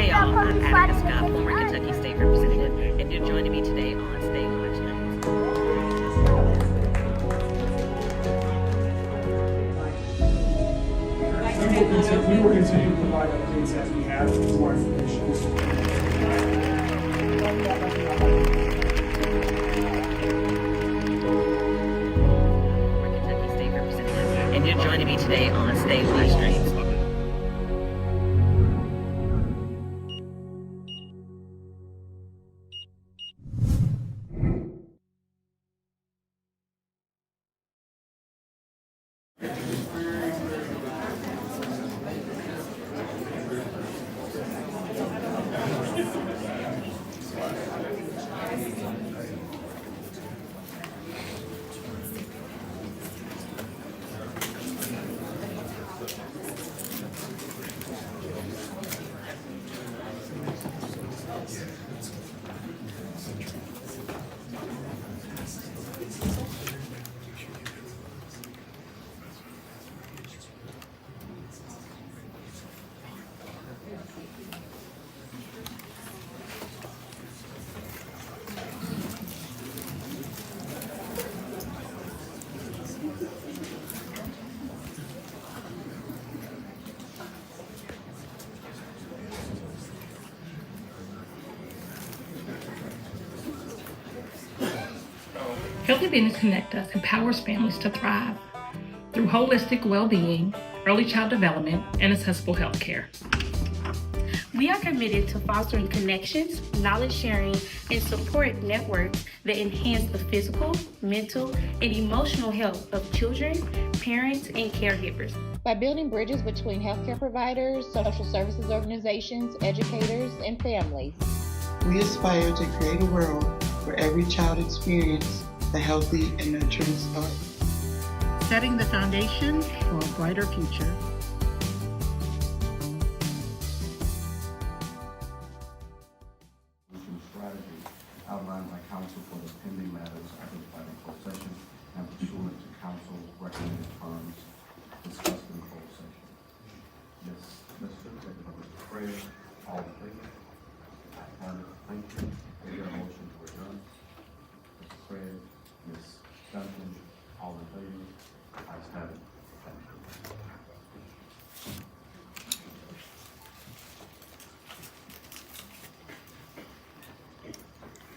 Hey y'all, I'm Attica Scott, former Kentucky State Representative, and you're joining me today on State Watch Nights. We will continue to provide updates as we have more information. Former Kentucky State Representative, and you're joining me today on State Watch Nights. Healthy Business Connect Us empowers families to thrive through holistic well-being, early child development, and accessible healthcare. We are committed to fostering connections, knowledge sharing, and support networks that enhance the physical, mental, and emotional health of children, parents, and caregivers. By building bridges between healthcare providers, social services organizations, educators, and families. We aspire to create a world where every child experiences a healthy and nurturing start. Setting the foundation for a brighter future. Strategy outlined by counsel for the pending matters identified in closed session and pursuant to counsel's recommended terms discussed in closed session. Yes, Mr. Second by Mr. Craig, all in favor? Thank you. Is there a motion to adjourn? Mr. Craig, Ms. Duncan, all in favor? Ayes have it. Thank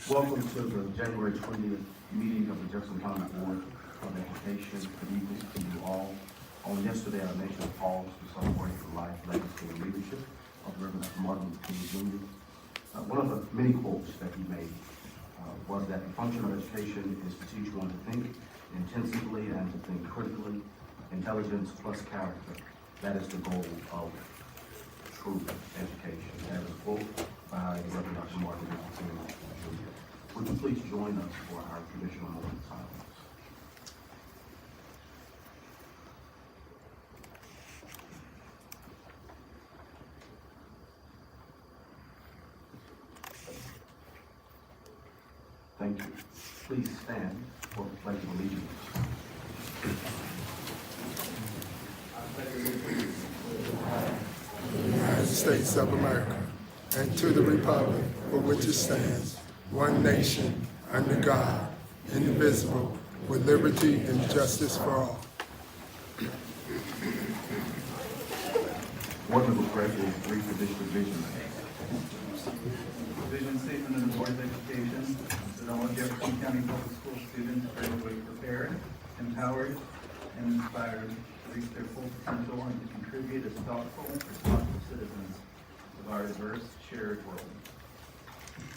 you. Welcome to the January 20th meeting of the Jefferson County Board of Education. Good evening to you all. On yesterday, our nation paused to celebrate the life, legacy, and leadership of Reverend Martin Luther King Jr. One of the many quotes that he made was that the function of education is to teach one to think intensively and to think critically. Intelligence plus character, that is the goal of true education. That is a quote by Reverend Dr. Martin Luther King Jr. Would you please join us for our traditional moment of silence? Thank you. Please stand for the Pledge of Allegiance. United States of America, and to the republic for which it stands, one nation, under God, indivisible, with liberty and justice for all. Board Member Craig will brief the district vision. Vision statement of the Board of Education that all Jefferson County Public School students graduate prepared, empowered, and inspired to reach their full potential and to contribute as thoughtful, responsible citizens of our diverse, shared world.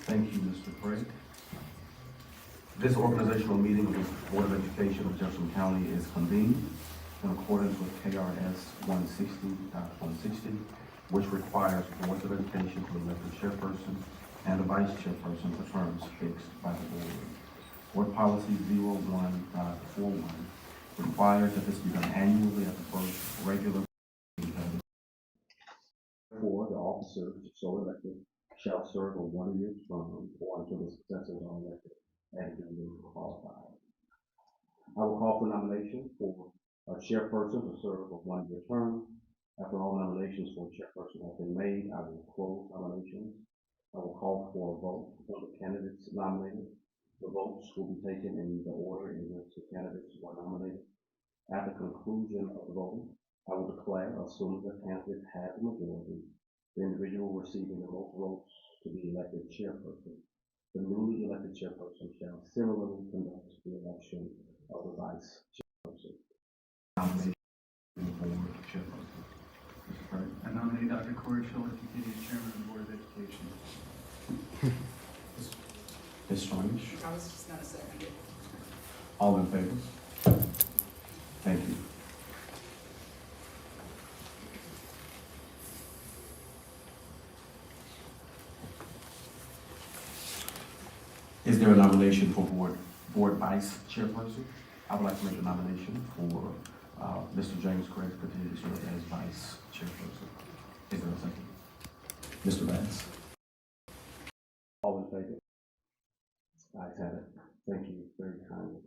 Thank you, Mr. Craig. This organizational meeting of the Board of Education of Jefferson County is convened in accordance with KRS 160.160, which requires boards of education to elect a chairperson and a vice chairperson for terms fixed by the board. Board Policy 01.41 requires that this be done annually at the first regular meeting. Therefore, the officers so elected shall serve a one-year term or until the successors are elected and duly qualified. I will call for nomination for a chairperson to serve a one-year term. After all nominations for chairperson have been made, I will close nominations. I will call for a vote for the candidates nominated. The votes will be taken in the order in which the candidates were nominated. At the conclusion of the vote, I will declare, assuming the candidate had the majority, the individual receiving the most votes to be elected chairperson. The newly elected chairperson shall similarly conduct the election of the vice chairperson. Nomination for chairperson. Mr. Craig. I nominate Dr. Corey Schiller to be chairman of the Board of Education. Ms. Strange. I was just gonna second it. All in favor? Thank you. Is there a nomination for board vice chairperson? I would like to make a nomination for Mr. James Craig to continue to serve as vice chairperson. Is there a second? Mr. Vance? All in favor? Ayes have it. Thank you very kindly.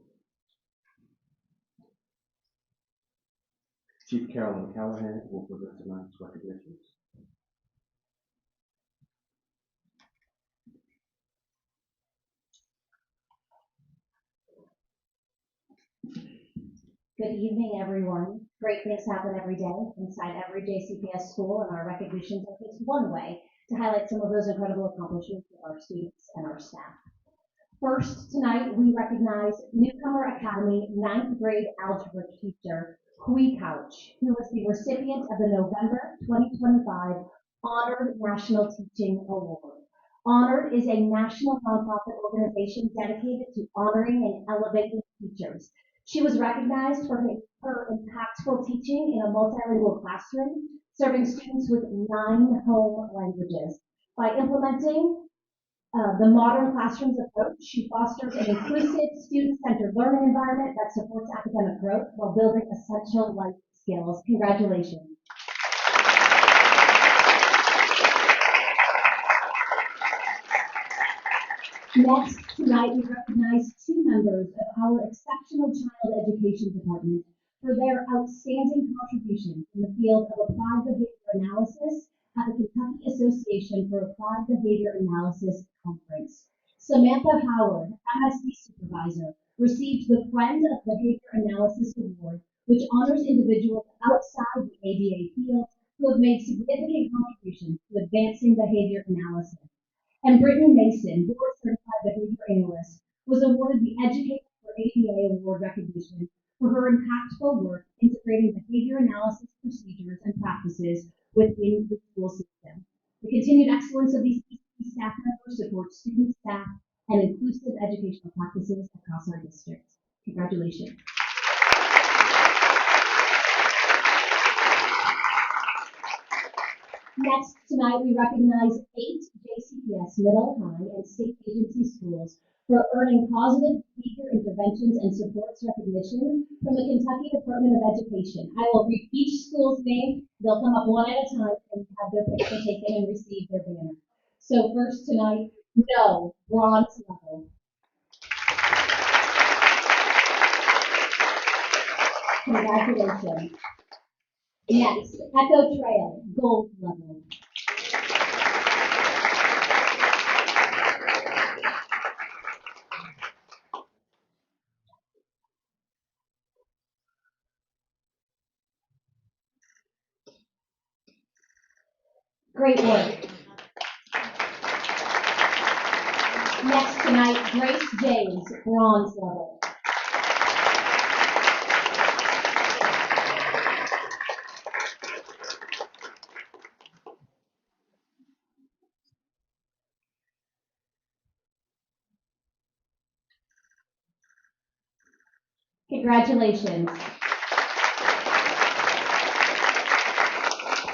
Chief Carolyn Callahan will present tonight's recognitions. Good evening, everyone. Great things happen every day inside every JCPS school, and our recognitions are just one way to highlight some of those incredible accomplishments of our students and our staff. First, tonight, we recognize Newcomer Academy 9th grade algebra teacher, Hui Couch, who was the recipient of the November 2025 Honored National Teaching Award. Honored is a national nonprofit organization dedicated to honoring and elevating teachers. She was recognized for her impactful teaching in a multilingual classroom, serving students with 9 home languages. By implementing the modern classrooms approach, she fosters an inclusive, student-centered learning environment that supports academic growth while building essential life skills. Congratulations. Next, tonight we recognize 2 members of our exceptional child education department for their outstanding contributions in the field of applied behavior analysis at the Kentucky Association for Applied Behavior Analysis Conference. Samantha Howard, MSD supervisor, received the Friend of Behavior Analysis Award, which honors individuals outside the ABA field who have made significant contributions to advancing behavior analysis. And Brittany Mason, board certified behavior analyst, was awarded the Educator for ABA Award recognition for her impactful work integrating behavior analysis procedures and practices within the school system. The continued excellence of these staff members supports student, staff, and inclusive educational practices across our district. Congratulations. Next, tonight we recognize 8 JCPS middle, high, and state agency schools for earning positive behavior interventions and supports recognition from the Kentucky Department of Education. I will read each school's name. They'll come up one at a time and have their picture taken and receive their banner. So first tonight, No, bronze level. Congratulations. Next, Echo Trail, gold level. Great work. Next tonight, Grace James, bronze level. Congratulations.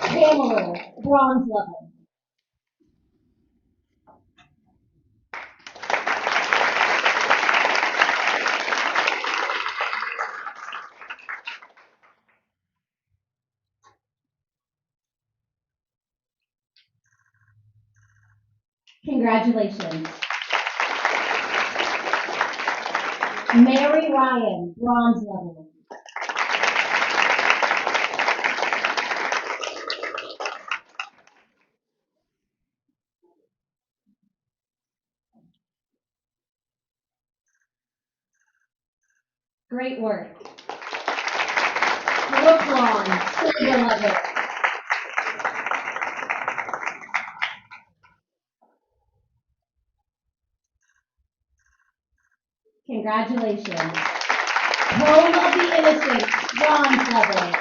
Pamela, bronze level. Congratulations. Mary Ryan, bronze level. Great work. Brooklawn, silver level. Congratulations. Home of the Innocent, bronze level.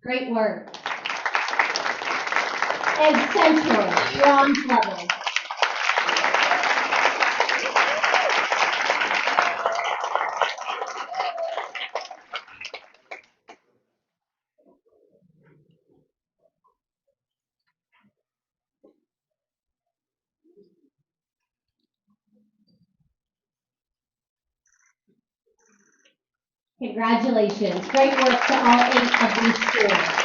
Great work. Egg Central, bronze level. Congratulations. Great work to all 8 of these schools.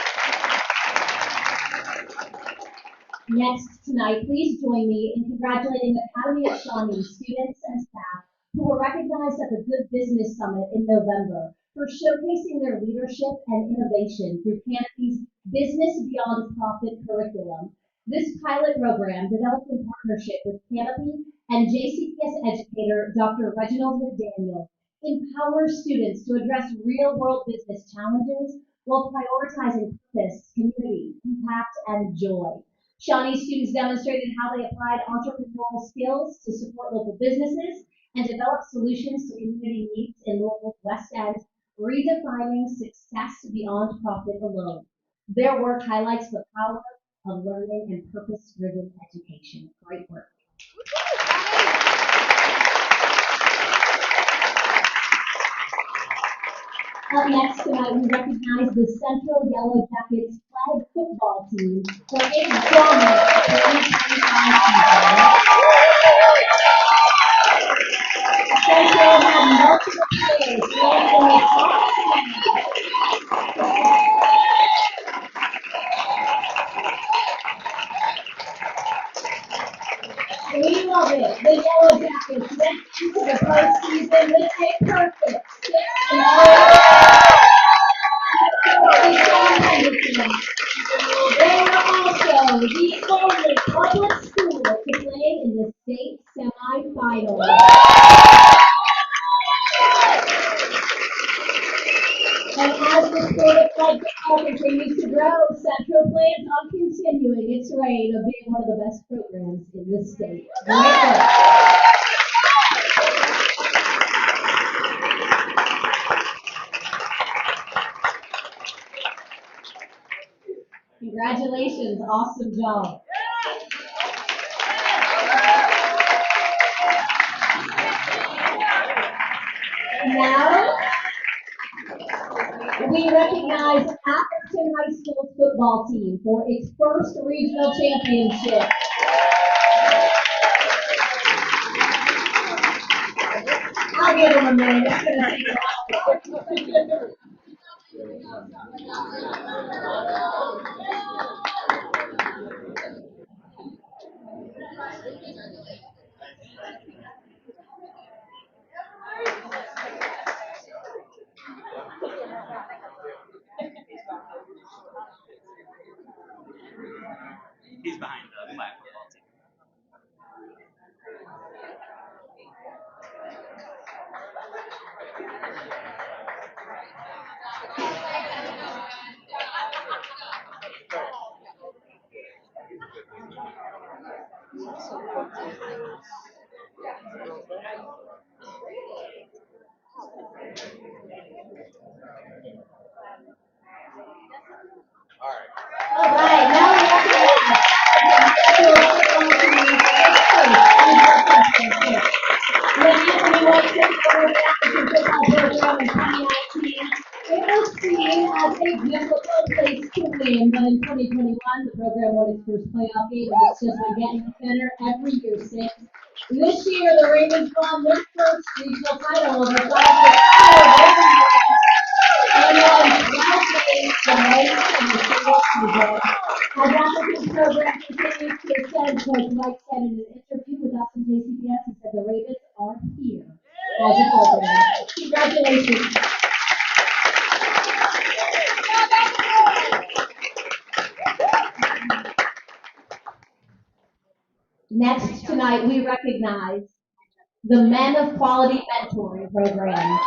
Next tonight, please join me in congratulating Academy of Shawnee students and staff who were recognized at the Good Business Summit in November for showcasing their leadership and innovation through Canopy's Business Beyond Profit curriculum. This pilot program, developed in partnership with Canopy and JCPS educator Dr. Reginald McDaniel, empowers students to address real-world business challenges while prioritizing purpose, community, impact, and joy. Shawnee students demonstrated how they applied entrepreneurial skills to support local businesses and develop solutions to community needs in local West End, redefining success beyond profit alone. Their work highlights the power of learning and purpose-driven education. Great work. Up next tonight, we recognize the Central Yellow Jackets flag football team for its dominant 2025 season. Central had multiple players ranked in the top 10. We love it. The Yellow Jackets went into the postseason with a perfect 6-0. They were also the only public school to play in the state semifinals. And as the sport of flag football continues to grow, Central plans on continuing its reign of being one of the best programs in the state. Great work. Congratulations, awesome job. And now, we recognize Atherton High School's football team for its first regional championship. I'll give them a minute. It's going to take a while. He's behind the flag football team. All right, now we recognize when Anthony White took over the Atherton football program in 2019, it was seen as a difficult place to win, but in 2021, the program won its first playoff game, and it's just been getting better every year since. This year, the Ravens won their first regional title over 5 years. And then lastly, the most in the single season. As Atherton's program continues to ascend, Coach Mike said in an interview with us in JCPS, he said the Ravens are here as a program. Congratulations. Next, tonight, we recognize the Men of Quality Mentoring Program.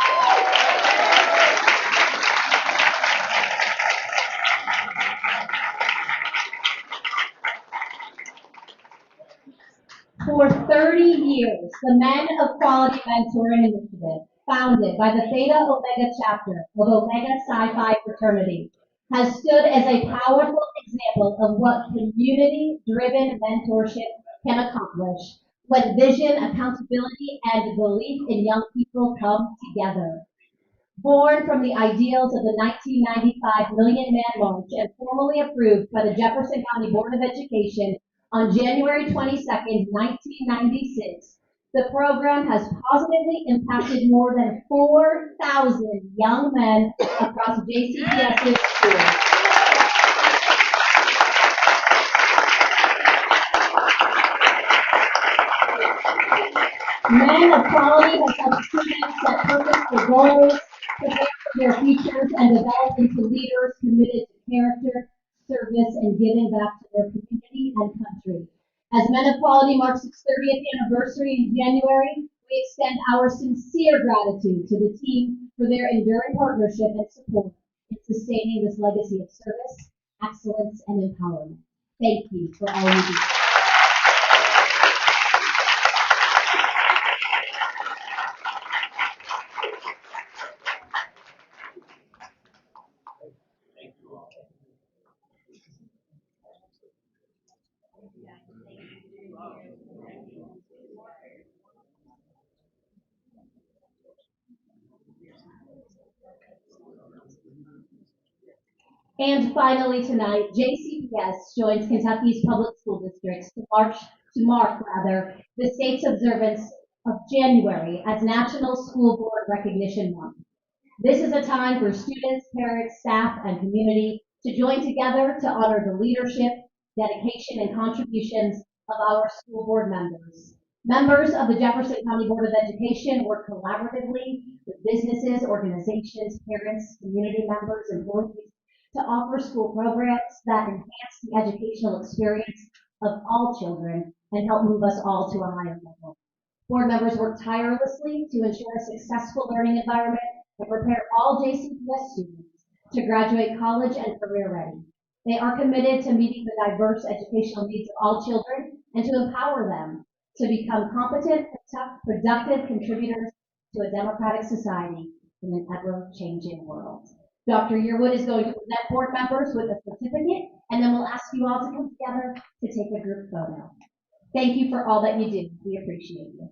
For 30 years, the Men of Quality Mentoring Initiative, founded by the Theta Omega chapter of Omega Psi Phi fraternity, has stood as a powerful example of what community-driven mentorship can accomplish when vision, accountability, and belief in young people come together. Born from the ideals of the 1995 Million Man March and formally approved by the Jefferson County Board of Education on January 22nd, 1996, the program has positively impacted more than 4,000 young men across JCPS's schools. Men of Quality has helped students set purposeful goals, prepare for their futures, and develop into leaders committed to character, service, and giving back to their community and country. As Men of Quality marks its 30th anniversary in January, we extend our sincere gratitude to the team for their enduring partnership and support in sustaining this legacy of service, excellence, and empowerment. Thank you for all you do. And finally tonight, JCPS joins Kentucky's public school districts to mark the state's observance of January as National School Board Recognition Month. This is a time for students, parents, staff, and community to join together to honor the leadership, dedication, and contributions of our school board members. Members of the Jefferson County Board of Education work collaboratively with businesses, organizations, parents, community members, employees to offer school programs that enhance the educational experience of all children and help move us all to a higher level. Board members work tirelessly to ensure a successful learning environment and prepare all JCPS students to graduate college and career ready. They are committed to meeting the diverse educational needs of all children and to empower them to become competent, productive contributors to a democratic society in an ever-changing world. Dr. Yearwood is going to present board members with a certificate, and then we'll ask you all to come together to take a group photo. Thank you for all that you do. We appreciate you.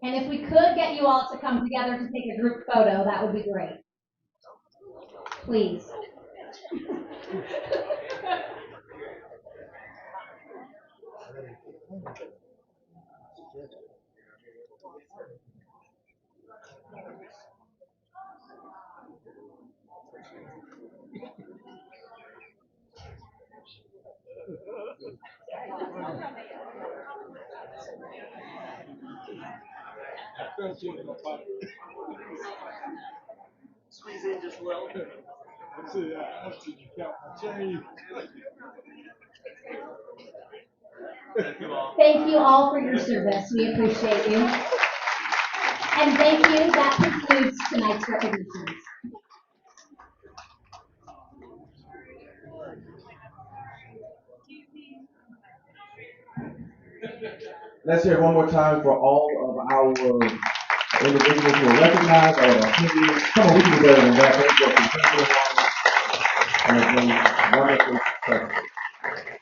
And if we could get you all to come together to take a group photo, that would be great. Please. Squeeze in just a little. Let's see, you count my change. Thank you all for your service. We appreciate you. And thank you. That concludes tonight's recognitions. Let's hear it one more time for all of our individuals who are recognized, all of our committees. Come on, we can do better than that. Let's go and it's been wonderful successful.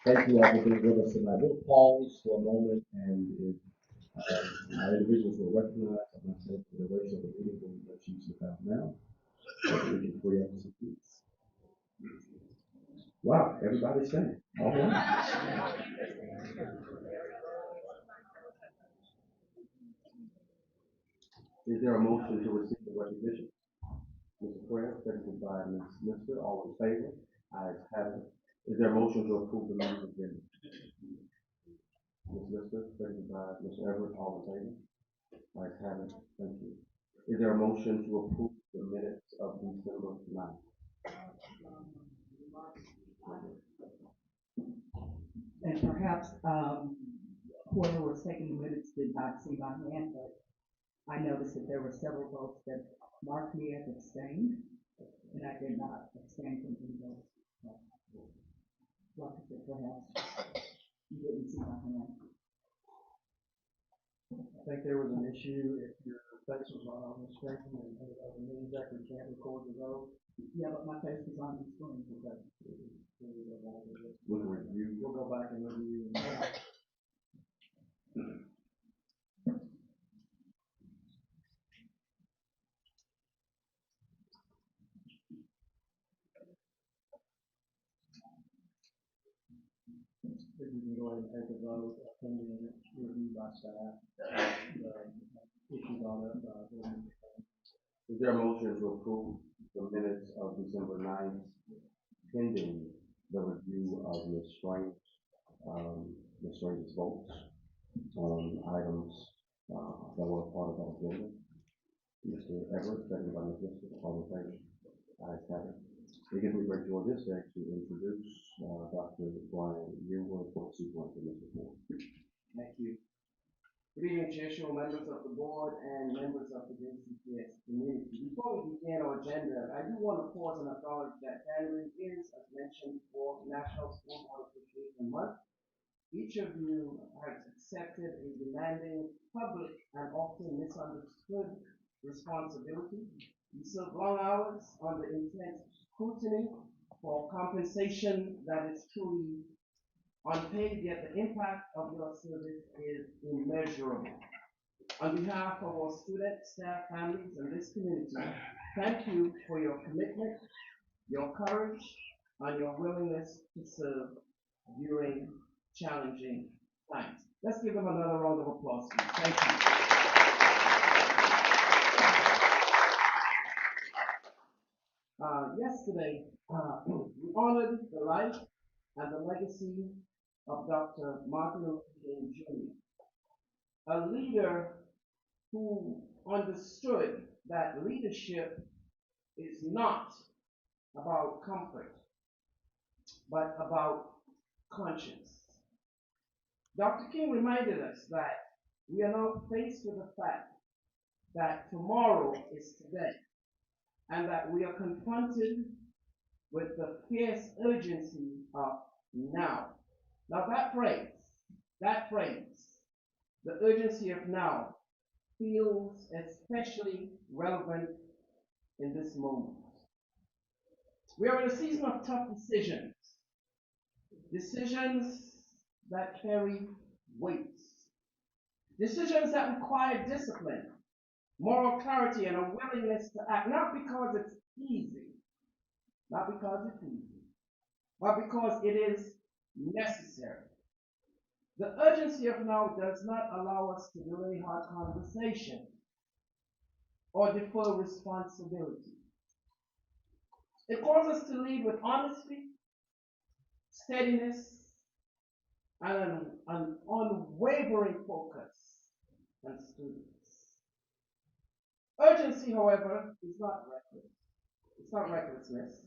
Thank you all for being with us tonight. We'll pause for a moment, and if our individuals who are recognized, I'm not saying for the rest of the meeting, we'll let you sit down now. So we can free up some seats. Wow, everybody's saying. All right. Is there a motion to receive the recognition? Mr. Prayer, seconded by Ms. Smith. All in favor? Ayes have it. Is there a motion to approve the meeting agenda? Ms. Lister, seconded by Mr. Everett, all in favor? Ayes have it, thank you. Is there a motion to approve the minutes of December 9th? And perhaps, whoever was taking the minutes did not see my hand, but I noticed that there were several votes that marked me as abstained, and I did not abstain from any votes. Like I said, perhaps you didn't see my hand. I think there was an issue if your face was not on the screen and the means record can't record the vote. Yeah, but my face was on the screen, because We'll review. We'll go back and review. If you can go ahead and take a vote, pending review by staff, issue brought up by the. Is there a motion to approve the minutes of December 9th, pending the review of Ms. Strange's votes on items that were part of that agenda? Mr. Everett, seconded by Ms. Lister, all in favor? Ayes have it. It gives me great joy this day to introduce Dr. Brian Yearwood for the superintendent's report. Thank you. Good evening, Chancellor, members of the board, and members of the JCPS community. Before we begin our agenda, I do want to pause and acknowledge that January is, as mentioned before, National School Board Appreciation Month. Each of you has accepted a demanding, public, and often misunderstood responsibility. You serve long hours under intense scrutiny for compensation that is truly unpaid, yet the impact of your service is immeasurable. On behalf of our students, staff, families, and this community, thank you for your commitment, your courage, and your willingness to serve during challenging times. Let's give them another round of applause. Thank you. Yesterday, we honored the life and the legacy of Dr. Martin Luther King Jr., a leader who understood that leadership is not about comfort, but about conscience. Dr. King reminded us that we are now faced with the fact that tomorrow is today, and that we are confronted with the fierce urgency of now. Now that phrase, the urgency of now, feels especially relevant in this moment. We are in a season of tough decisions, decisions that carry weight, decisions that require discipline, moral clarity, and a willingness to act, not because it's easy, but because it is necessary. The urgency of now does not allow us to delay hard conversation or defer responsibility. It calls us to lead with honesty, steadiness, and an unwavering focus on students. Urgency, however, is not reckless. It's not recklessness.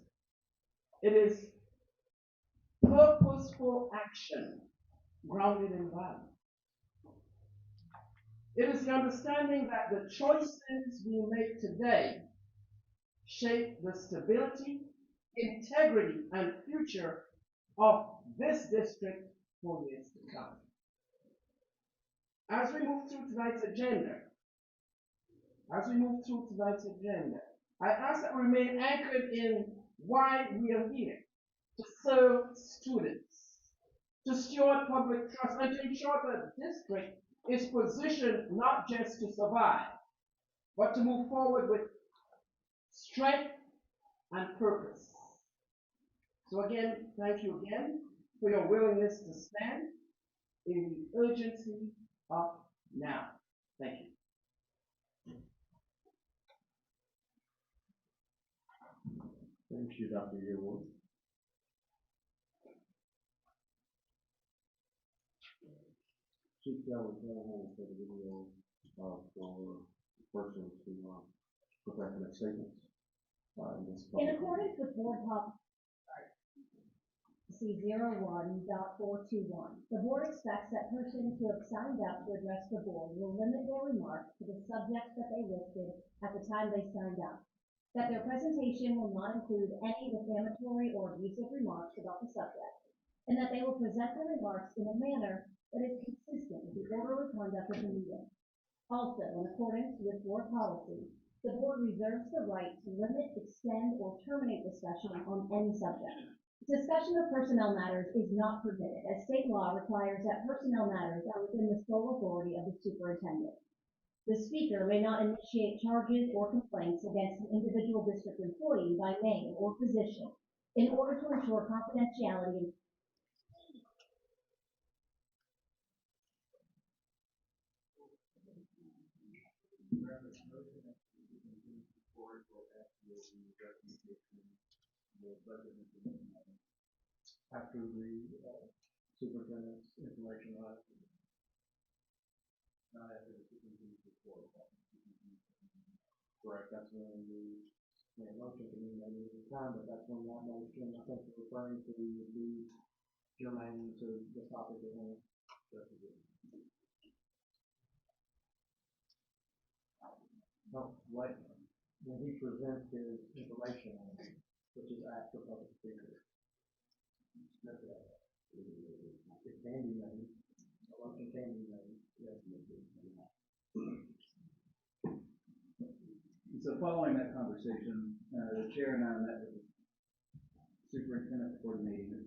It is purposeful action grounded in value. It is the understanding that the choices we make today shape the stability, integrity, and future of this district for years to come. As we move through tonight's agenda, I ask that we remain anchored in why we are here: to serve students, to steward public trust, and to ensure that the district is positioned not just to survive, but to move forward with strength and purpose. So again, thank you again for your willingness to stand in the urgency of now. Thank you. Thank you, Dr. Yearwood. Chief Joe is going home for the video, for persons to, prepare for their statements, in this. In accordance with Board Policy 01.421, the board expects that persons who have signed up to address the board will limit their remarks to the subjects that they listed at the time they signed up, that their presentation will not include any defamatory or abusive remarks about the subject, and that they will present their remarks in a manner that is consistent with the orderly conduct of the meeting. Also, in accordance with board policy, the board reserves the right to limit, extend, or terminate discussion on any subject. Discussion of personnel matters is not permitted, as state law requires that personnel matters are within the sole authority of the superintendent. The speaker may not initiate charges or complaints against an individual district employee by name or position in order to ensure confidentiality. After the, superintendent's information on, not after the superintendent's report. Correct, that's when the, motion can be made at any time, but that's when that motion, I think you're referring to, would be germane to the topic at hand. No, like, when he presents his information on it, which is after public speaker. It can be made, a motion can be made, yes. So following that conversation, the chair and I met with the superintendent coordinator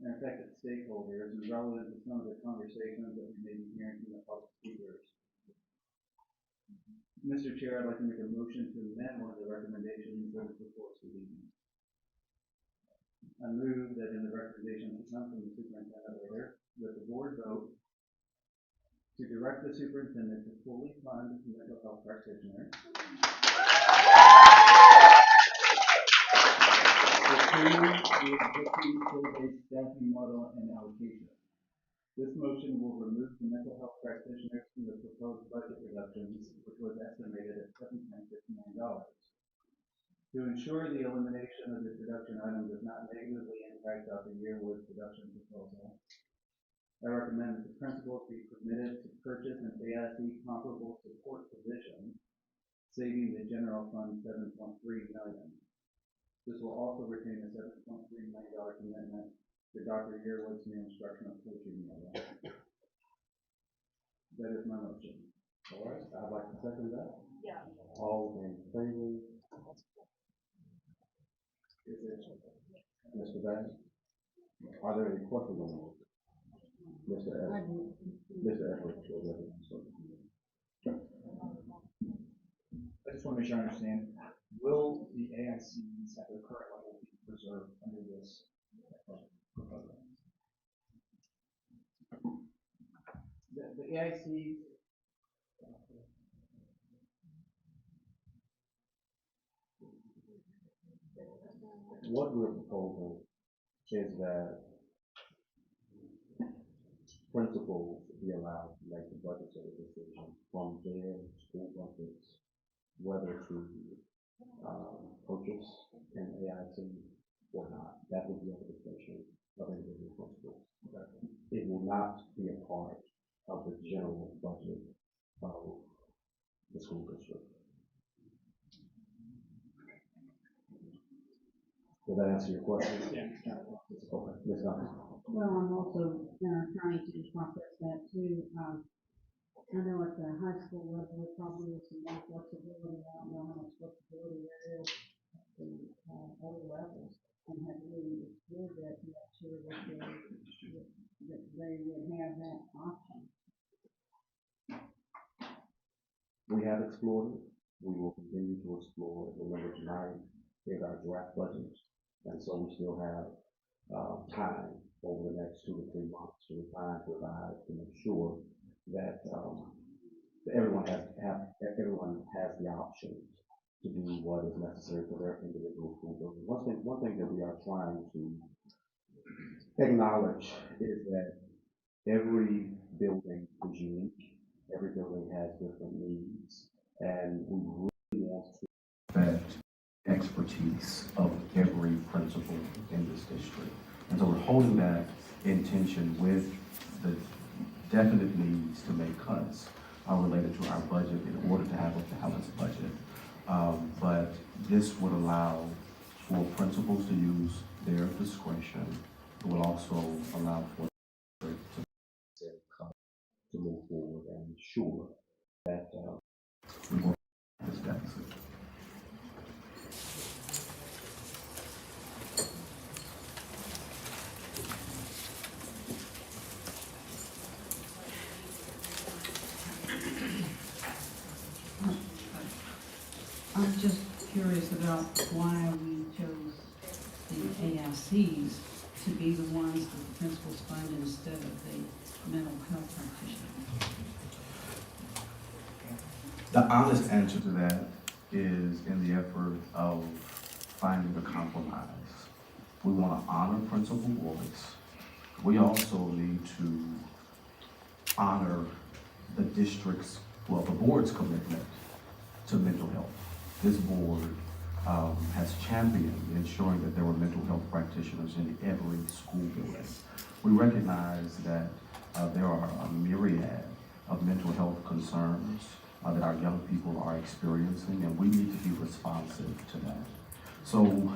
and affected stakeholders and relevant to some of the conversations that we may be hearing from the public speakers. Mr. Chair, I'd like to make a motion to amend one of the recommendations that is before us this evening. I move that in the recommendations that come from the superintendent later, that the board vote to direct the superintendent to fully fund mental health practitioners, approve the existing skill-based staffing model and allocation. This motion will remove the mental health practitioners from the proposed budget reductions, which was estimated at $7.6 million. To ensure the elimination of this reduction item does not negatively impact our year-with production proposal, I recommend that the principals be permitted to purchase an AIC comparable support position, saving the general fund $7.3 million. This will also retain a $7.3 million commitment to Dr. Yearwood's new instructional coaching model. That is my motion. All right, I'd like to second that. Yeah. All in favor? Mr. Bass? Are there any questions on this? Mr. Edwards? Mr. Edwards, I just want to make sure I understand. Will the AICs at their current level be preserved under this proposal? The AIC, what we're proposing is that principals be allowed to make the budgetary decision from their school budgets, whether to purchase an AIC or not. That would be at the discretion of individual principals. It will not be a part of the general budget of the school district. Does that answer your question? Yeah. Okay, Ms. Duncan. Well, I'm also trying to process that too. I know at the high school level, there probably is some more flexibility. I don't know how much flexibility there is at the other levels, and have really explored that to make sure that they would have that option. We have explored it. We will continue to explore it. Remember, tonight is our draft budget, and so we still have time over the next 2 to 3 months to refine, provide, to make sure that everyone has the option to do what is necessary for their individual school building. One thing that we are trying to acknowledge is that every building is unique. Every building has different needs, and we really want to respect expertise of every principal in this district. And so we're holding that in tension with the definite needs to make cuts related to our budget in order to have a balanced budget. But this would allow for principals to use their discretion. It will also allow for the district to move forward and ensure that we won't have this deficit. I'm just curious about why we chose the AICs to be the ones that the principals fund instead of the mental health practitioner. The honest answer to that is in the effort of finding a compromise. We want to honor principal voice. We also need to honor the district's, well, the board's commitment to mental health. This board has championed ensuring that there were mental health practitioners in every school building. We recognize that there are a myriad of mental health concerns that our young people are experiencing, and we need to be responsive to that. So,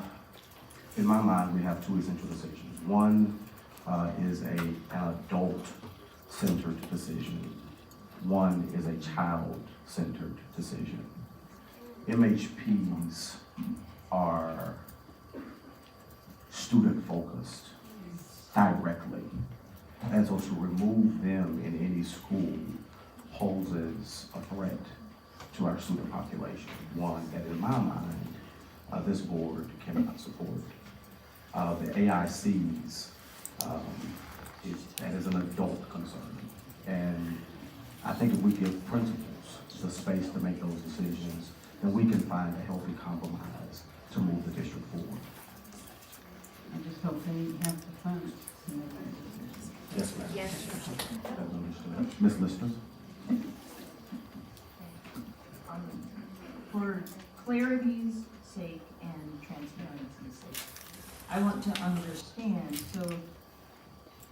in my mind, we have two essential decisions. One is an adult-centered decision. One is a child-centered decision. MHPs are student-focused directly, and so to remove them in any school poses a threat to our student population, one that in my mind, this board cannot support. The AICs, that is an adult concern, and I think if we give principals the space to make those decisions, then we can find a healthy compromise to move the district forward. I just hope they have the funds to make that decision. Yes, ma'am. Yes. That's understood. Ms. Lister? For clarity's sake and transparency's sake, I want to understand, so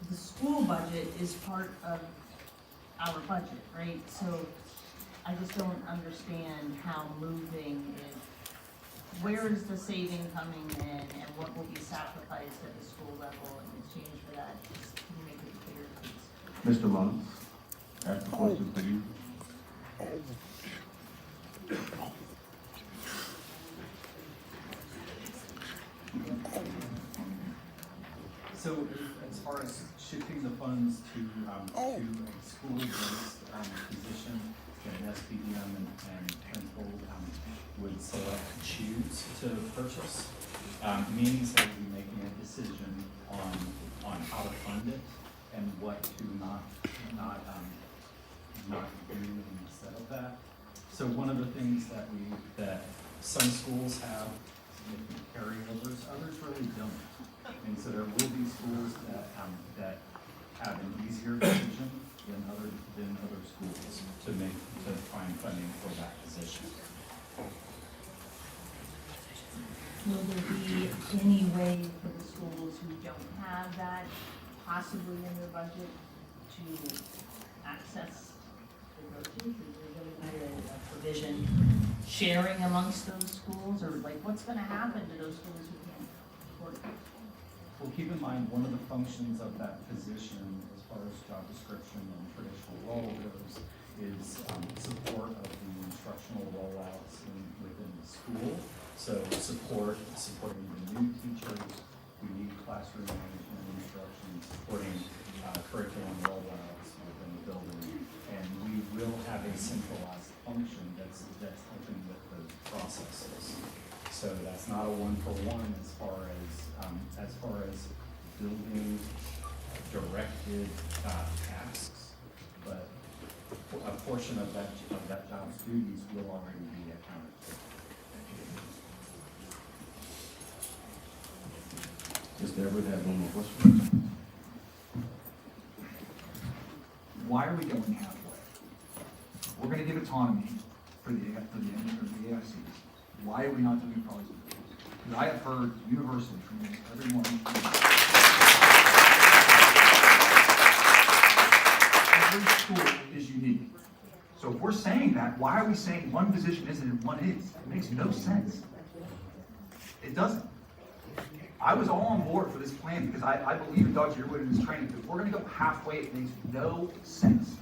the school budget is part of our budget, right? So I just don't understand how moving is, where is the saving coming in and what will be sacrificed at the school level in exchange for that? Just can you make it clear, please? Mr. Muntz, ask the question for you. So as far as shifting the funds to a school-based position that an SPDM and principal would select, choose to purchase, means that we'll be making a decision on how to fund it and what to not do instead of that. So one of the things that some schools have significant carryovers, others really don't. And so there will be schools that have an easier decision than other schools to find funding for that position. Will there be any way for the schools who don't have that possibly in their budget to access the groceries? Is there going to be a provision sharing amongst those schools, or like what's going to happen to those schools who can't afford it? Well, keep in mind, one of the functions of that position, as far as job description and traditional role goes, is support of the instructional rollouts within the school. So supporting the new teachers, we need classroom management and instruction, supporting curriculum rollouts within the building, and we will have a centralized function that's helping with those processes. So that's not a one-for-one as far as building directed tasks, but a portion of that job's duties will already be accounted for. Mr. Everett has one more question. why are we going halfway? We're gonna give autonomy for the AFCs. Why are we not doing it for schools? Because I have heard universally from almost everyone. Every school is unique. So if we're saying that, why are we saying one position isn't and one is? It makes no sense. It doesn't. I was all on board for this plan because I believe in Dr. Yearwood and his training. But if we're gonna go halfway, it makes no sense.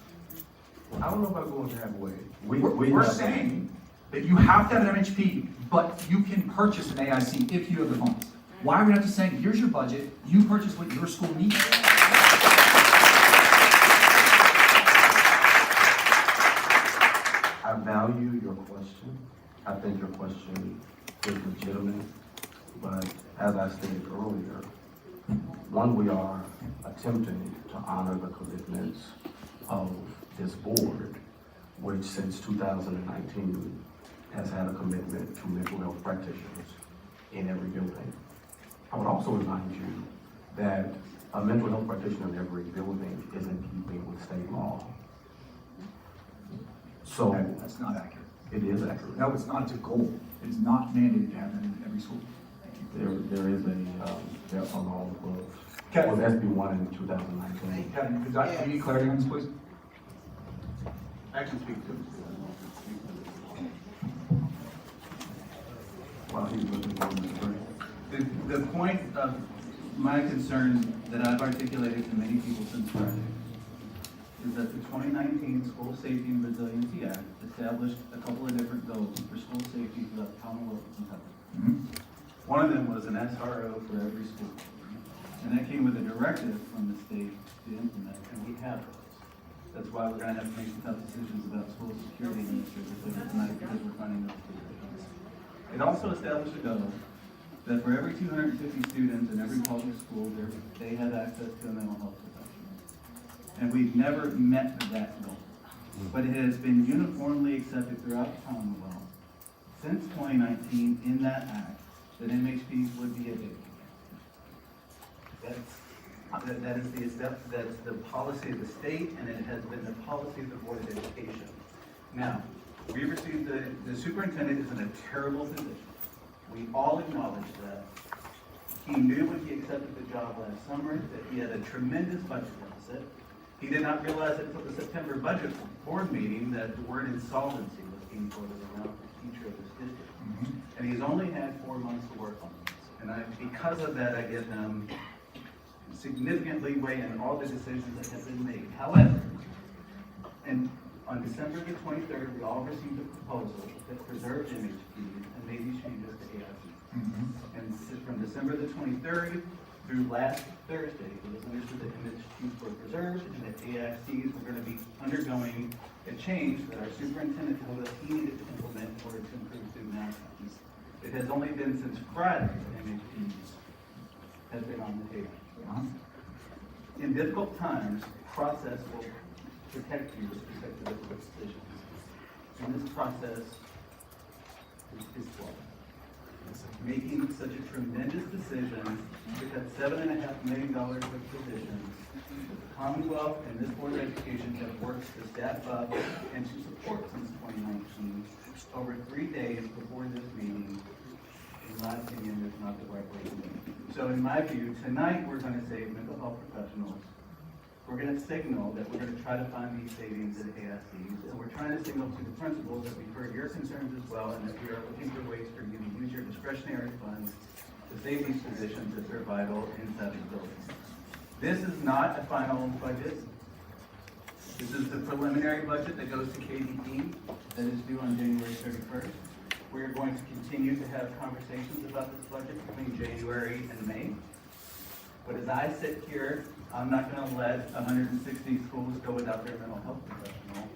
I don't know about going halfway. We're saying that you have to have an MHP, but you can purchase an AIC if you have the funds. Why are we not just saying, here's your budget, you purchase what your school needs? I value your question. I think your question is legitimate, but as I stated earlier, one, we are attempting to honor the commitments of this board, which since 2019 has had a commitment to mental health practitioners in every building. I would also remind you that a mental health practitioner in every building is in keeping with state law. So That's not accurate. it is accurate. No, it's not. It's a goal. It's not mandated to have that in every school. There is a law on the books. Kevin. Was SB 1 in 2019. Kevin, could I need clarity on this, please? I can speak to it. While he's looking for Mr. Gray. The point of my concern that I've articulated to many people since Friday is that the 2019 School Safety and Resiliency Act established a couple of different goals for school safety throughout the Commonwealth of Kentucky. One of them was an SRO for every school. And that came with a directive from the state to implement, and we have those. That's why we're going to have to make some tough decisions about school security administrators tonight because we're funding those positions. It also established a goal that for every 250 students in every public school, they have access to a mental health professional. And we've never met that goal. But it has been uniformly accepted throughout the Commonwealth since 2019 in that act that MHPs would be a big. That's the policy of the state, and it has been the policy of the Board of Education. Now, we received the superintendent is in a terrible position. We all acknowledge that. He knew when he accepted the job last summer that he had a tremendous budget deficit. He did not realize until the September budget board meeting that the word insolvency was being floated around the future of this district. And he's only had 4 months to work on this. And because of that, I give him significant leeway in all the decisions that have been made. However, and on December the 23rd, we all received a proposal that preserved MHPs and made these changes to AICs. And from December the 23rd through last Thursday, it was understood that MHPs were preserved and that AICs were going to be undergoing a change that our superintendent told us he needed to implement in order to improve student outcomes. It has only been since Friday that MHPs have been on the table. In difficult times, process will protect you with respect to difficult decisions. And this process is flawed. Making such a tremendous decision to cut $7.5 million worth of positions, the Commonwealth and this Board of Education have worked to staff up and to support since 2019 over 3 days before this meeting. In my opinion, is not the right way to do it. So in my view, tonight we're going to save mental health professionals. We're going to signal that we're going to try to find these savings at AICs, and we're trying to signal to the principals that we've heard your concerns as well, and that we are looking for ways for you to use your discretionary funds to save these positions that are vital inside the building. This is not a final budget. This is the preliminary budget that goes to KDP that is due on January 31st. We are going to continue to have conversations about this budget between January and May. But as I sit here, I'm not going to let 160 schools go without their mental health professional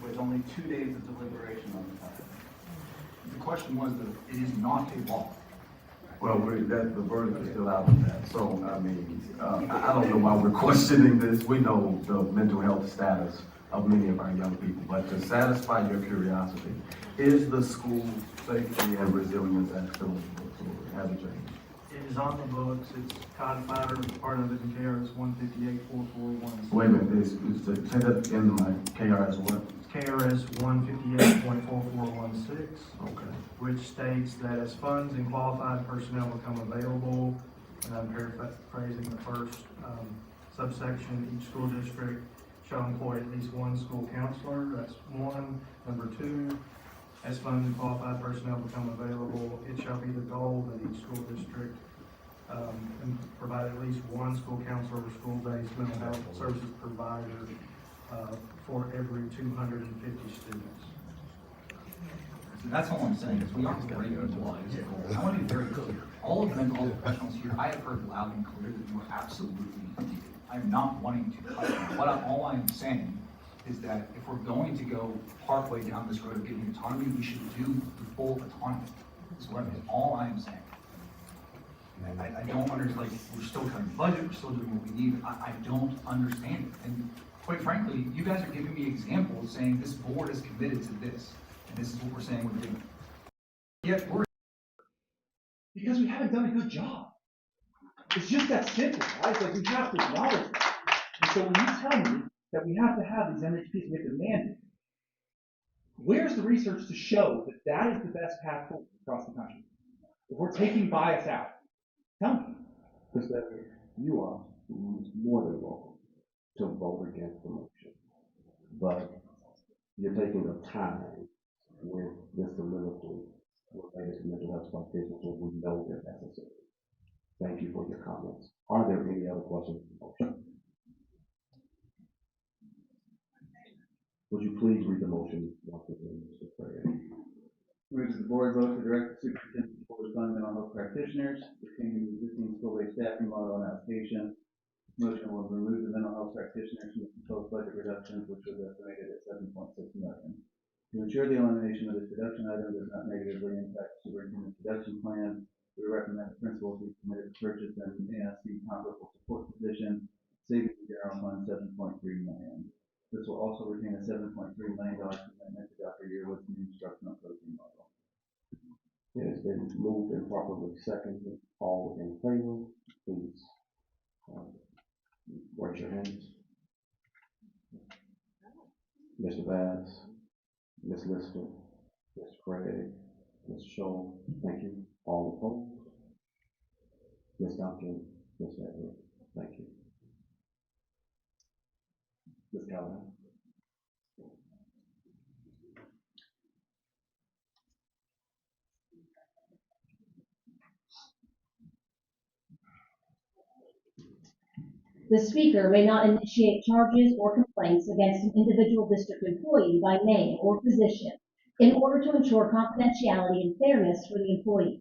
with only 2 days of deliberation on the topic. The question was that it is not a law. Well, the verdict is still out of that. So, I mean, I don't know why we're questioning this. We know the mental health status of many of our young people, but to satisfy your curiosity, is the School Safety and Resilience Act still in force, or has it changed? It is on the books, it's codified or part of it in KRS 158.441. Wait a minute, say that in the mic, KRS what? KRS 158.4416. Okay. Which states that as funds and qualified personnel become available, and I'm paraphrasing the first subsection, each school district shall employ at least one school counselor. That's one. Number two, as funds and qualified personnel become available, it shall be the goal that each school district provide at least one school counselor or school-based mental health services provider for every 250 students. So that's all I'm saying, is we aren't breaking the law. I want to be very clear. All of the mental health professionals here, I have heard loud and clear that you are absolutely needed. I am not wanting to cut you. All I'm saying is that if we're going to go partway down this road of giving autonomy, we should do the full autonomy. Is all I am saying. I don't understand, like, we're still cutting the budget, we're still doing what we need. I don't understand it. And quite frankly, you guys are giving me examples saying this board is committed to this, and this is what we're saying we're doing. Yet we're Because we haven't done a good job. It's just that simple, right? It's like we have to acknowledge that. And so when you tell me that we have to have these MHPs, we have to mandate, where's the research to show that that is the best path forward across the country? If we're taking bias out, tell me. Because you are more than welcome to vote against the motion. But you're taking the time with this soliloquy related to mental health practitioners when we know they're necessary. Thank you for your comments. Are there any other questions on the motion? Would you please read the motion once again, Mr. Prayer? Move that the board vote to direct the superintendent to fund mental health practitioners, retaining the existing school-based staffing model on outpatient. Motion will remove the mental health practitioners from the proposed budget reductions, which was estimated at $7.6 million. To ensure the elimination of this reduction item does not negatively impact the superintendent's reduction plan, we recommend the principals be committed to purchase an NSC comparable support position, saving the general fund $7.3 million. This will also retain a $7.3 million commitment to Dr. Yearwood's new instructional coaching model. It has been moved and properly seconded. All in favor, please raise your hands. Mr. Bass, Ms. Lister, Mr. Craig, Ms. Scholl, thank you. All opposed? Ms. Duncan, Ms. Edwards, thank you. Ms. Callahan. The speaker may not initiate charges or complaints against an individual district employee by name or position in order to ensure confidentiality and fairness for the employee.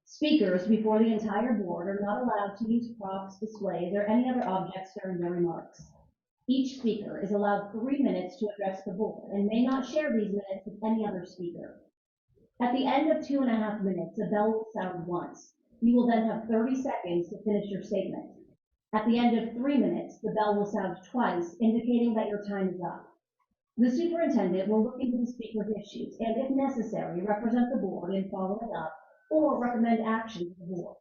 Speakers before the entire board are not allowed to use props, displays, or any other objects during their remarks. Each speaker is allowed 3 minutes to address the board and may not share these minutes with any other speaker. At the end of 2.5 minutes, a bell will sound once. You will then have 30 seconds to finish your statement. At the end of 3 minutes, the bell will sound twice, indicating that your time is up. The superintendent will look into the speaker's issues and, if necessary, represent the board in following up or recommend action to the board.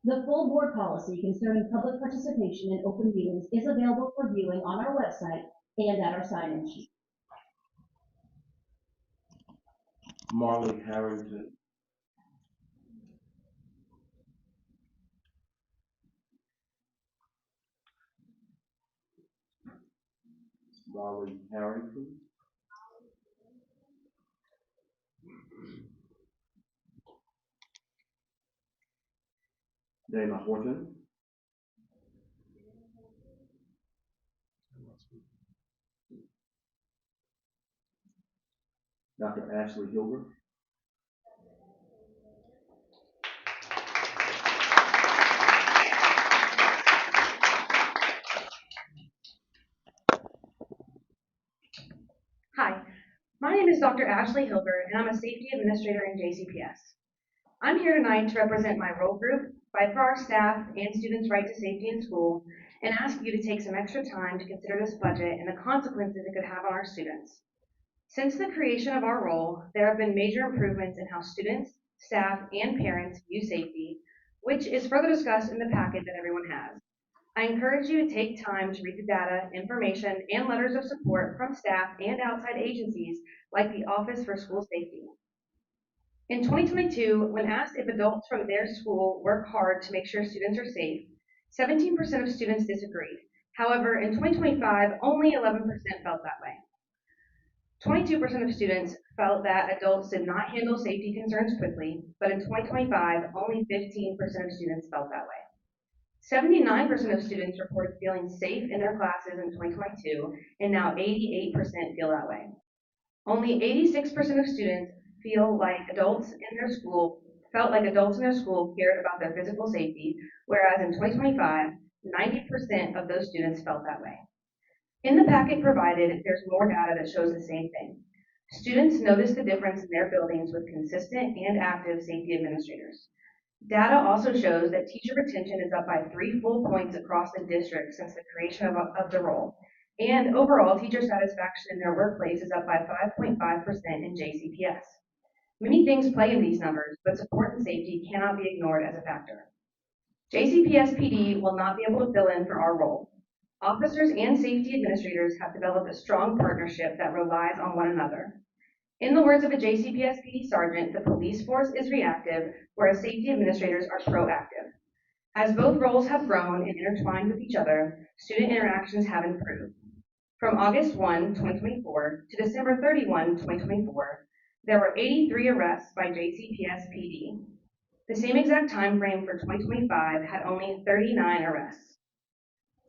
The full board policy concerning public participation in open meetings is available for viewing on our website and at our sign-in sheet. Marley Harrington. Marley Harrington. Dana Horton. Dr. Ashley Hilbert. Hi, my name is Dr. Ashley Hilbert, and I'm a safety administrator in JCPS. I'm here tonight to represent my role group, fight for our staff and students' right to safety in school, and ask you to take some extra time to consider this budget and the consequences it could have on our students. Since the creation of our role, there have been major improvements in how students, staff, and parents view safety, which is further discussed in the packet that everyone has. I encourage you to take time to read the data, information, and letters of support from staff and outside agencies like the Office for School Safety. In 2022, when asked if adults from their school work hard to make sure students are safe, 17% of students disagreed. However, in 2025, only 11% felt that way. 22% of students felt that adults did not handle safety concerns quickly, but in 2025, only 15% of students felt that way. 79% of students reported feeling safe in their classes in 2022, and now 88% feel that way. Only 86% of students felt like adults in their school cared about their physical safety, whereas in 2025, 90% of those students felt that way. In the packet provided, there's more data that shows the same thing. Students noticed the difference in their buildings with consistent and active safety administrators. Data also shows that teacher retention is up by 3 full points across the district since the creation of the role. And overall, teacher satisfaction in their workplace is up by 5.5% in JCPS. Many things play in these numbers, but support and safety cannot be ignored as a factor. JCPS PD will not be able to fill in for our role. Officers and safety administrators have developed a strong partnership that relies on one another. In the words of a JCPS PD sergeant, the police force is reactive, whereas safety administrators are proactive. As both roles have grown and intertwined with each other, student interactions have improved. From August 1, 2024 to December 31, 2024, there were 83 arrests by JCPS PD. The same exact time frame for 2025 had only 39 arrests.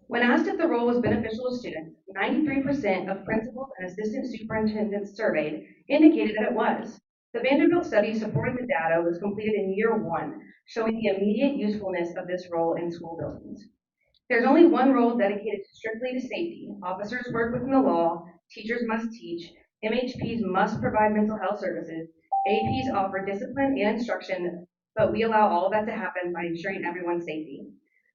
When asked if the role was beneficial to students, 93% of principals and assistant superintendents surveyed indicated that it was. The Vanderbilt study supporting the data was completed in year 1, showing the immediate usefulness of this role in school buildings. There's only one role dedicated strictly to safety. Officers work within the law, teachers must teach, MHPs must provide mental health services, APs offer discipline and instruction, but we allow all of that to happen by ensuring everyone's safety.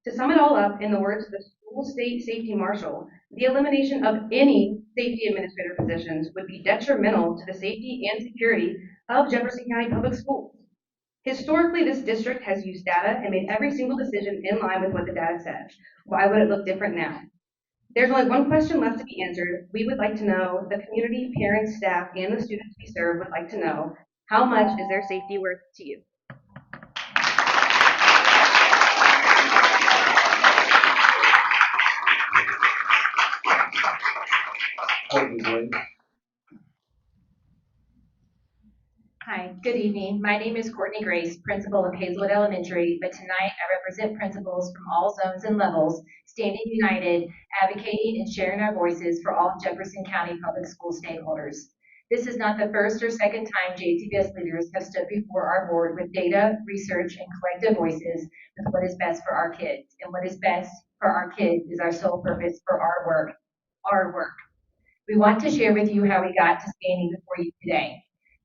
To sum it all up, in the words of the school state safety marshal, the elimination of any safety administrator positions would be detrimental to the safety and security of Jefferson County Public Schools. Historically, this district has used data and made every single decision in line with what the data says. Why would it look different now? There's only one question left to be answered. We would like to know, the community, parents, staff, and the students we serve would like to know, how much is their safety worth to you? Hi, good evening. My name is Courtney Grace, principal of Hazelwood Elementary, but tonight I represent principals from all zones and levels, standing united, advocating and sharing our voices for all Jefferson County Public School stakeholders. This is not the first or second time JCPS leaders have stood before our board with data, research, and collective voices with what is best for our kids. And what is best for our kids is our sole purpose for our work. We want to share with you how we got to standing before you today.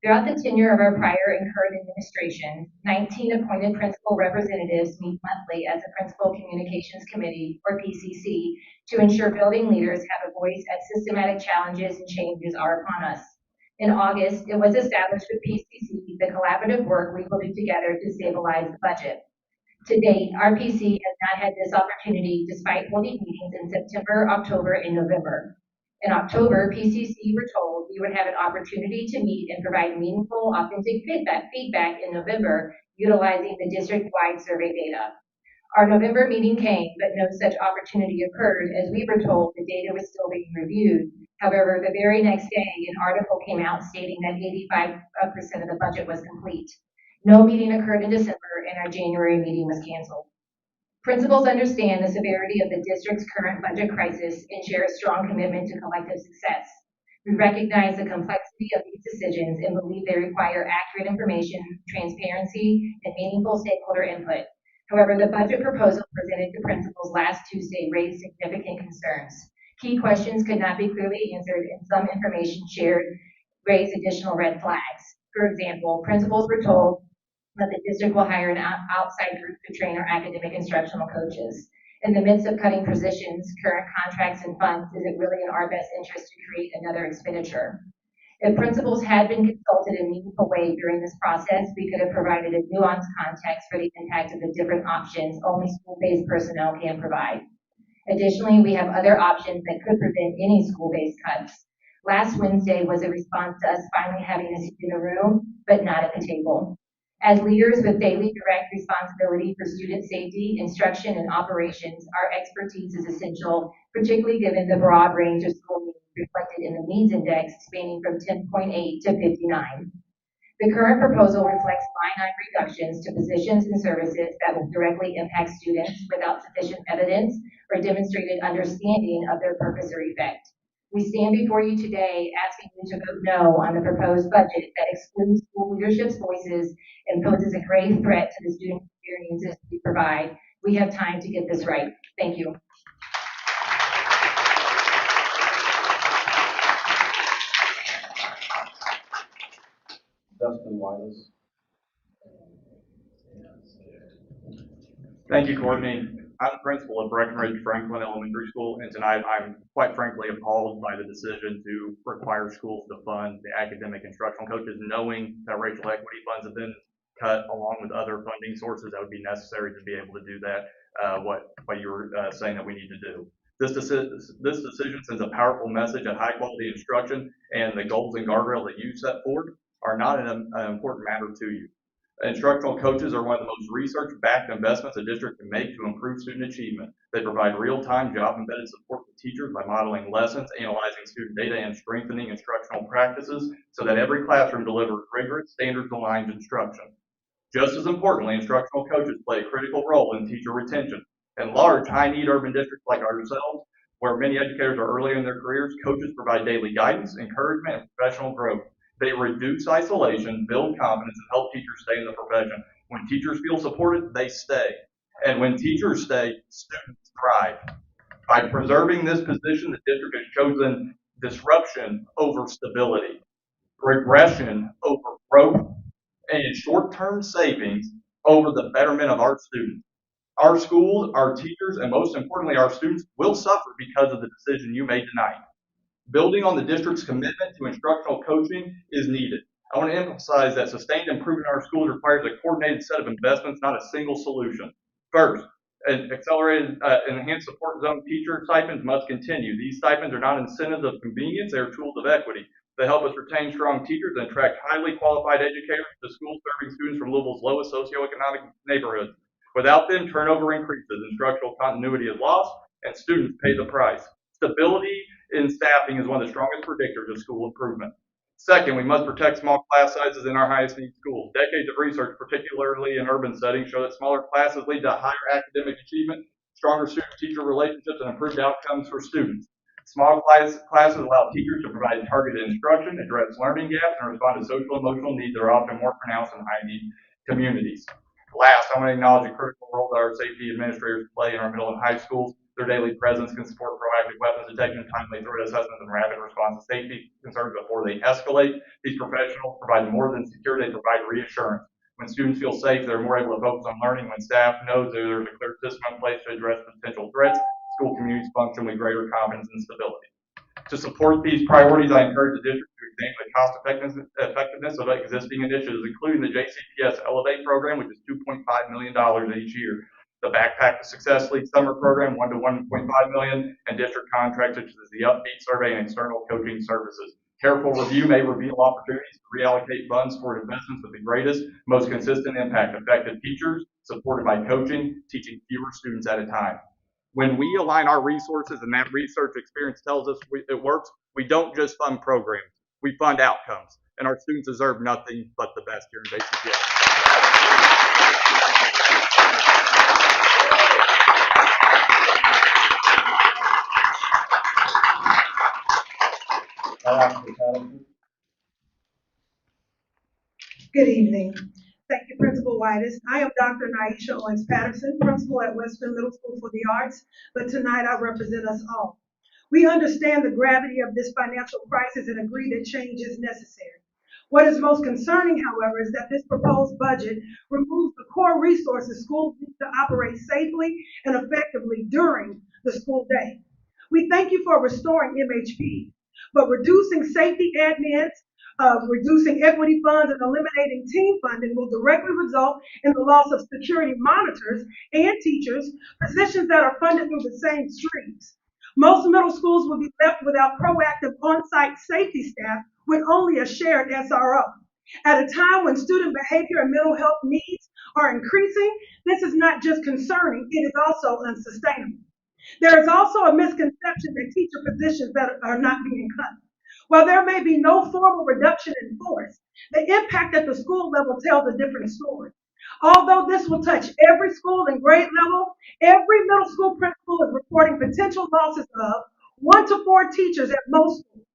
Throughout the tenure of our prior and current administration, 19 appointed principal representatives meet monthly as a Principal Communications Committee, or PCC, to ensure building leaders have a voice as systematic challenges and changes are upon us. In August, it was established with PCC the collaborative work we will do together to stabilize the budget. To date, our PC has not had this opportunity despite holding meetings in September, October, and November. In October, PCC were told we would have an opportunity to meet and provide meaningful, authentic feedback in November, utilizing the district-wide survey data. Our November meeting came, but no such opportunity occurred, as we were told the data was still being reviewed. However, the very next day, an article came out stating that 85% of the budget was complete. No meeting occurred in December, and our January meeting was canceled. Principals understand the severity of the district's current budget crisis and share a strong commitment to collective success. We recognize the complexity of these decisions and believe they require accurate information, transparency, and meaningful stakeholder input. However, the budget proposal presented to principals last Tuesday raised significant concerns. Key questions could not be clearly answered, and some information shared raised additional red flags. For example, principals were told that the district will hire an outside group to train our academic instructional coaches. In the midst of cutting positions, current contracts, and funds, is it really in our best interest to create another expenditure? If principals had been consulted in a meaningful way during this process, we could have provided a nuanced context for the impact of the different options only school-based personnel can provide. Additionally, we have other options that could prevent any school-based cuts. Last Wednesday was a response to us finally having a seat in the room, but not at the table. As leaders with daily direct responsibility for student safety, instruction, and operations, our expertise is essential, particularly given the broad range of school needs reflected in the needs index spanning from 10.8 to 59. The current proposal reflects line item reductions to positions and services that will directly impact students without sufficient evidence or demonstrated understanding of their purpose or effect. We stand before you today asking you to vote no on the proposed budget that excludes school leadership's voices and poses a grave threat to the student experiences we provide. We have time to get this right. Thank you. Dustin Wallace. Thank you, Courtney. I'm the principal of Breckenridge Franklin Elementary School, and tonight I'm quite frankly appalled by the decision to require schools to fund the academic instructional coaches, knowing that racial equity funds have been cut along with other funding sources that would be necessary to be able to do that, what you were saying that we need to do. This decision sends a powerful message that high quality instruction and the goals and guardrails that you set forward are not an important matter to you. Instructional coaches are one of the most research-backed investments a district can make to improve student achievement. They provide real-time job-embedded support to teachers by modeling lessons, analyzing student data, and strengthening instructional practices so that every classroom delivers rigorous, standards-aligned instruction. Just as importantly, instructional coaches play a critical role in teacher retention. In large, high-need urban districts like ourselves, where many educators are early in their careers, coaches provide daily guidance, encouragement, and professional growth. They reduce isolation, build confidence, and help teachers stay in the profession. When teachers feel supported, they stay. And when teachers stay, students thrive. By preserving this position, the district has chosen disruption over stability, regression over growth, and short-term savings over the betterment of our students. Our schools, our teachers, and most importantly, our students will suffer because of the decision you made tonight. Building on the district's commitment to instructional coaching is needed. I want to emphasize that sustained improvement in our schools requires a coordinated set of investments, not a single solution. First, an accelerated enhanced support zone teacher stipends must continue. These stipends are not incentives of convenience, they are tools of equity. They help us retain strong teachers and attract highly qualified educators to schools serving students from Louisville's lowest socioeconomic neighborhoods. Without them, turnover increases, instructional continuity is lost, and students pay the price. Stability in staffing is one of the strongest predictors of school improvement. Second, we must protect small class sizes in our highest need schools. Decades of research, particularly in urban settings, show that smaller classes lead to higher academic achievement, stronger student-teacher relationships, and improved outcomes for students. Small classes allow teachers to provide targeted instruction, address learning gaps, and respond to social and emotional needs that are often more pronounced in high-need communities. Last, I want to acknowledge the critical role that our safety administrators play in our middle and high schools. Their daily presence can support proactive weapons detection, timely threat assessments, and rapid response to safety concerns before they escalate. These professionals provide more than security, they provide reassurance. When students feel safe, they're more able to focus on learning. When staff knows that there's a clear system in place to address potential threats, school communities function with greater confidence and stability. To support these priorities, I encourage the district to examine the cost effectiveness of existing initiatives, including the JCPS Elevate program, which is $2.5 million each year. The Backpack to Success League Summer Program, $1 to $1.5 million, and district contracts such as the Upbeat Survey and external coaching services. Careful review may reveal opportunities to reallocate funds for investments with the greatest, most consistent impact. Effective teachers, supported by coaching, teaching fewer students at a time. When we align our resources, and that research experience tells us it works, we don't just fund programs, we fund outcomes. And our students deserve nothing but the best here in JCPS. Good evening. Thank you, Principal Whitus. I am Dr. Naisha Owens Patterson, Principal at Western Middle School for the Arts, but tonight I represent us all. We understand the gravity of this financial crisis and agree that change is necessary. What is most concerning, however, is that this proposed budget removes the core resources schools need to operate safely and effectively during the school day. We thank you for restoring MHP, but reducing safety admins, of reducing equity funds and eliminating team funding will directly result in the loss of security monitors and teachers, positions that are funded through the same streams. Most middle schools will be left without proactive on-site safety staff with only a shared SRO. At a time when student behavior and mental health needs are increasing, this is not just concerning, it is also unsustainable. There is also a misconception that teacher positions that are not being cut. While there may be no formal reduction in force, the impact at the school level tells a different story. Although this will touch every school and grade level, every middle school principal is reporting potential losses of 1 to 4 teachers at most schools,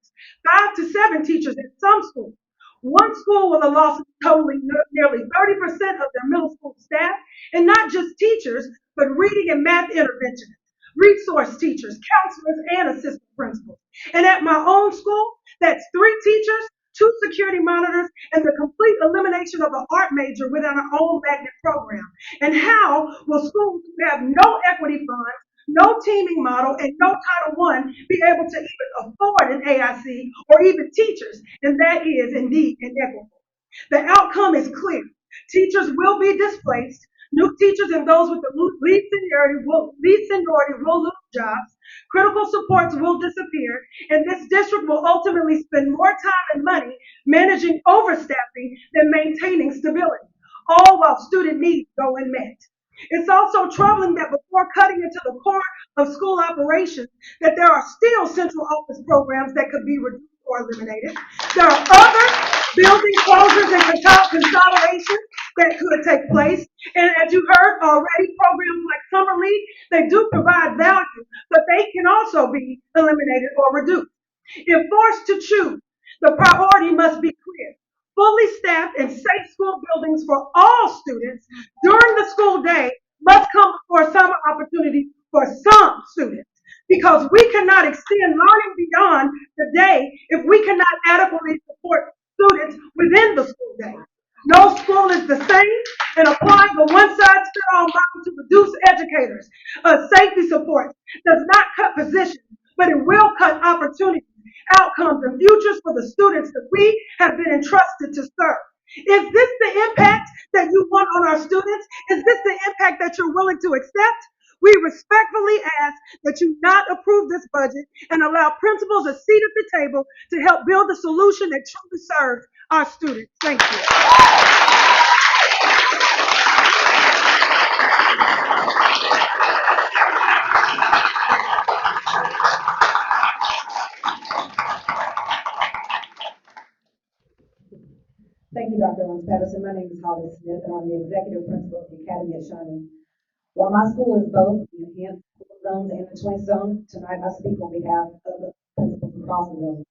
5 to 7 teachers at some schools. One school with a loss of totaling nearly 30% of their middle school staff, and not just teachers, but reading and math interventionists, resource teachers, counselors, and assistant principals. And at my own school, that's 3 teachers, 2 security monitors, and the complete elimination of the art major within our own magnet program. And how will schools who have no equity funds, no teaming model, and no Title I be able to even afford an AIC or even teachers? And that is indeed inequitable. The outcome is clear. Teachers will be displaced. New teachers and those with the least seniority will lose jobs. Critical supports will disappear, and this district will ultimately spend more time and money managing overstaffing than maintaining stability, all while student needs go unmet. It's also troubling that before cutting into the core of school operations, that there are still central office programs that could be reduced or eliminated. There are other building closures and consolidations that could take place. And as you heard already, programs like Summer League, they do provide value, but they can also be eliminated or reduced. If forced to choose, the priority must be clear. Fully staffed and safe school buildings for all students during the school day must come before summer opportunities for some students, because we cannot extend learning beyond the day if we cannot adequately support students within the school day. No school is the same, and applying a one-size-fits-all model to reduce educators' safety support does not cut positions, but it will cut opportunities, outcomes, and futures for the students that we have been entrusted to serve. Is this the impact that you want on our students? Is this the impact that you're willing to accept? We respectfully ask that you not approve this budget and allow principals a seat at the table to help build a solution that truly serves our students. Thank you. Thank you, Dr. Owens Patterson. My name is Holly Smith, and I'm the executive principal of the Academy at Shawnee. While my school is both the enhanced school zones and the twin zone, tonight I speak on behalf of the principals across the zone.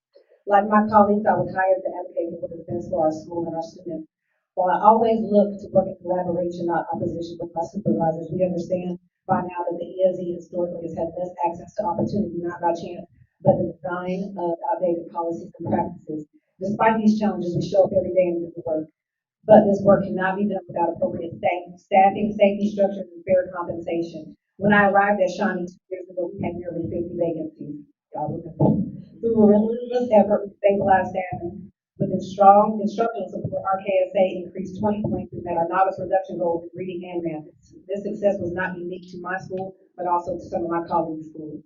Like my colleagues, I was hired to advocate for what's best for our school and our students. While I always look to work in collaboration, not opposition with my supervisors, we understand by now that the ESE historically has had less access to opportunity, not by chance, but the design of outdated policies and practices. Despite these challenges, we show up every day and do the work. But this work cannot be done without appropriate staffing, safety structures, and fair compensation. When I arrived at Shawnee 2 years ago, we had nearly 50 vacancies. Through a relentless effort, we stabilized staffing. With strong instructional support, our KSA increased 20 points and met our novice reduction goals in reading and math. This success was not unique to my school, but also to some of my colleagues' schools.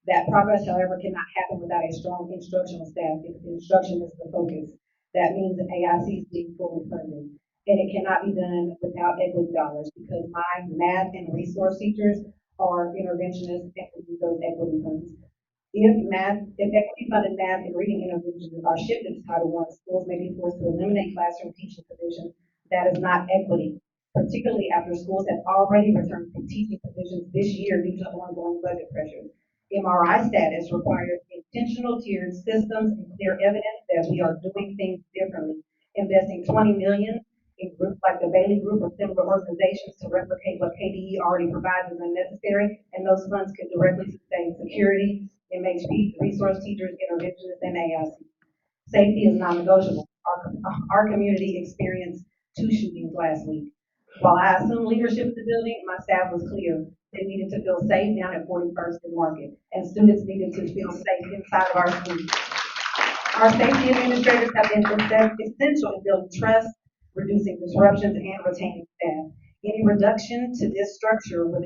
That progress, however, cannot happen without a strong instructional staff if instruction is the focus. That means that AICs being fully funded. And it cannot be done without equity dollars, because my math and resource teachers are interventionists and we need those equity funds. If equity funded math and reading interventions are shifted to Title I, schools may be forced to eliminate classroom teaching positions. That is not equity, particularly after schools have already returned to teaching positions this year due to ongoing budget pressures. MRI status requires intentional tiered systems and clear evidence that we are doing things differently. Investing $20 million in groups like the Bailey Group or similar organizations to replicate what KDE already provides is unnecessary, and those funds could directly sustain security, MHP, resource teachers, interventionists, and AIC. Safety is non-negotiable. Our community experienced 2 shootings last week. While I assumed leadership of the building, my staff was clear. They needed to feel safe down at 41st and Market, and students needed to feel safe inside of our schools. Our safety administrators have been essential in building trust, reducing disruptions, and retaining staff. Any reduction to this structure would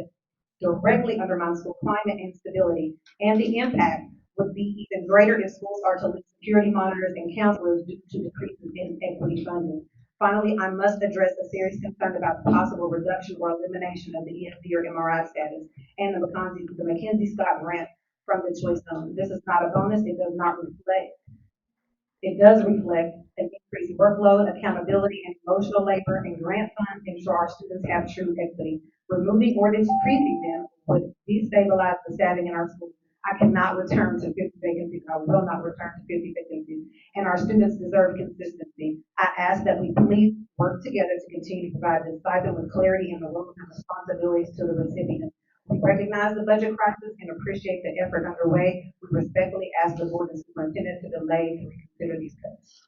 directly undermine school climate and stability, and the impact would be even greater if schools are to lose security monitors and counselors due to decreases in equity funding. Finally, I must address a serious concern about the possible reduction or elimination of the ESD or MRI status and the Mackenzie Scott grant from the choice zone. This is not a bonus. It does reflect an increased workload, accountability, and emotional labor, and grant funds ensure our students have true equity. Removing or decreasing them would destabilize the staffing in our schools. I cannot return to 50 vacancies. I will not return to 50 vacancies. And our students deserve consistency. I ask that we please work together to continue to provide this stipend with clarity and the roles and responsibilities to the recipients. We recognize the budget crisis and appreciate the effort underway. We respectfully ask the board and superintendent to delay to reconsider these cuts.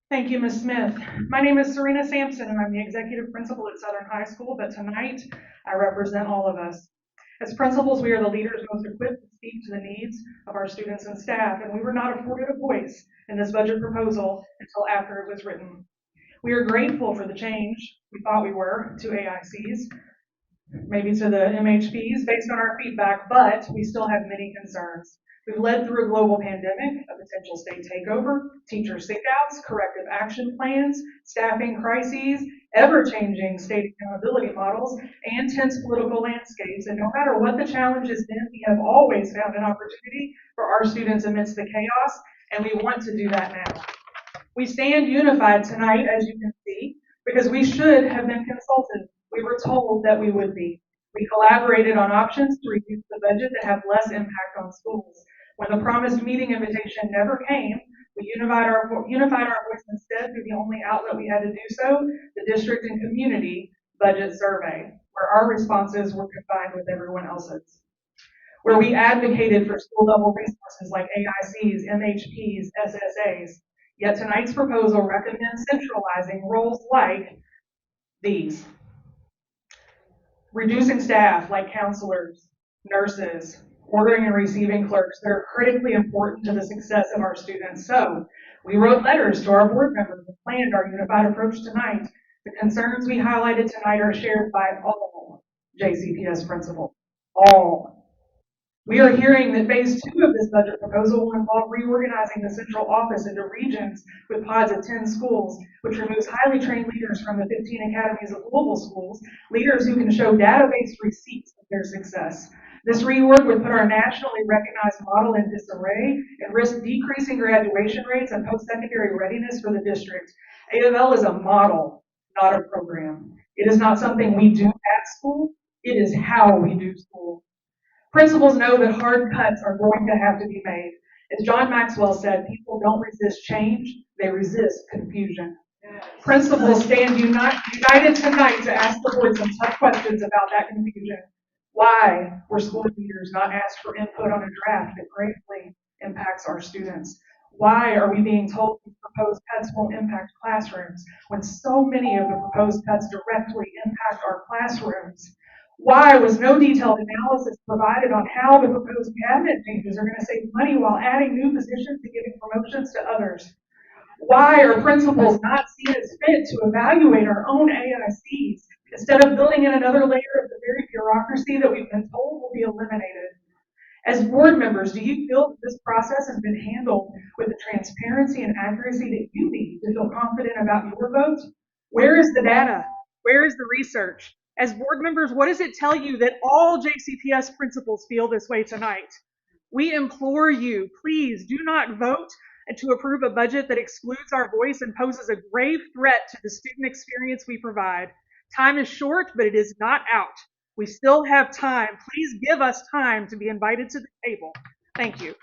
Thank you, Ms. Smith. My name is Serena Sampson, and I'm the executive principal at Southern High School, but tonight I represent all of us. As principals, we are the leaders most equipped to speak to the needs of our students and staff, and we were not afforded a voice in this budget proposal until after it was written. We are grateful for the change we thought we were to AICs, maybe to the MHPs based on our feedback, but we still have many concerns. We've led through a global pandemic, a potential state takeover, teacher sick-outs, corrective action plans, staffing crises, ever-changing state accountability models, and tense political landscapes. And no matter what the challenge has been, we have always found an opportunity for our students amidst the chaos, and we want to do that now. We stand unified tonight, as you can see, because we should have been consulted. We were told that we would be. We collaborated on options to reduce the budget that have less impact on schools. When the promised meeting invitation never came, we unified our voice instead through the only outlet we had to do so, the district and community budget survey, where our responses were combined with everyone else's. Where we advocated for school level resources like AICs, MHPs, SSAs. Yet tonight's proposal recommends centralizing roles like these. Reducing staff like counselors, nurses, ordering and receiving clerks that are critically important to the success of our students. So we wrote letters to our board members and planned our unified approach tonight. The concerns we highlighted tonight are shared by all JCPS principals. All. We are hearing that phase 2 of this budget proposal will involve reorganizing the central office into regions with pods of 10 schools, which removes highly trained leaders from the 15 academies of Louisville schools, leaders who can show database receipts of their success. This reorg would put our nationally recognized model in disarray and risk decreasing graduation rates and post-secondary readiness for the district. A of L is a model, not a program. It is not something we do at school. It is how we do school. Principals know that hard cuts are going to have to be made. As John Maxwell said, people don't resist change, they resist confusion. Principals stand united tonight to ask the board some tough questions about that confusion. Why were school leaders not asked for input on a draft that greatly impacts our students? Why are we being told these proposed cuts won't impact classrooms when so many of the proposed cuts directly impact our classrooms? Why was no detailed analysis provided on how the proposed cabinet changes are going to save money while adding new positions and giving promotions to others? Why are principals not seen as fit to evaluate our own AICs instead of building in another layer of the very bureaucracy that we've been told will be eliminated? As board members, do you feel that this process has been handled with the transparency and accuracy that you need to feel confident about your vote? Where is the data? Where is the research? As board members, what does it tell you that all JCPS principals feel this way tonight? We implore you, please do not vote to approve a budget that excludes our voice and poses a grave threat to the student experience we provide. Time is short, but it is not out. We still have time. Please give us time to be invited to the table. Thank you.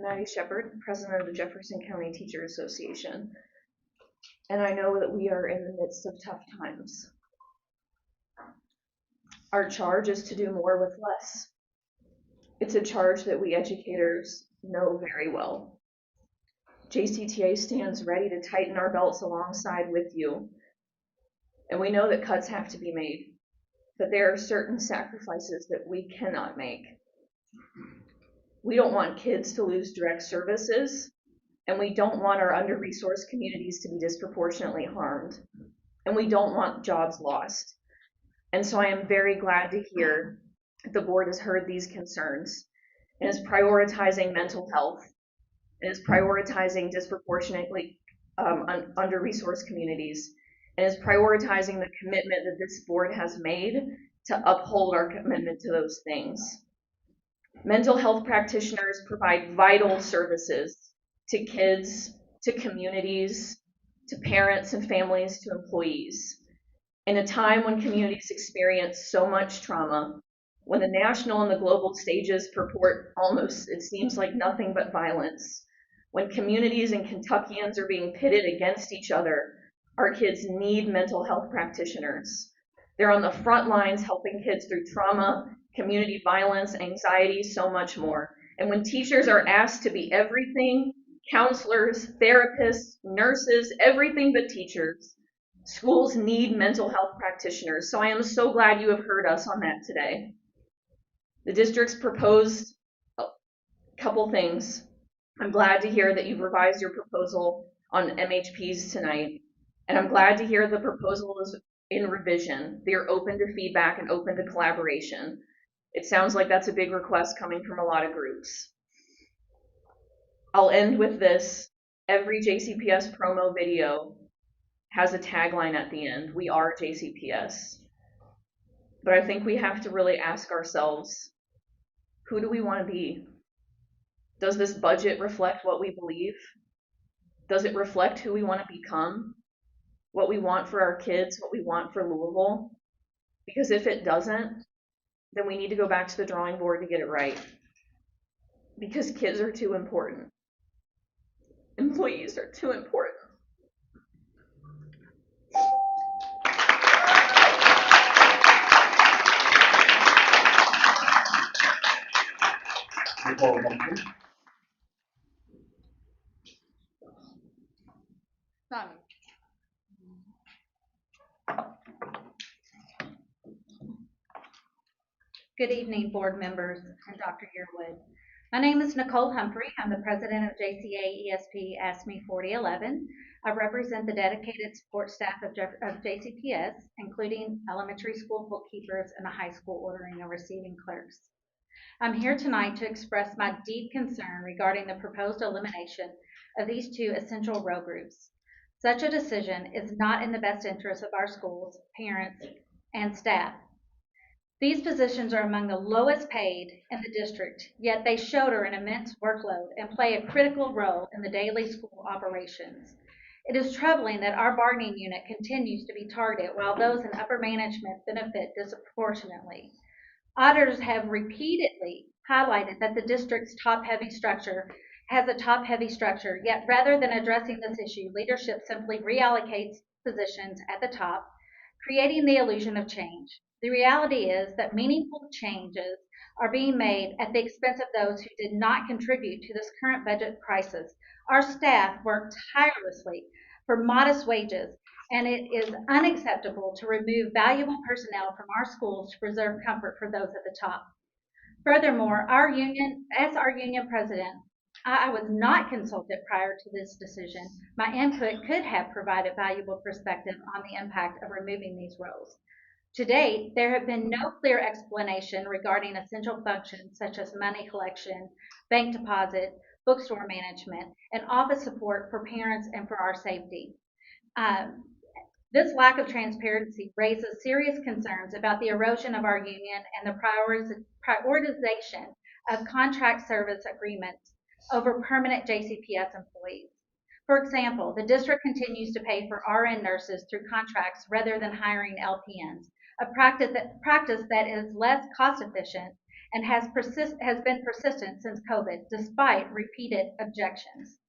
Maddie Shepard, president of the Jefferson County Teacher Association, and I know that we are in the midst of tough times. Our charge is to do more with less. It's a charge that we educators know very well. JCTA stands ready to tighten our belts alongside with you, and we know that cuts have to be made, but there are certain sacrifices that we cannot make. We don't want kids to lose direct services, and we don't want our under-resourced communities to be disproportionately harmed, and we don't want jobs lost. And so I am very glad to hear that the board has heard these concerns and is prioritizing mental health and is prioritizing disproportionately under-resourced communities and is prioritizing the commitment that this board has made to uphold our commitment to those things. Mental health practitioners provide vital services to kids, to communities, to parents and families, to employees. In a time when communities experience so much trauma, when the national and the global stages purport almost, it seems like nothing but violence, when communities and Kentuckians are being pitted against each other, our kids need mental health practitioners. They're on the front lines helping kids through trauma, community violence, anxiety, so much more. And when teachers are asked to be everything, counselors, therapists, nurses, everything but teachers, schools need mental health practitioners. So I am so glad you have heard us on that today. The district's proposed a couple things. I'm glad to hear that you've revised your proposal on MHPs tonight. And I'm glad to hear the proposal is in revision. They are open to feedback and open to collaboration. It sounds like that's a big request coming from a lot of groups. I'll end with this. Every JCPS promo video has a tagline at the end. We are JCPS. But I think we have to really ask ourselves, who do we want to be? Does this budget reflect what we believe? Does it reflect who we want to become? What we want for our kids, what we want for Louisville? Because if it doesn't, then we need to go back to the drawing board to get it right. Because kids are too important. Employees are too important. Simon. Good evening, board members and Dr. Yearwood. My name is Nicole Humphrey. I'm the president of JCA ESP ASME 4011. I represent the dedicated support staff of JCPS, including elementary school bookkeepers and the high school ordering and receiving clerks. I'm here tonight to express my deep concern regarding the proposed elimination of these two essential row groups. Such a decision is not in the best interest of our schools, parents, and staff. These positions are among the lowest paid in the district, yet they shoulder an immense workload and play a critical role in the daily school operations. It is troubling that our bargaining unit continues to be targeted while those in upper management benefit disproportionately. Auditors have repeatedly highlighted that the district's top-heavy structure has a top-heavy structure, yet rather than addressing this issue, leadership simply reallocates positions at the top, creating the illusion of change. The reality is that meaningful changes are being made at the expense of those who did not contribute to this current budget crisis. Our staff work tirelessly for modest wages, and it is unacceptable to remove valuable personnel from our schools to preserve comfort for those at the top. Furthermore, as our union president, I was not consulted prior to this decision. My input could have provided valuable perspective on the impact of removing these roles. To date, there have been no clear explanation regarding essential functions such as money collection, bank deposit, bookstore management, and office support for parents and for our safety. This lack of transparency raises serious concerns about the erosion of our union and the prioritization of contract service agreements over permanent JCPS employees. For example, the district continues to pay for RN nurses through contracts rather than hiring LPNs, a practice that is less cost efficient and has been persistent since COVID, despite repeated objections.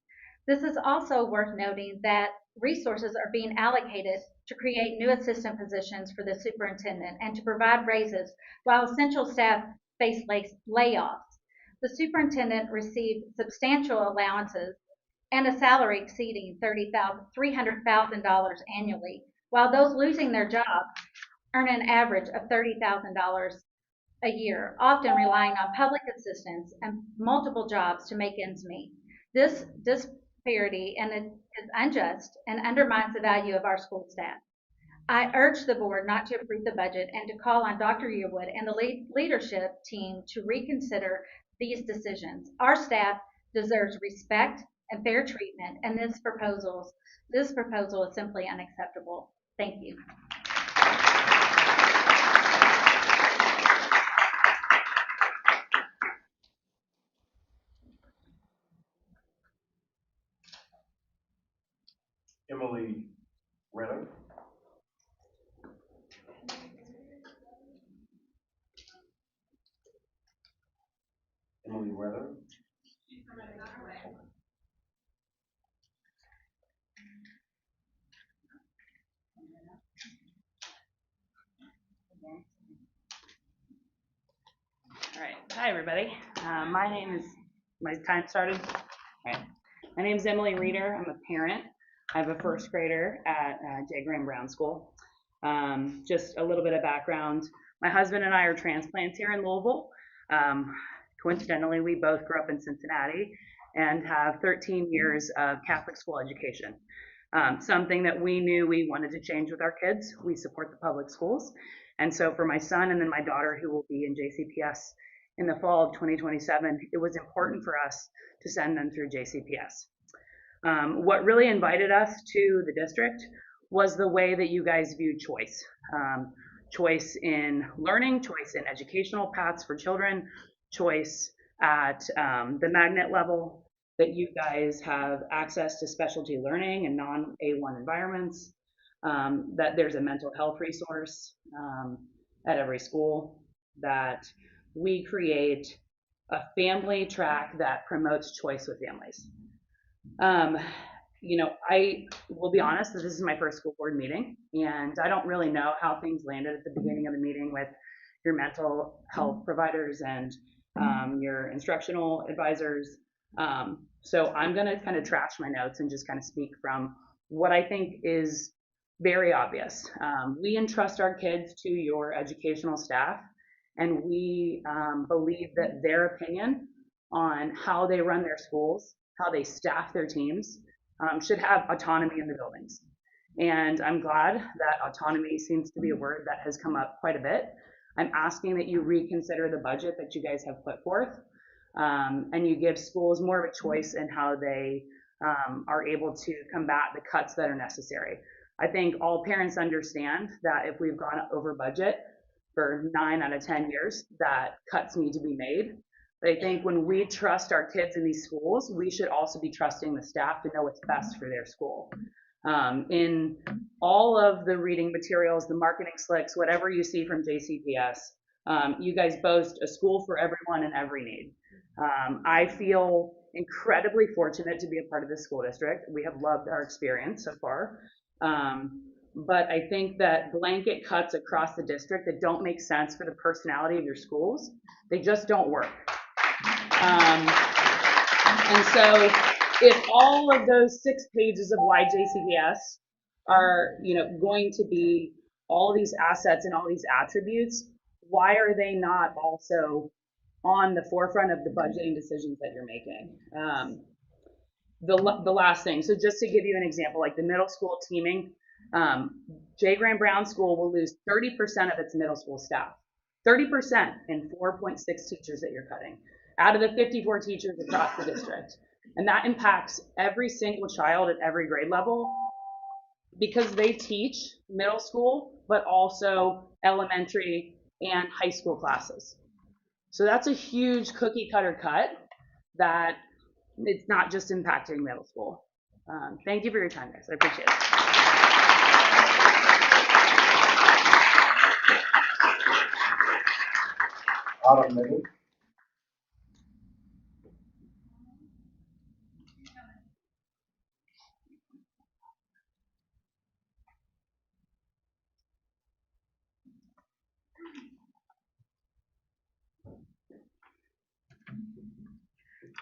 This is also worth noting that resources are being allocated to create new assistant positions for the superintendent and to provide raises while essential staff face layoffs. The superintendent received substantial allowances and a salary exceeding $300,000 annually, while those losing their jobs earn an average of $30,000 a year, often relying on public assistance and multiple jobs to make ends meet. This disparity is unjust and undermines the value of our school staff. I urge the board not to approve the budget and to call on Dr. Yearwood and the leadership team to reconsider these decisions. Our staff deserves respect and fair treatment, and this proposal is simply unacceptable. Thank you. Emily Renner. Emily Renner. All right. Hi, everybody. My time started. All right. My name is Emily Reeder. I'm a parent. I have a first grader at J. Graham Brown School. Just a little bit of background. My husband and I are transplants here in Louisville. Coincidentally, we both grew up in Cincinnati and have 13 years of Catholic school education. Something that we knew we wanted to change with our kids. We support the public schools. And so for my son and then my daughter, who will be in JCPS in the fall of 2027, it was important for us to send them through JCPS. What really invited us to the district was the way that you guys viewed choice. Choice in learning, choice in educational paths for children, choice at the magnet level, that you guys have access to specialty learning and non-A1 environments, that there's a mental health resource at every school, that we create a family track that promotes choice with families. I will be honest that this is my first school board meeting, and I don't really know how things landed at the beginning of the meeting with your mental health providers and your instructional advisors. So I'm going to kind of trash my notes and just kind of speak from what I think is very obvious. We entrust our kids to your educational staff, and we believe that their opinion on how they run their schools, how they staff their teams, should have autonomy in the buildings. And I'm glad that autonomy seems to be a word that has come up quite a bit. I'm asking that you reconsider the budget that you guys have put forth, and you give schools more of a choice in how they are able to combat the cuts that are necessary. I think all parents understand that if we've gone over budget for 9 out of 10 years, that cuts need to be made. But I think when we trust our kids in these schools, we should also be trusting the staff to know what's best for their school. In all of the reading materials, the marketing slicks, whatever you see from JCPS, you guys boast a school for everyone and every need. I feel incredibly fortunate to be a part of this school district. We have loved our experience so far. But I think that blanket cuts across the district that don't make sense for the personality of your schools, they just don't work. And so if all of those 6 pages of why JCPS are, going to be all these assets and all these attributes, why are they not also on the forefront of the budgeting decisions that you're making? The last thing, so just to give you an example, like the middle school teaming, J. Graham Brown School will lose 30% of its middle school staff. 30% in 4.6 teachers that you're cutting out of the 54 teachers across the district. And that impacts every single child at every grade level because they teach middle school, but also elementary and high school classes. So that's a huge cookie cutter cut that it's not just impacting middle school. Thank you for your time, guys. I appreciate it. Autumn Nagel.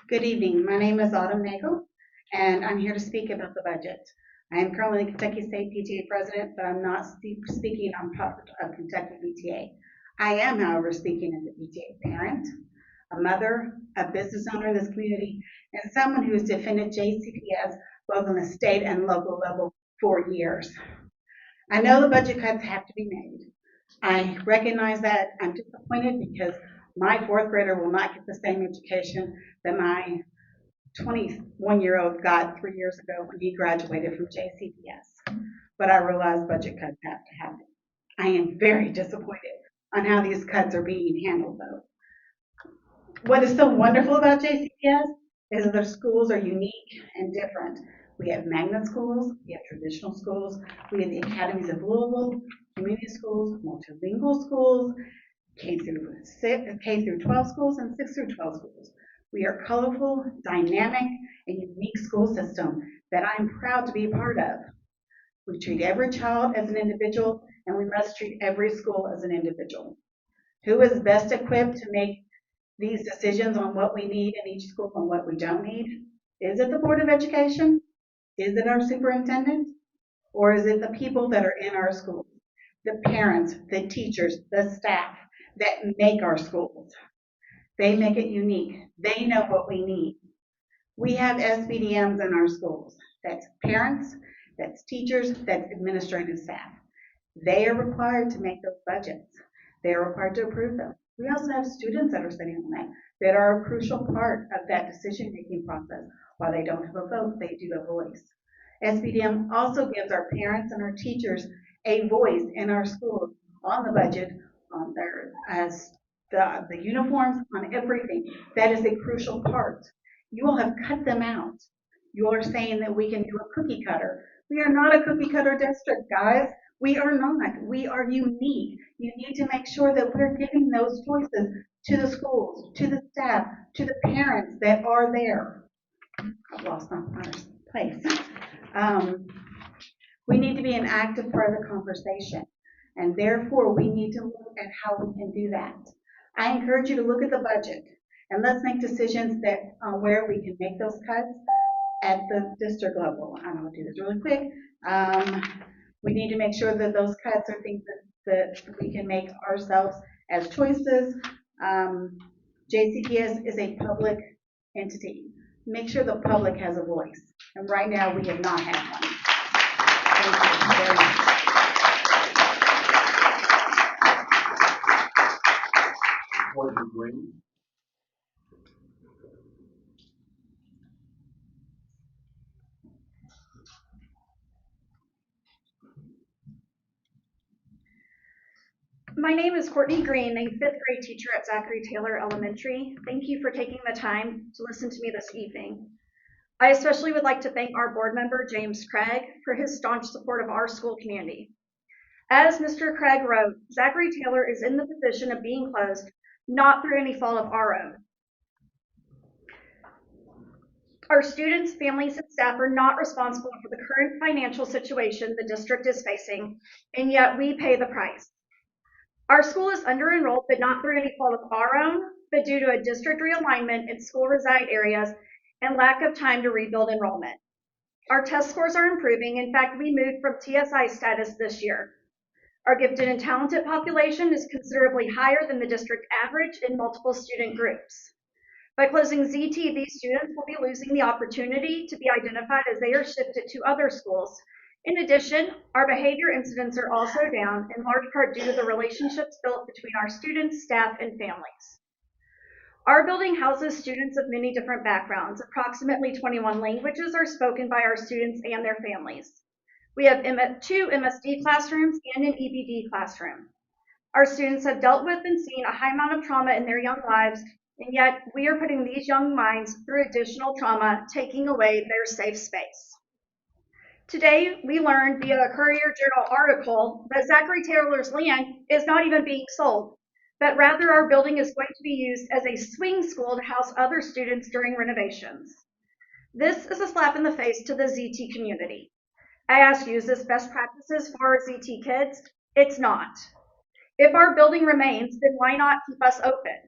Good evening. My name is Autumn Nagel, and I'm here to speak about the budget. I am currently the Kentucky State PTA president, but I'm not speaking on behalf of Kentucky PTA. I am, however, speaking as a PTA parent, a mother, a business owner in this community, and someone who has defended JCPS both on the state and local level for years. I know the budget cuts have to be made. I recognize that. I'm disappointed because my fourth grader will not get the same education that my 21-year-old got 3 years ago when he graduated from JCPS. But I realize budget cuts have to happen. I am very disappointed on how these cuts are being handled, though. What is so wonderful about JCPS is that their schools are unique and different. We have magnet schools, we have traditional schools, we have the academies of Louisville, community schools, multilingual schools, K through 12 schools, and 6 through 12 schools. We are a colorful, dynamic, and unique school system that I'm proud to be a part of. We treat every child as an individual, and we must treat every school as an individual. Who is best equipped to make these decisions on what we need in each school and what we don't need? Is it the Board of Education? Is it our superintendent? Or is it the people that are in our schools? The parents, the teachers, the staff that make our schools. They make it unique. They know what we need. We have SBDMs in our schools. That's parents, that's teachers, that's administrative staff. They are required to make those budgets. They are required to approve them. We also have students that are sitting on that are a crucial part of that decision-making process. While they don't have a vote, they do have a voice. SBDM also gives our parents and our teachers a voice in our schools on the budget, on their the uniforms, on everything. That is a crucial part. You all have cut them out. You are saying that we can do a cookie cutter. We are not a cookie cutter district, guys. We are not. We are unique. You need to make sure that we're giving those choices to the schools, to the staff, to the parents that are there. I've lost my place. We need to be an active part of the conversation, and therefore we need to look at how we can do that. I encourage you to look at the budget, and let's make decisions that where we can make those cuts at the district level. I'm going to do this really quick. We need to make sure that those cuts are things that we can make ourselves as choices. JCPS is a public entity. Make sure the public has a voice. And right now we have not had one. Thank you very much. My name is Courtney Green, a 5th grade teacher at Zachary Taylor Elementary. Thank you for taking the time to listen to me this evening. I especially would like to thank our board member, James Craig, for his staunch support of our school community. As Mr. Craig wrote, Zachary Taylor is in the position of being closed, not through any fault of our own. Our students, families, and staff are not responsible for the current financial situation the district is facing, and yet we pay the price. Our school is under-enrolled, but not through any fault of our own, but due to a district realignment in school reside areas and lack of time to rebuild enrollment. Our test scores are improving. In fact, we moved from TSI status this year. Our gifted and talented population is considerably higher than the district average in multiple student groups. By closing ZT, these students will be losing the opportunity to be identified as they are shifted to other schools. In addition, our behavior incidents are also down, in large part due to the relationships built between our students, staff, and families. Our building houses students of many different backgrounds. Approximately 21 languages are spoken by our students and their families. We have 2 MSD classrooms and an EBD classroom. Our students have dealt with and seen a high amount of trauma in their young lives, and yet we are putting these young minds through additional trauma, taking away their safe space. Today, we learned via a Courier Journal article that Zachary Taylor's land is not even being sold. but rather our building is going to be used as a swing school to house other students during renovations. This is a slap in the face to the ZT community. I ask you, is this best practices for our ZT kids? It's not. If our building remains, then why not keep us open?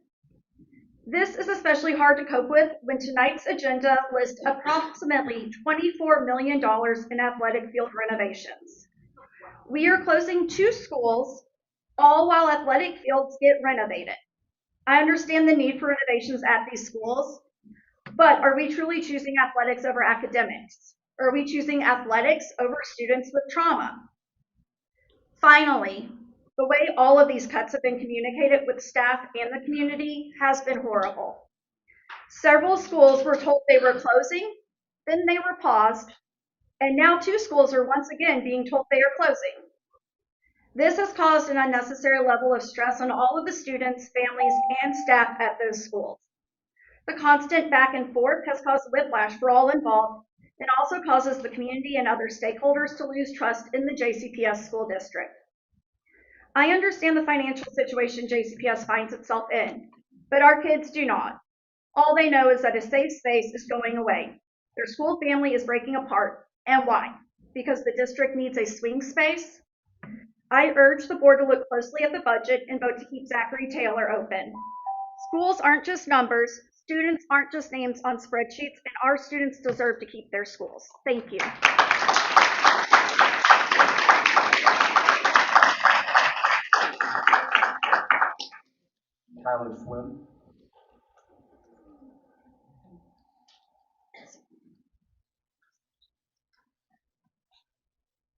This is especially hard to cope with when tonight's agenda lists approximately $24 million in athletic field renovations. We are closing 2 schools, all while athletic fields get renovated. I understand the need for renovations at these schools, but are we truly choosing athletics over academics? Are we choosing athletics over students with trauma? Finally, the way all of these cuts have been communicated with staff and the community has been horrible. Several schools were told they were closing, then they were paused, and now 2 schools are once again being told they are closing. This has caused an unnecessary level of stress on all of the students, families, and staff at those schools. The constant back and forth has caused whiplash for all involved and also causes the community and other stakeholders to lose trust in the JCPS school district. I understand the financial situation JCPS finds itself in, but our kids do not. All they know is that a safe space is going away. Their school family is breaking apart. And why? Because the district needs a swing space? I urge the board to look closely at the budget and vote to keep Zachary Taylor open. Schools aren't just numbers, students aren't just names on spreadsheets, and our students deserve to keep their schools. Thank you. Tyler Swim.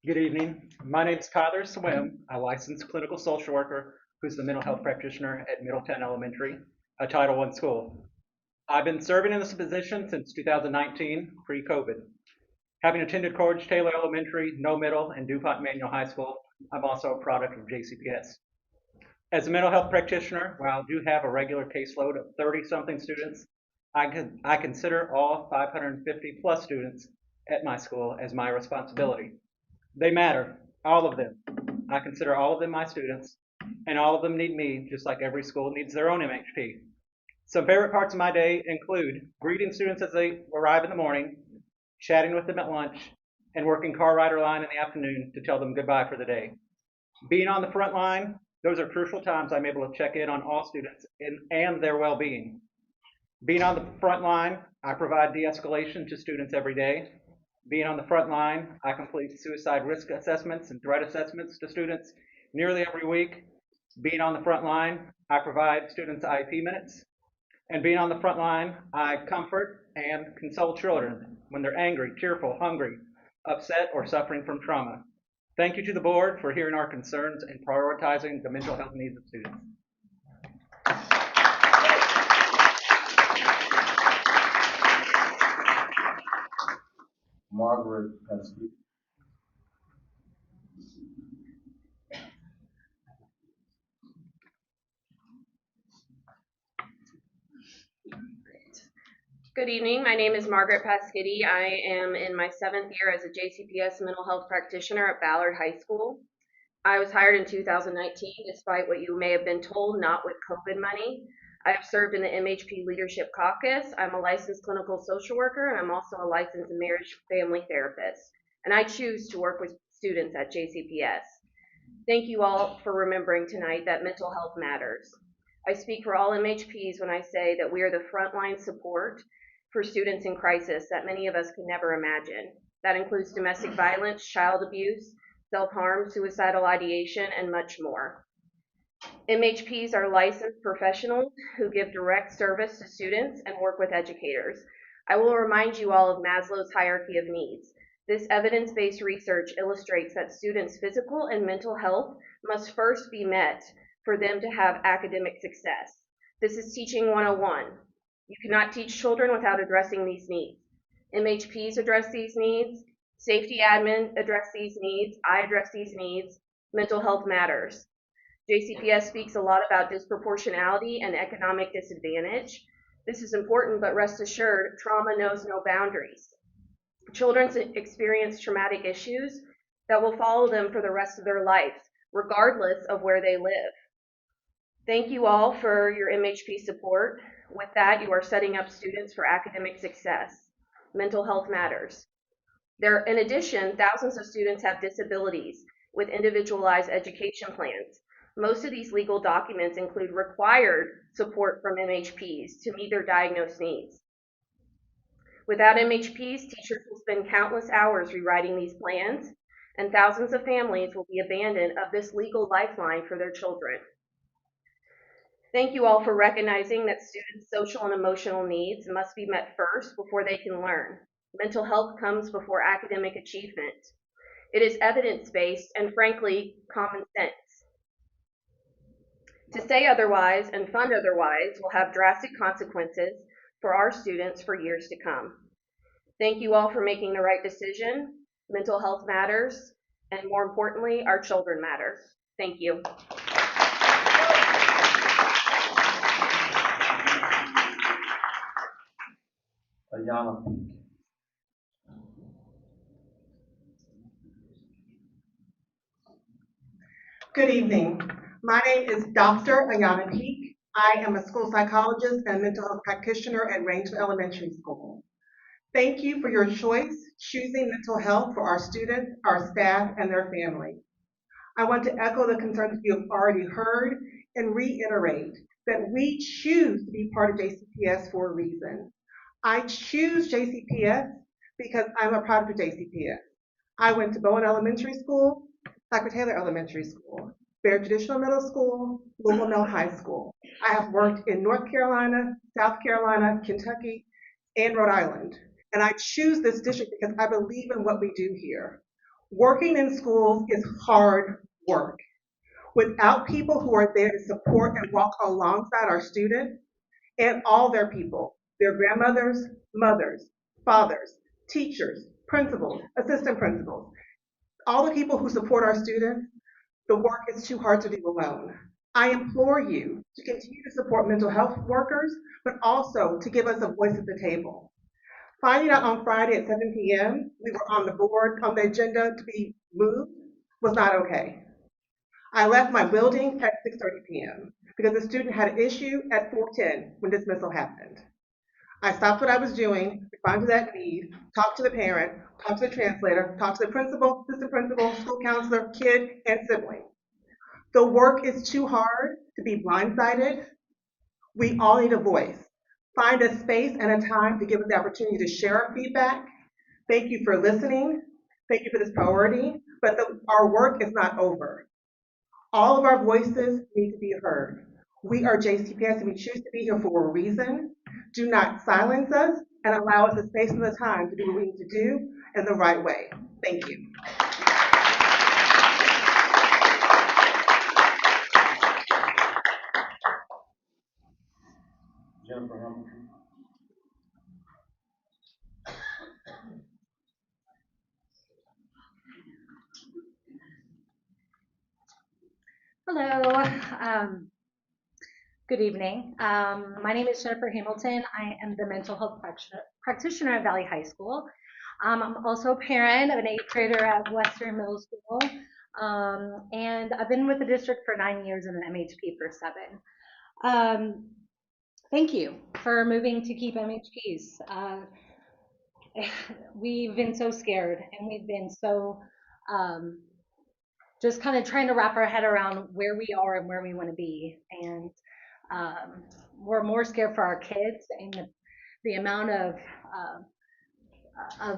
Good evening. My name is Tyler Swim, a licensed clinical social worker who's the mental health practitioner at Middletown Elementary, a Title I school. I've been serving in this position since 2019, pre-COVID. Having attended Coleridge Taylor Elementary, No Middle, and DuPont Manual High School, I'm also a product of JCPS. As a mental health practitioner, while I do have a regular caseload of 30-something students, I consider all 550 plus students at my school as my responsibility. They matter, all of them. I consider all of them my students, and all of them need me, just like every school needs their own MHP. Some favorite parts of my day include greeting students as they arrive in the morning, chatting with them at lunch, and working car rider line in the afternoon to tell them goodbye for the day. Being on the front line, those are crucial times I'm able to check in on all students and their well-being. Being on the front line, I provide de-escalation to students every day. Being on the front line, I complete suicide risk assessments and threat assessments to students nearly every week. Being on the front line, I provide students IEP minutes. And being on the front line, I comfort and console children when they're angry, tearful, hungry, upset, or suffering from trauma. Thank you to the board for hearing our concerns and prioritizing the mental health needs of students. Margaret Pensky. Good evening. My name is Margaret Pasquitti. I am in my 7th year as a JCPS mental health practitioner at Ballard High School. I was hired in 2019, despite what you may have been told, not with COVID money. I have served in the MHP Leadership Caucus. I'm a licensed clinical social worker, and I'm also a licensed marriage family therapist. And I choose to work with students at JCPS. Thank you all for remembering tonight that mental health matters. I speak for all MHPs when I say that we are the frontline support for students in crisis that many of us could never imagine. That includes domestic violence, child abuse, self-harm, suicidal ideation, and much more. MHPs are licensed professionals who give direct service to students and work with educators. I will remind you all of Maslow's hierarchy of needs. This evidence-based research illustrates that students' physical and mental health must first be met for them to have academic success. This is teaching 101. You cannot teach children without addressing these needs. MHPs address these needs. Safety admin address these needs. I address these needs. Mental health matters. JCPS speaks a lot about disproportionality and economic disadvantage. This is important, but rest assured, trauma knows no boundaries. Children experience traumatic issues that will follow them for the rest of their life, regardless of where they live. Thank you all for your MHP support. With that, you are setting up students for academic success. Mental health matters. In addition, thousands of students have disabilities with individualized education plans. Most of these legal documents include required support from MHPs to meet their diagnosed needs. Without MHPs, teachers will spend countless hours rewriting these plans, and thousands of families will be abandoned of this legal lifeline for their children. Thank you all for recognizing that students' social and emotional needs must be met first before they can learn. Mental health comes before academic achievement. It is evidence-based and, frankly, common sense. To say otherwise and fund otherwise will have drastic consequences for our students for years to come. Thank you all for making the right decision. Mental health matters, and more importantly, our children matter. Thank you. Ayala Peak. Good evening. My name is Dr. Ayana Peak. I am a school psychologist and mental health practitioner at Rangeville Elementary School. Thank you for your choice choosing mental health for our students, our staff, and their families. I want to echo the concerns you have already heard and reiterate that we choose to be part of JCPS for a reason. I choose JCPS because I'm a product of JCPS. I went to Bowen Elementary School, Dr. Taylor Elementary School, Bear Traditional Middle School, Louisville Mill High School. I have worked in North Carolina, South Carolina, Kentucky, and Rhode Island. And I choose this district because I believe in what we do here. Working in schools is hard work. Without people who are there to support and walk alongside our students and all their people, their grandmothers, mothers, fathers, teachers, principals, assistant principals, all the people who support our students, the work is too hard to do alone. I implore you to continue to support mental health workers, but also to give us a voice at the table. Finding out on Friday at 7 p.m. we were on the board, on the agenda to be moved, was not okay. I left my building at 6:30 p.m. because the student had an issue at 4:10 when dismissal happened. I stopped what I was doing, responded to that need, talked to the parent, talked to the translator, talked to the principal, assistant principal, school counselor, kid, and sibling. The work is too hard to be blindsided. We all need a voice. Find a space and a time to give us the opportunity to share our feedback. Thank you for listening. Thank you for this priority, but our work is not over. All of our voices need to be heard. We are JCPS and we choose to be here for a reason. Do not silence us and allow us the space and the time to do what we need to do in the right way. Thank you. Jennifer Humphrey. Hello. Good evening. My name is Jennifer Hamilton. I am the mental health practitioner at Valley High School. I'm also a parent of an 8th grader at Western Middle School. And I've been with the district for 9 years and an MHP for 7. Thank you for moving to keep MHPs. We've been so scared and we've been so just kind of trying to wrap our head around where we are and where we want to be. And we're more scared for our kids, and the amount of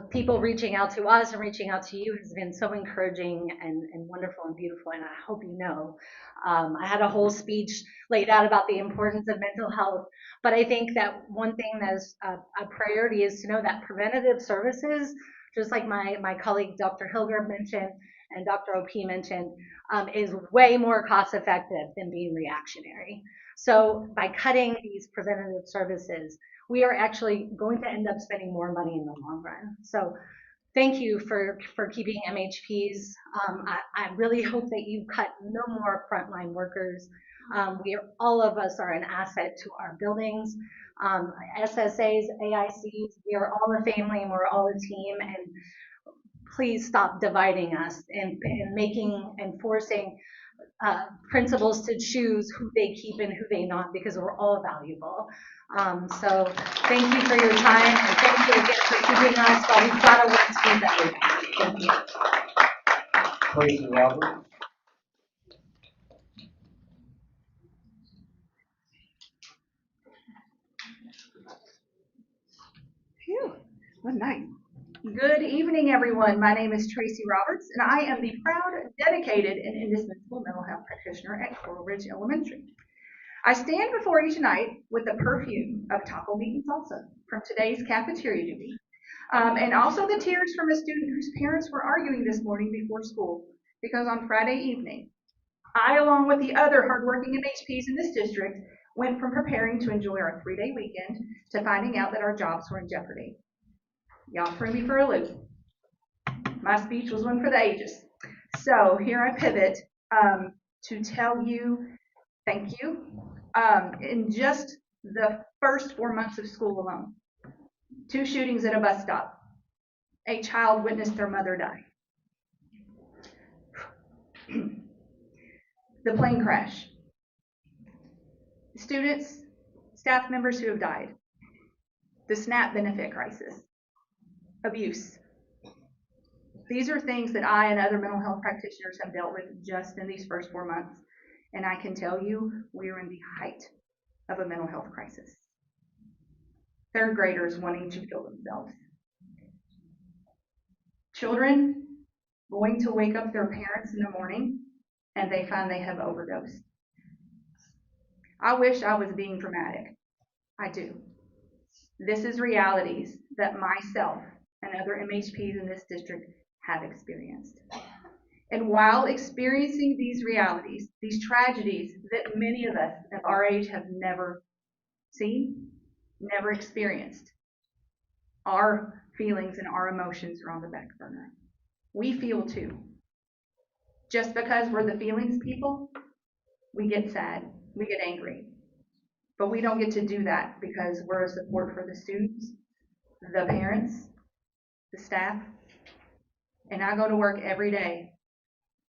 people reaching out to us and reaching out to you has been so encouraging and wonderful and beautiful. And I hope you know, I had a whole speech laid out about the importance of mental health, but I think that one thing that's a priority is to know that preventative services, just like my colleague Dr. Hilger mentioned and Dr. OP mentioned, is way more cost effective than being reactionary. So by cutting these preventative services, we are actually going to end up spending more money in the long run. So thank you for keeping MHPs. I really hope that you cut no more frontline workers. All of us are an asset to our buildings. SSAs, AICs, we are all a family and we're all a team, and please stop dividing us and making and forcing principals to choose who they keep and who they not, because we're all valuable. So thank you for your time, and thank you again for keeping us while we've got to work to be better. Thank you. Tracy Roberts. Phew, what night. Good evening, everyone. My name is Tracy Roberts, and I am the proud, dedicated, and indispensable mental health practitioner at Coral Ridge Elementary. I stand before you tonight with the perfume of taco meat and salsa from today's cafeteria duty, and also the tears from a student whose parents were arguing this morning before school because on Friday evening, I, along with the other hardworking MHPs in this district, went from preparing to enjoy our 3-day weekend to finding out that our jobs were in jeopardy. Y'all threw me for a loop. My speech was one for the ages. So here I pivot to tell you thank you. In just the first 4 months of school alone, 2 shootings at a bus stop. A child witnessed their mother die. The plane crash. Students, staff members who have died. The SNAP benefit crisis. Abuse. These are things that I and other mental health practitioners have dealt with just in these first 4 months. And I can tell you, we are in the height of a mental health crisis. 3rd graders wanting to kill themselves. Children going to wake up their parents in the morning and they find they have overdosed. I wish I was being dramatic. I do. This is realities that myself and other MHPs in this district have experienced. And while experiencing these realities, these tragedies that many of us of our age have never seen, never experienced, our feelings and our emotions are on the back burner. We feel too. Just because we're the feelings people, we get sad, we get angry. But we don't get to do that because we're a support for the students, the parents, the staff, and I go to work every day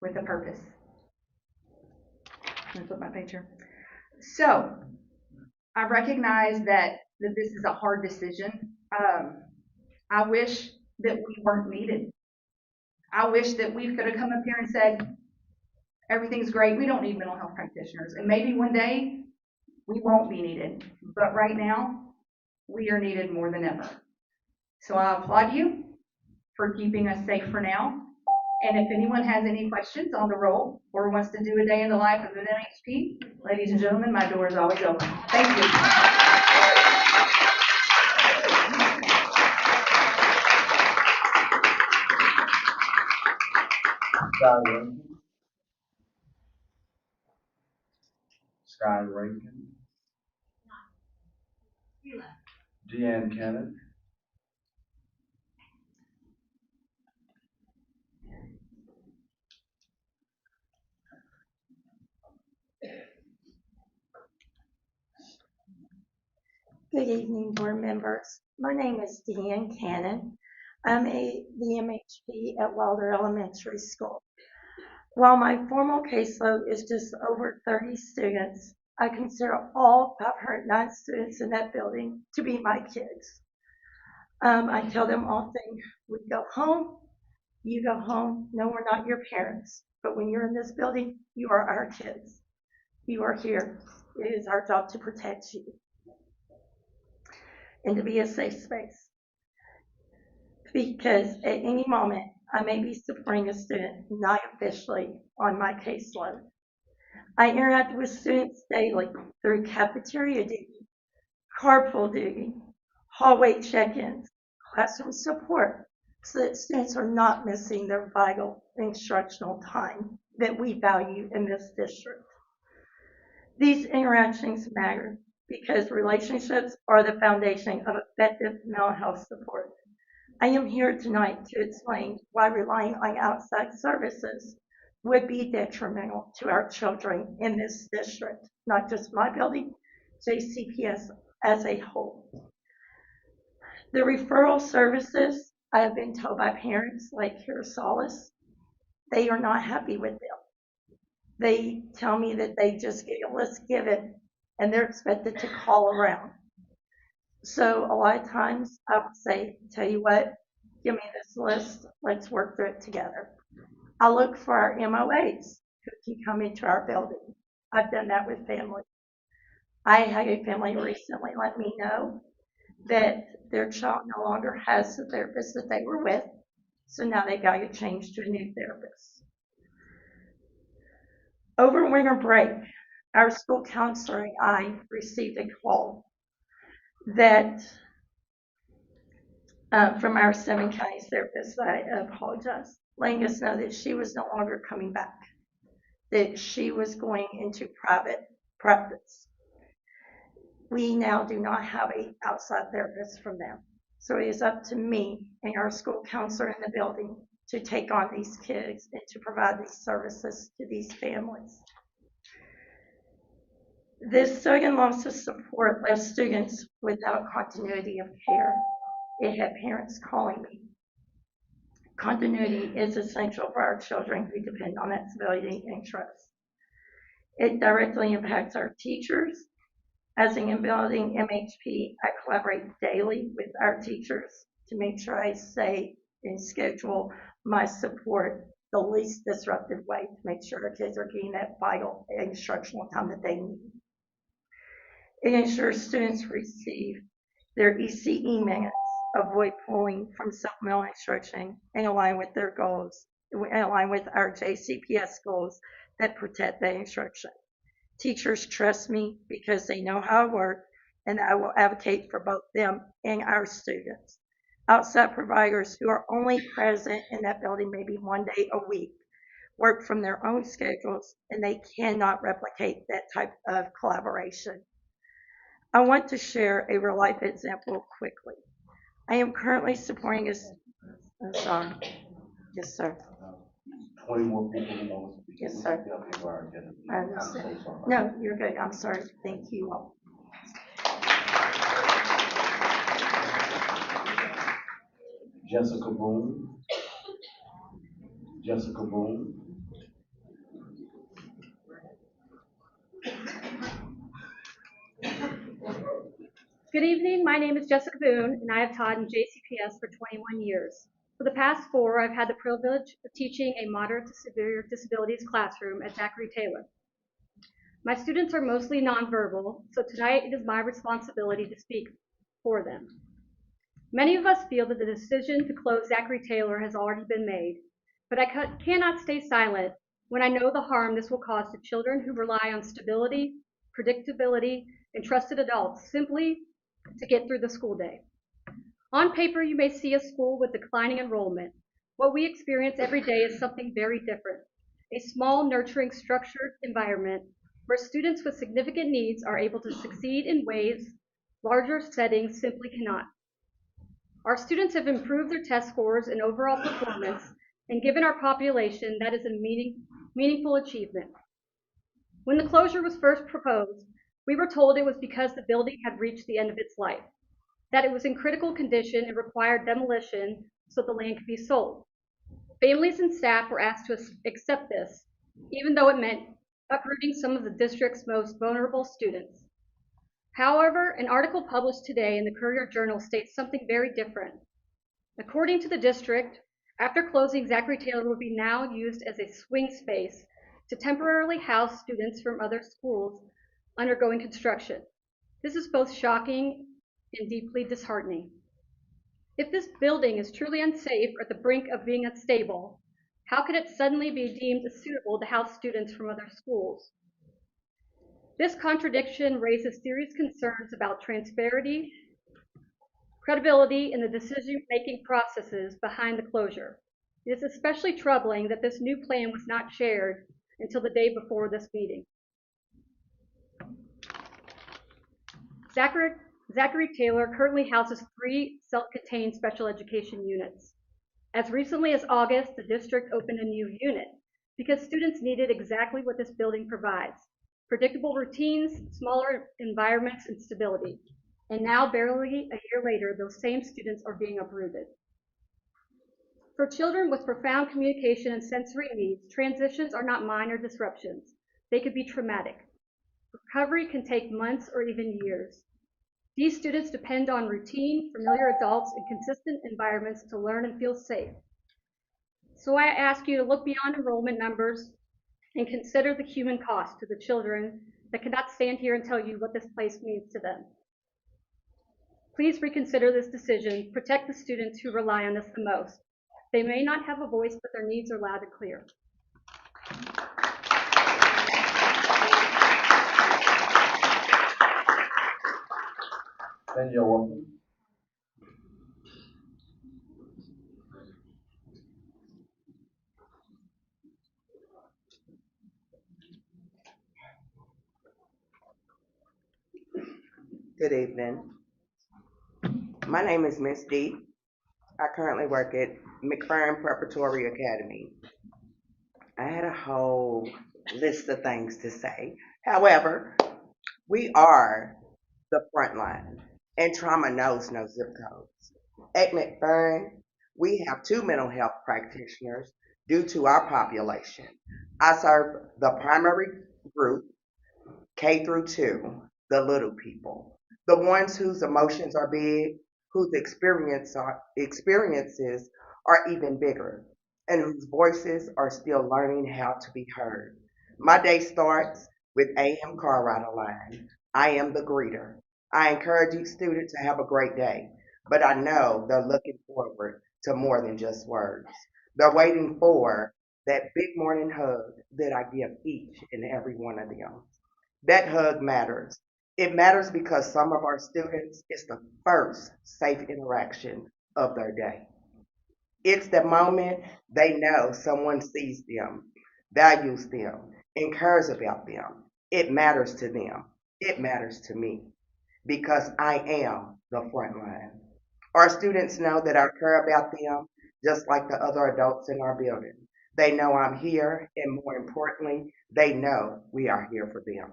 with a purpose. Let me flip my page here. So, I recognize that this is a hard decision. I wish that we weren't needed. I wish that we could have come up here and said, everything's great, we don't need mental health practitioners. And maybe one day we won't be needed. But right now, we are needed more than ever. So I applaud you for keeping us safe for now. And if anyone has any questions on the role or wants to do a day in the life of an MHP, ladies and gentlemen, my door is always open. Thank you. Sky Rankin. Deanne Cannon. Good evening, board members. My name is Deanne Cannon. I'm the MHP at Wilder Elementary School. While my formal caseload is just over 30 students, I consider all 509 students in that building to be my kids. I tell them often, we go home, you go home. No, we're not your parents, but when you're in this building, you are our kids. You are here. It is our job to protect you and to be a safe space. Because at any moment, I may be supporting a student not officially on my caseload. I interact with students daily through cafeteria duty, carpool duty, hallway check-ins, classroom support, so that students are not missing their vital instructional time that we value in this district. These interactions matter because relationships are the foundation of effective mental health support. I am here tonight to explain why relying on outside services would be detrimental to our children in this district, not just my building, JCPS as a whole. The referral services, I have been told by parents like Hear Solace, they are not happy with them. They tell me that they just get a list given and they're expected to call around. So a lot of times I would say, tell you what, give me this list, let's work through it together. I look for our MOAs who can come into our building. I've done that with families. I had a family recently let me know that their child no longer has the therapist that they were with, so now they got to change to a new therapist. Over winter break, our school counselor and I received a call that from our 7 counties therapist, I apologize, letting us know that she was no longer coming back, that she was going into private practice. We now do not have an outside therapist from them. So it is up to me and our school counselor in the building to take on these kids and to provide these services to these families. This sudden loss of support left students without continuity of care. It had parents calling me. Continuity is essential for our children who depend on that stability and trust. It directly impacts our teachers. As an in-building MHP, I collaborate daily with our teachers to make sure I say and schedule my support the least disruptive way to make sure our kids are getting that vital instructional time that they need. It ensures students receive their ECE minutes, avoid pulling from supplemental instruction, and align with their goals, and align with our JCPS goals that protect their instruction. Teachers trust me because they know how I work, and I will advocate for both them and our students. Outside providers who are only present in that building maybe 1 day a week work from their own schedules, and they cannot replicate that type of collaboration. I want to share a real life example quickly. I am currently supporting a, I'm sorry. Yes, sir. 20 more people who want to speak. Yes, sir. I understand. No, you're good. I'm sorry. Thank you all. Jessica Boone. Jessica Boone. Good evening, my name is Jessica Boone, and I have taught in JCPS for 21 years. For the past 4, I've had the privilege of teaching a moderate to severe disabilities classroom at Zachary Taylor. My students are mostly nonverbal, so tonight it is my responsibility to speak for them. Many of us feel that the decision to close Zachary Taylor has already been made, but I cannot stay silent when I know the harm this will cause to children who rely on stability, predictability, and trusted adults simply to get through the school day. On paper, you may see a school with declining enrollment. What we experience every day is something very different. A small, nurturing, structured environment where students with significant needs are able to succeed in ways larger settings simply cannot. Our students have improved their test scores and overall performance, and given our population, that is a meaningful achievement. When the closure was first proposed, we were told it was because the building had reached the end of its life, that it was in critical condition and required demolition so the land could be sold. Families and staff were asked to accept this, even though it meant uprooting some of the district's most vulnerable students. However, an article published today in the Courier-Journal states something very different. According to the district, after closing, Zachary Taylor will be now used as a swing space to temporarily house students from other schools undergoing construction. This is both shocking and deeply disheartening. If this building is truly unsafe or at the brink of being unstable, how could it suddenly be deemed suitable to house students from other schools? This contradiction raises serious concerns about transparency, credibility in the decision-making processes behind the closure. It is especially troubling that this new plan was not shared until the day before this meeting. Zachary Taylor currently houses 3 self-contained special education units. As recently as August, the district opened a new unit because students needed exactly what this building provides: predictable routines, smaller environments, and stability. And now, barely a year later, those same students are being uprooted. For children with profound communication and sensory needs, transitions are not minor disruptions. They could be traumatic. Recovery can take months or even years. These students depend on routine, familiar adults, and consistent environments to learn and feel safe. So I ask you to look beyond enrollment numbers and consider the human cost to the children that cannot stand here and tell you what this place means to them. Please reconsider this decision. Protect the students who rely on us the most. They may not have a voice, but their needs are loud and clear. And you're welcome. Good evening. My name is Miss D. I currently work at McFerrin Preparatory Academy. I had a whole list of things to say. However, we are the front line, and trauma knows no zip codes. At McFerrin, we have 2 mental health practitioners due to our population. I serve the primary group, K through 2, the little people, the ones whose emotions are big, whose experiences are even bigger, and whose voices are still learning how to be heard. My day starts with AM Car Rider Line. I am the greeter. I encourage each student to have a great day, but I know they're looking forward to more than just words. They're waiting for that big morning hug that I give each and every one of them. That hug matters. It matters because some of our students, it's the first safe interaction of their day. It's the moment they know someone sees them, values them, and cares about them. It matters to them. It matters to me because I am the front line. Our students know that I care about them just like the other adults in our building. They know I'm here, and more importantly, they know we are here for them.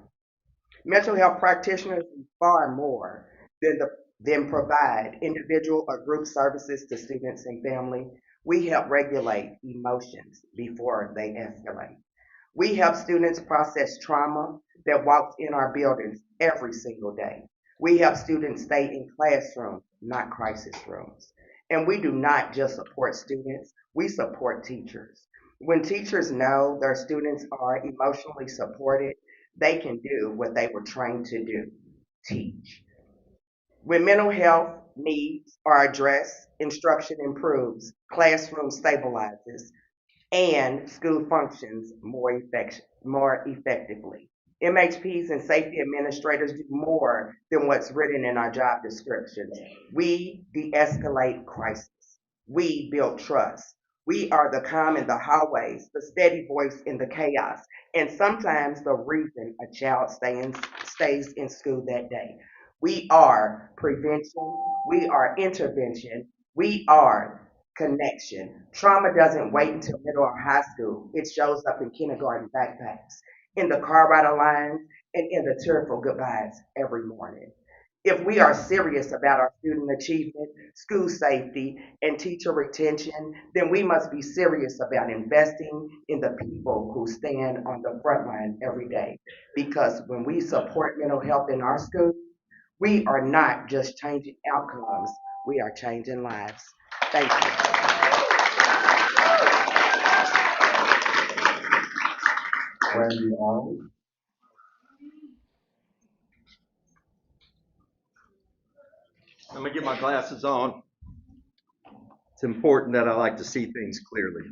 Mental health practitioners do far more than provide individual or group services to students and family. We help regulate emotions before they escalate. We help students process trauma that walks in our buildings every single day. We help students stay in classrooms, not crisis rooms. And we do not just support students, we support teachers. When teachers know their students are emotionally supported, they can do what they were trained to do, teach. When mental health needs are addressed, instruction improves, classroom stabilizes, and school functions more effectively. MHPs and safety administrators do more than what's written in our job descriptions. We de-escalate crisis. We build trust. We are the calm in the hallways, the steady voice in the chaos, and sometimes the reason a child stays in school that day. We are prevention. We are intervention. We are connection. Trauma doesn't wait until middle or high school. It shows up in kindergarten backpacks, in the car rider lines, and in the tearful goodbyes every morning. If we are serious about our student achievement, school safety, and teacher retention, then we must be serious about investing in the people who stand on the front line every day. Because when we support mental health in our schools, we are not just changing outcomes, we are changing lives. Thank you. Randy Arnold. I'm gonna get my glasses on. It's important that I like to see things clearly.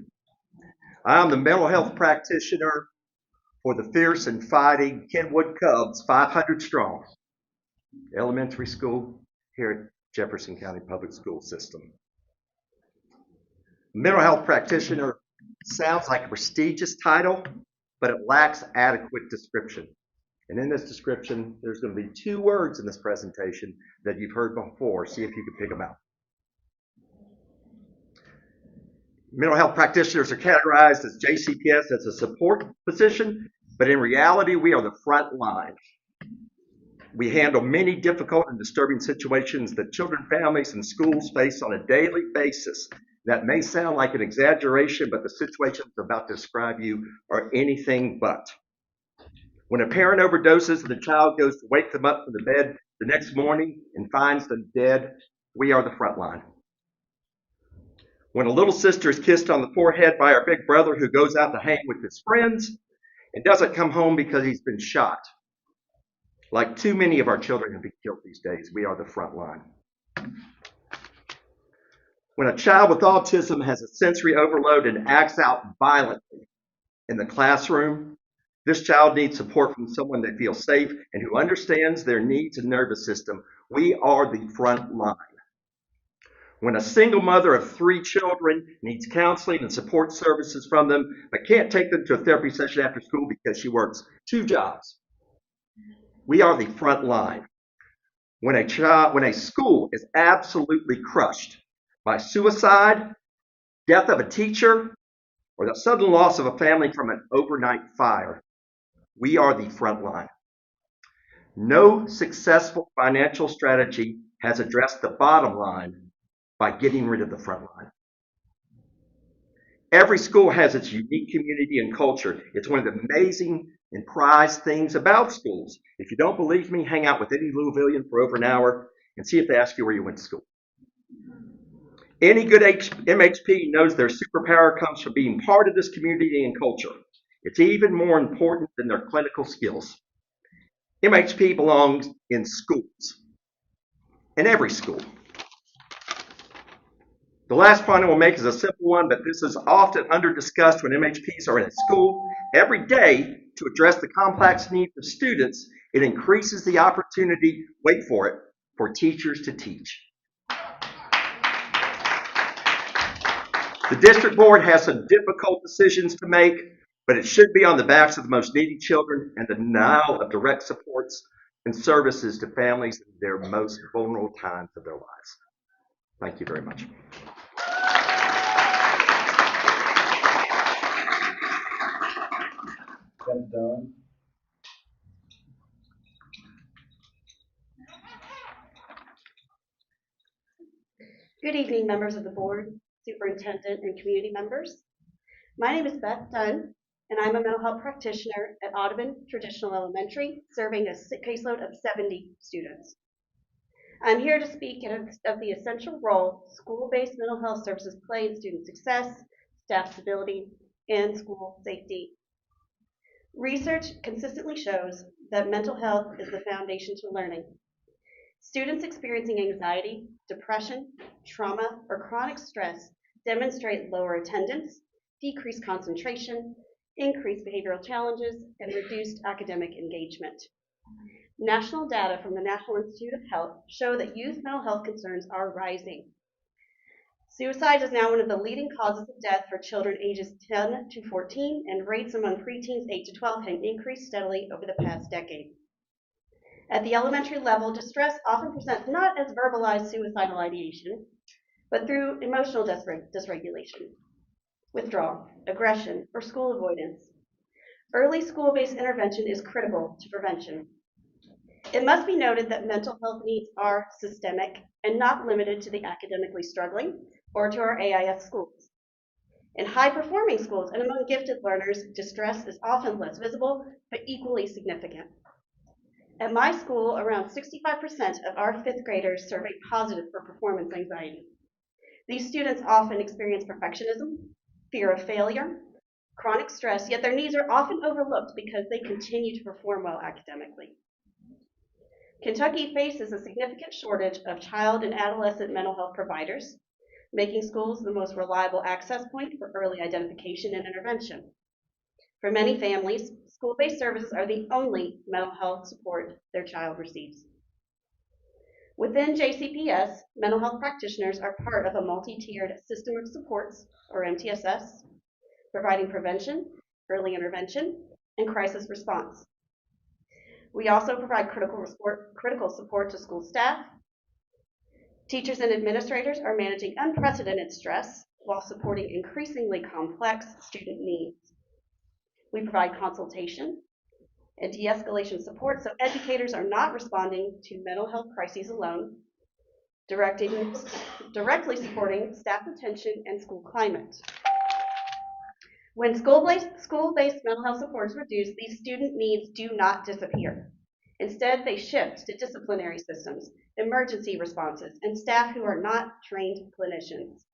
I'm the mental health practitioner for the fierce and fighting Kenwood Cubs, 500 strong, elementary school here at Jefferson County Public School System. Mental health practitioner sounds like a prestigious title, but it lacks adequate description. And in this description, there's going to be 2 words in this presentation that you've heard before. See if you can pick them out. Mental health practitioners are categorized as JCPS as a support position, but in reality, we are the front line. We handle many difficult and disturbing situations that children, families, and schools face on a daily basis. That may sound like an exaggeration, but the situations I'm about to describe you are anything but. When a parent overdoses and the child goes to wake them up from the bed the next morning and finds them dead, we are the front line. When a little sister is kissed on the forehead by our big brother who goes out to hang with his friends and doesn't come home because he's been shot. Like too many of our children have been killed these days, we are the front line. When a child with autism has a sensory overload and acts out violently in the classroom, this child needs support from someone they feel safe and who understands their needs and nervous system. We are the front line. When a single mother of 3 children needs counseling and support services from them, but can't take them to a therapy session after school because she works 2 jobs, we are the front line. When a school is absolutely crushed by suicide, death of a teacher, or the sudden loss of a family from an overnight fire, we are the front line. No successful financial strategy has addressed the bottom line by getting rid of the front line. Every school has its unique community and culture. It's one of the amazing and prized things about schools. If you don't believe me, hang out with any Louisvillian for over an hour and see if they ask you where you went to school. Any good MHP knows their superpower comes from being part of this community and culture. It's even more important than their clinical skills. MHP belongs in schools, in every school. The last point I will make is a simple one, but this is often under-discussed when MHPs are in a school. Every day, to address the complex needs of students, it increases the opportunity, wait for it, for teachers to teach. The district board has some difficult decisions to make, but it should be on the backs of the most needy children and the denial of direct supports and services to families in their most vulnerable times of their lives. Thank you very much. That's done. Good evening, members of the board, superintendent, and community members. My name is Beth Dunn, and I'm a mental health practitioner at Audubon Traditional Elementary, serving a caseload of 70 students. I'm here to speak of the essential role school-based mental health services play in student success, staff stability, and school safety. Research consistently shows that mental health is the foundation to learning. Students experiencing anxiety, depression, trauma, or chronic stress demonstrate lower attendance, decreased concentration, increased behavioral challenges, and reduced academic engagement. National data from the National Institute of Health show that youth mental health concerns are rising. Suicide is now one of the leading causes of death for children ages 10 to 14, and rates among preteens 8 to 12 have increased steadily over the past decade. At the elementary level, distress often presents not as verbalized suicidal ideation, but through emotional dysregulation, withdrawal, aggression, or school avoidance. Early school-based intervention is critical to prevention. It must be noted that mental health needs are systemic and not limited to the academically struggling or to our AIS schools. In high-performing schools and among gifted learners, distress is often less visible, but equally significant. At my school, around 65% of our 5th graders surveyed positive for performance anxiety. These students often experience perfectionism, fear of failure, chronic stress, yet their needs are often overlooked because they continue to perform well academically. Kentucky faces a significant shortage of child and adolescent mental health providers, making schools the most reliable access point for early identification and intervention. For many families, school-based services are the only mental health support their child receives. Within JCPS, mental health practitioners are part of a multi-tiered system of supports, or MTSS, providing prevention, early intervention, and crisis response. We also provide critical support to school staff. Teachers and administrators are managing unprecedented stress while supporting increasingly complex student needs. We provide consultation and de-escalation support so educators are not responding to mental health crises alone. directly supporting staff retention and school climate. When school-based mental health support is reduced, these student needs do not disappear. Instead, they shift to disciplinary systems, emergency responses, and staff who are not trained clinicians,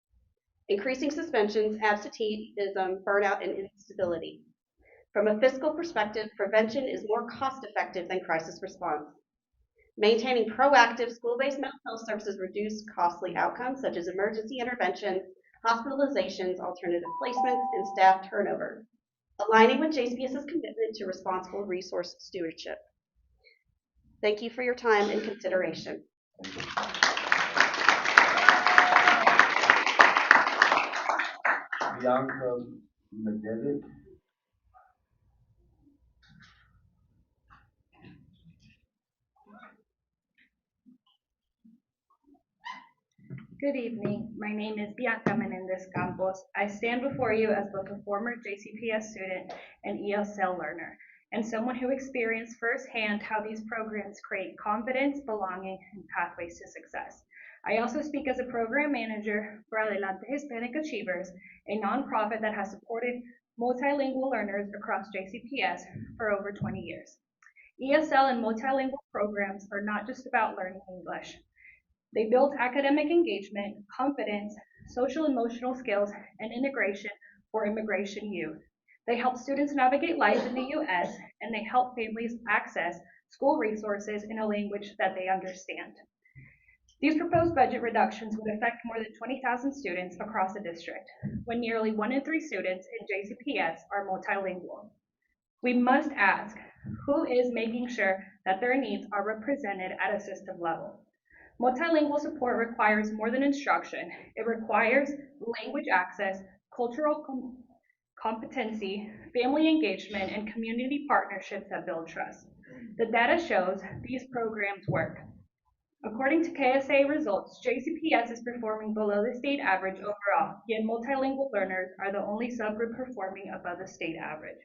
increasing suspensions, absenteeism, burnout, and instability. From a fiscal perspective, prevention is more cost-effective than crisis response. Maintaining proactive school-based mental health services reduce costly outcomes such as emergency interventions, hospitalizations, alternative placements, and staff turnover, aligning with JCPS's commitment to responsible resource stewardship. Thank you for your time and consideration. Bianca McDevitt. Good evening. My name is Bianca Menendez Campos. I stand before you as both a former JCPS student and ESL learner, and someone who experienced firsthand how these programs create confidence, belonging, and pathways to success. I also speak as a program manager for Adelante Hispanic Achievers, a nonprofit that has supported multilingual learners across JCPS for over 20 years. ESL and multilingual programs are not just about learning English. They build academic engagement, confidence, social emotional skills, and integration for immigration youth. They help students navigate life in the U.S., and they help families access school resources in a language that they understand. These proposed budget reductions would affect more than 20,000 students across the district, when nearly 1 in 3 students in JCPS are multilingual. We must ask, who is making sure that their needs are represented at a system level? Multilingual support requires more than instruction. It requires language access, cultural competency, family engagement, and community partnerships that build trust. The data shows these programs work. According to KSA results, JCPS is performing below the state average overall, yet multilingual learners are the only subgroup performing above the state average.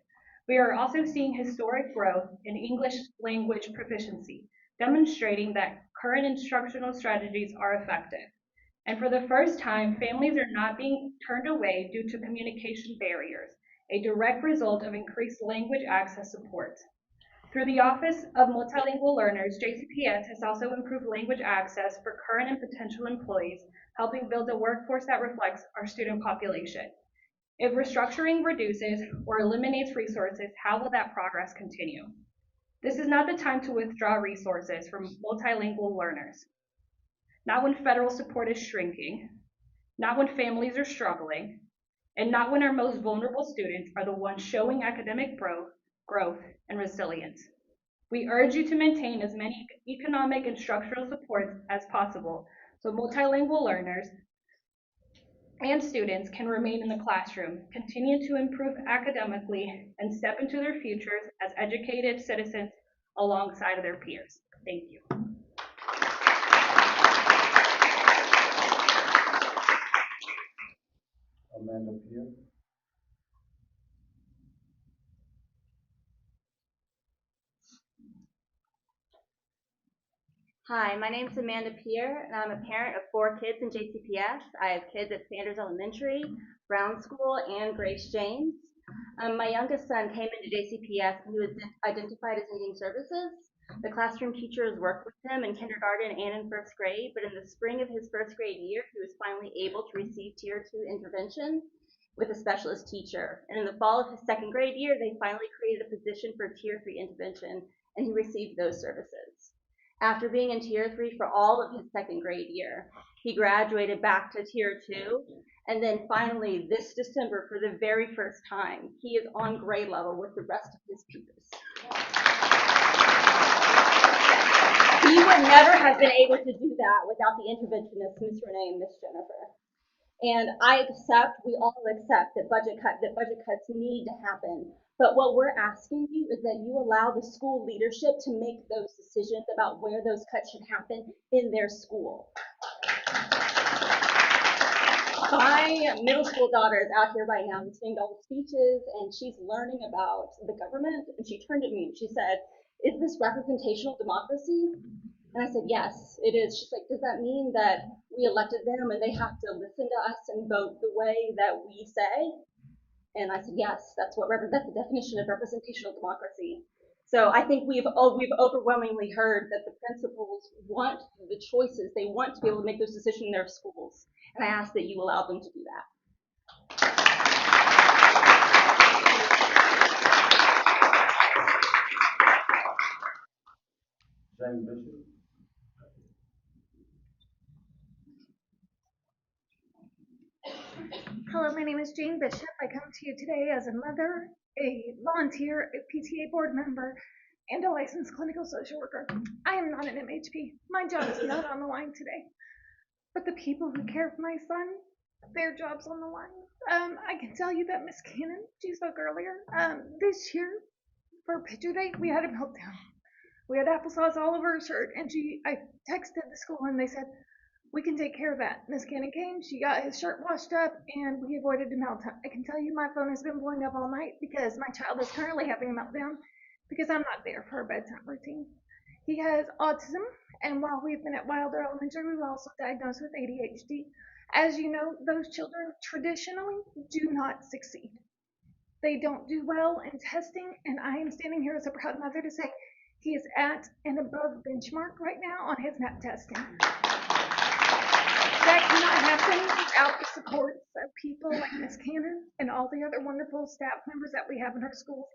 We are also seeing historic growth in English language proficiency, demonstrating that current instructional strategies are effective. And for the first time, families are not being turned away due to communication barriers, a direct result of increased language access support. Through the Office of Multilingual Learners, JCPS has also improved language access for current and potential employees, helping build a workforce that reflects our student population. If restructuring reduces or eliminates resources, how will that progress continue? This is not the time to withdraw resources from multilingual learners. Not when federal support is shrinking, not when families are struggling, and not when our most vulnerable students are the ones showing academic growth, and resilience. We urge you to maintain as many economic and structural supports as possible so multilingual learners and students can remain in the classroom, continue to improve academically, and step into their futures as educated citizens alongside their peers. Thank you. Amanda Pierre. Hi, my name is Amanda Pierre, and I'm a parent of 4 kids in JCPS. I have kids at Sanders Elementary, Brown School, and Grace James. My youngest son came into JCPS and he was identified as needing services. The classroom teachers worked with him in kindergarten and in 1st grade, but in the spring of his 1st grade year, he was finally able to receive Tier 2 intervention with a specialist teacher. And in the fall of his 2nd grade year, they finally created a position for Tier 3 intervention, and he received those services. After being in Tier 3 for all of his 2nd grade year, he graduated back to Tier 2, and then finally this December, for the very first time, he is on grade level with the rest of his peers. He would never have been able to do that without the interventionists, Ms. Renee and Ms. Jennifer. And we all accept that budget cuts need to happen. But what we're asking you is that you allow the school leadership to make those decisions about where those cuts should happen in their school. My middle school daughter is out here right now listening to all the speeches, and she's learning about the government, and she turned to me and she said, "Is this representational democracy?" And I said, yes, it is. She's like, does that mean that we elected them and they have to listen to us and vote the way that we say? And I said, yes, that's that's the definition of representational democracy. So I think we've overwhelmingly heard that the principals want the choices. They want to be able to make those decisions in their schools. And I ask that you allow them to do that. James Bishop. Hello, my name is Jane Bishop. I come to you today as a mother, a volunteer, a PTA board member, and a licensed clinical social worker. I am not an MHP. My job is not on the line today. But the people who care for my son, their job's on the line. I can tell you that Miss Cannon, she spoke earlier, this year for picture day, we had a meltdown. We had applesauce all over her shirt, and I texted the school and they said, we can take care of that. Miss Cannon came, she got his shirt washed up, and we avoided a meltdown. I can tell you my phone has been blowing up all night because my child is currently having a meltdown because I'm not there for a bedtime routine. He has autism, and while we've been at Wilder Elementary, we were also diagnosed with ADHD. As you know, those children traditionally do not succeed. They don't do well in testing, and I am standing here as a proud mother to say he is at and above benchmark right now on his MAP testing. That cannot happen without the support of people like Ms. Cannon and all the other wonderful staff members that we have in our schools.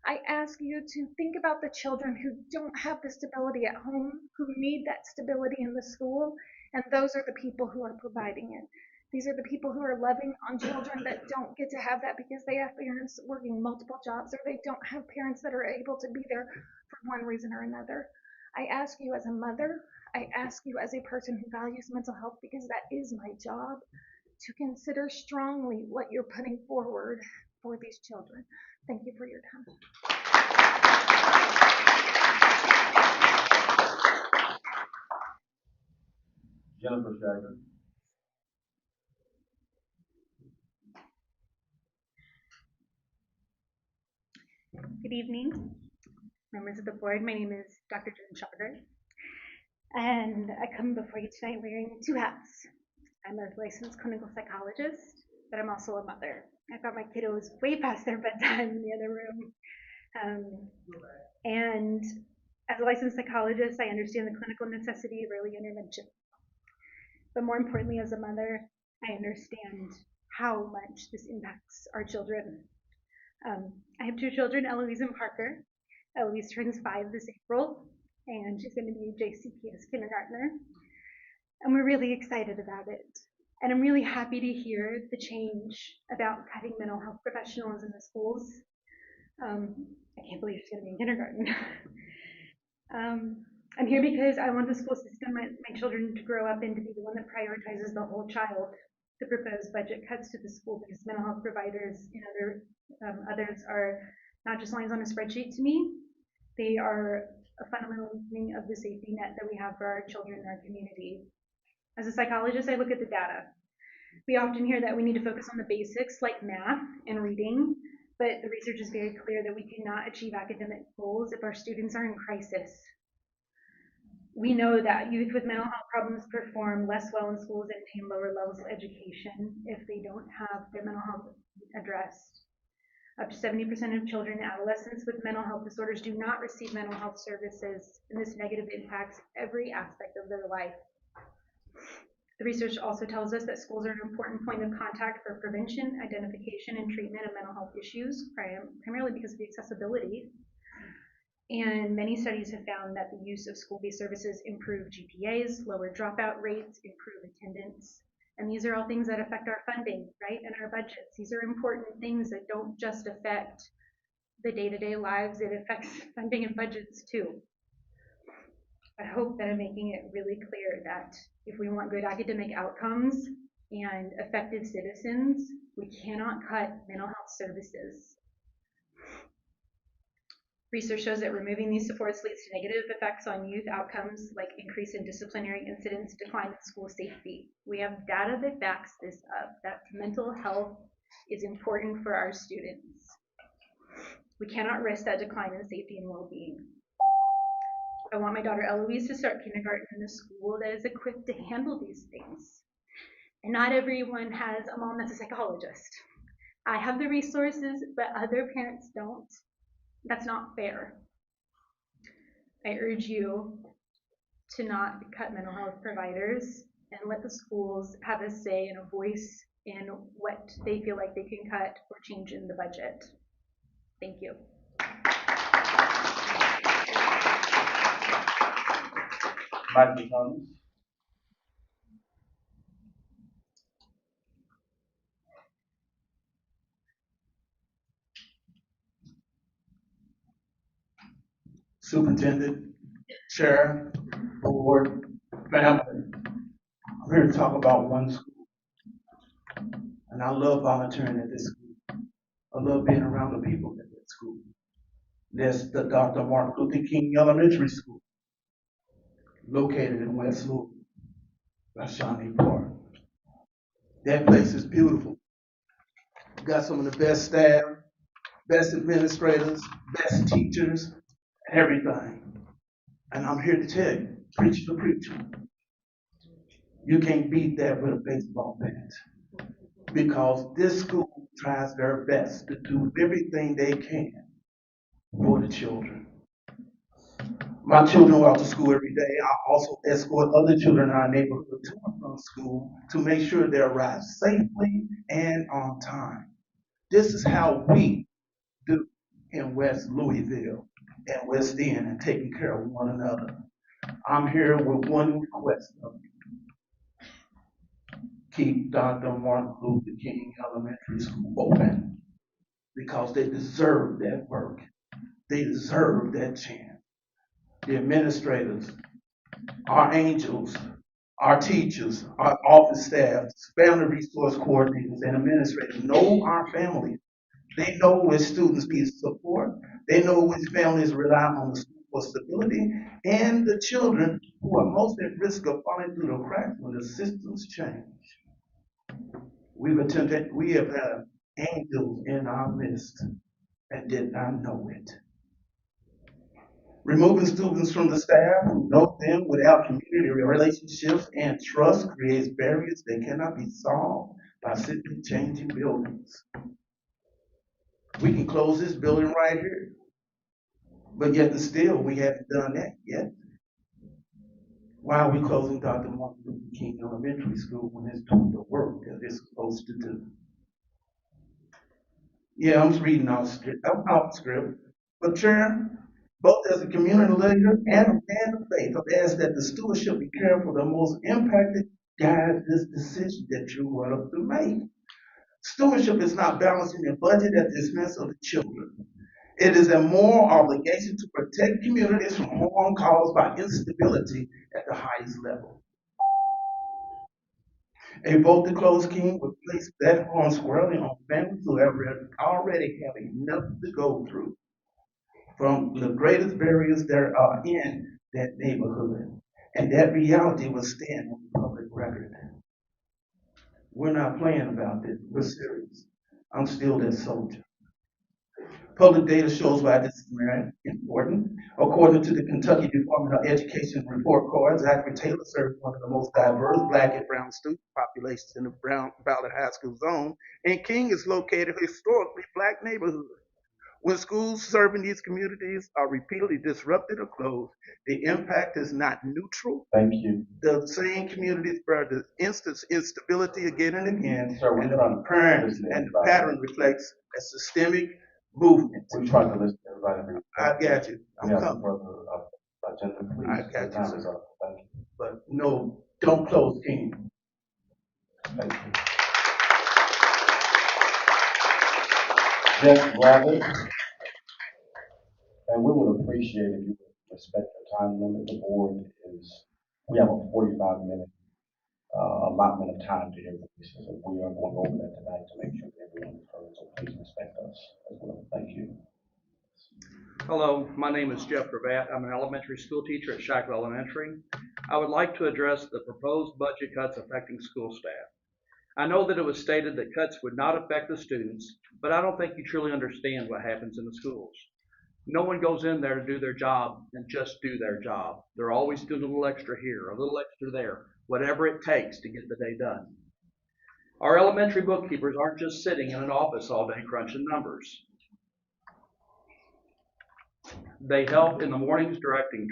I ask you to think about the children who don't have the stability at home, who need that stability in the school, and those are the people who are providing it. These are the people who are loving on children that don't get to have that because they have parents working multiple jobs or they don't have parents that are able to be there for one reason or another. I ask you as a mother, I ask you as a person who values mental health, because that is my job, to consider strongly what you're putting forward for these children. Thank you for your time. Jennifer Stagger. Good evening, members of the board. My name is Dr. Jen Shagar, and I come before you tonight wearing two hats. I'm a licensed clinical psychologist, but I'm also a mother. I've got my kiddos way past their bedtime in the other room. And as a licensed psychologist, I understand the clinical necessity of early intervention. But more importantly, as a mother, I understand how much this impacts our children. I have two children, Eloise and Parker. Eloise turns 5 this April, and she's going to be a JCPS kindergartner. And we're really excited about it. And I'm really happy to hear the change about cutting mental health professionals in the schools. I can't believe she's going to be in kindergarten. I'm here because I want the school system, my children, to grow up and to be the one that prioritizes the whole child. The proposed budget cuts to the school because mental health providers and others are not just lines on a spreadsheet to me. They are a fundamental thing of the safety net that we have for our children in our community. As a psychologist, I look at the data. We often hear that we need to focus on the basics like math and reading, but the research is very clear that we cannot achieve academic goals if our students are in crisis. We know that youth with mental health problems perform less well in schools and attain lower levels of education if they don't have their mental health addressed. Up to 70% of children and adolescents with mental health disorders do not receive mental health services, and this negatively impacts every aspect of their life. The research also tells us that schools are an important point of contact for prevention, identification, and treatment of mental health issues, primarily because of the accessibility. And many studies have found that the use of school-based services improve GPAs, lower dropout rates, improve attendance. And these are all things that affect our funding, right, and our budgets. These are important things that don't just affect the day-to-day lives, it affects funding and budgets too. I hope that I'm making it really clear that if we want good academic outcomes and effective citizens, we cannot cut mental health services. Research shows that removing these supports leads to negative effects on youth outcomes like increase in disciplinary incidents, decline in school safety. We have data that backs this up, that mental health is important for our students. We cannot risk that decline in safety and well-being. I want my daughter Eloise to start kindergarten in a school that is equipped to handle these things. And not everyone has a mom that's a psychologist. I have the resources, but other parents don't. That's not fair. I urge you to not cut mental health providers and let the schools have a say and a voice in what they feel like they can cut or change in the budget. Thank you. Microphones. Superintendent, Chair, Board, family. I'm here to talk about one school. And I love volunteering at this school. I love being around the people at that school. That's the Dr. Martin Luther King Elementary School, located in West Louisville, by Shawnee Park. That place is beautiful. Got some of the best staff, best administrators, best teachers, everything. And I'm here to tell you, preach the preacher. You can't beat that with a baseball bat. Because this school tries their best to do everything they can for the children. My children walk to school every day. I also escort other children in our neighborhood to and from school to make sure they arrive safely and on time. This is how we do in West Louisville and West End and taking care of one another. I'm here with one request of you. Keep Dr. Martin Luther King Elementary School open because they deserve that work. They deserve that chance. The administrators, our angels, our teachers, our office staff, family resource coordinators, and administrators know our families. They know which students need support. They know which families rely on the school for stability, and the children who are most at risk of falling through the cracks when the systems change. We have had angels in our midst and did not know it. Removing students from the staff who know them without community relationships and trust creates barriers that cannot be solved by simply changing buildings. We can close this building right here, but yet still we haven't done that yet. Why are we closing Dr. Martin Luther King Elementary School when it's doing the work that it's supposed to do? Yeah, I'm reading off script. But Chair, both as a community leader and a man of faith, I've asked that the stewardship be careful, the most impacted guide this decision that you want to make. Stewardship is not balancing the budget at the expense of the children. It is a moral obligation to protect communities from harm caused by instability at the highest level. A vote to close King would place that harm squarely on families who already have enough to go through from the greatest barriers there are in that neighborhood. And that reality will stand on the public record. We're not playing about this. We're serious. I'm still that soldier. Public data shows why this is very important. According to the Kentucky Department of Education report card, Zachary Taylor serves one of the most diverse Black and brown student populations in the Ballard High School zone, and King is located in a historically Black neighborhood. When schools serving these communities are repeatedly disrupted or closed, the impact is not neutral. Thank you. The same communities bear the instability again and again, Sir, and the pattern reflects a systemic movement. We try to listen to everybody. I got you. I'm coming. Agenda, please. I got you, Time sir. is up. Thank you. But no, don't close King. Thank you. Jeff Rabbit, and we would appreciate if you would respect the time limit. The board we have a 45-minute allotment of time to hear voices, and we are going over that tonight to make sure that everyone is heard, so please respect us as well. Thank you. Hello, my name is Jeff Gravatt. I'm an elementary school teacher at Shackle Elementary. I would like to address the proposed budget cuts affecting school staff. I know that it was stated that cuts would not affect the students, but I don't think you truly understand what happens in the schools. No one goes in there to do their job and just do their job. They're always doing a little extra here, a little extra there, whatever it takes to get the day done. Our elementary bookkeepers aren't just sitting in an office all day crunching numbers. They help in the mornings directing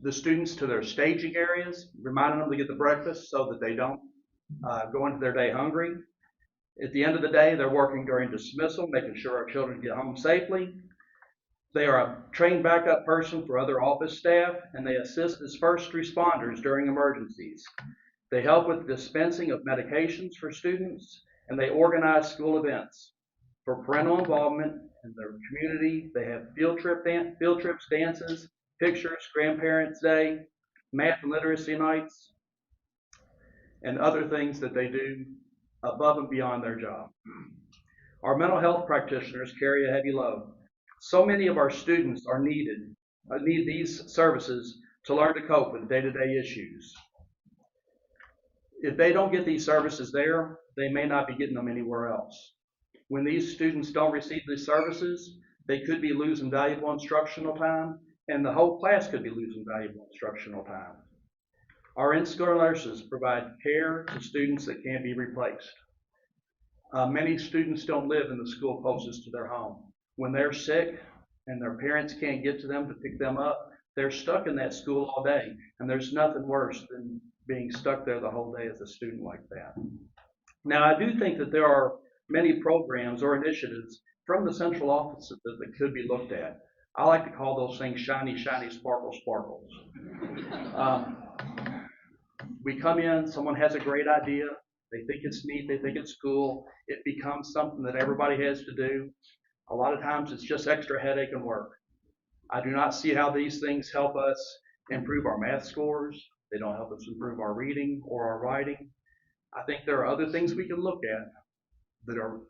the students to their staging areas, reminding them to get the breakfast so that they don't go into their day hungry. At the end of the day, they're working during dismissal, making sure our children get home safely. They are a trained backup person for other office staff, and they assist as first responders during emergencies. They help with dispensing of medications for students, and they organize school events. For parental involvement in their community, they have field trips, dances, pictures, Grandparents' Day, math and literacy nights, and other things that they do above and beyond their job. Our mental health practitioners carry a heavy load. So many of our students need these services to learn to cope with day-to-day issues. If they don't get these services there, they may not be getting them anywhere else. When these students don't receive these services, they could be losing valuable instructional time, and the whole class could be losing valuable instructional time. Our in-school nurses provide care to students that can't be replaced. Many students don't live in the school closest to their home. When they're sick and their parents can't get to them to pick them up, they're stuck in that school all day, and there's nothing worse than being stuck there the whole day as a student like that. Now, I do think that there are many programs or initiatives from the central office that could be looked at. I like to call those things shiny, shiny, sparkle, sparkles. We come in, someone has a great idea, they think it's neat, they think it's cool, it becomes something that everybody has to do. A lot of times it's just extra headache and work. I do not see how these things help us improve our math scores. They don't help us improve our reading or our writing. I think there are other things we can look at that are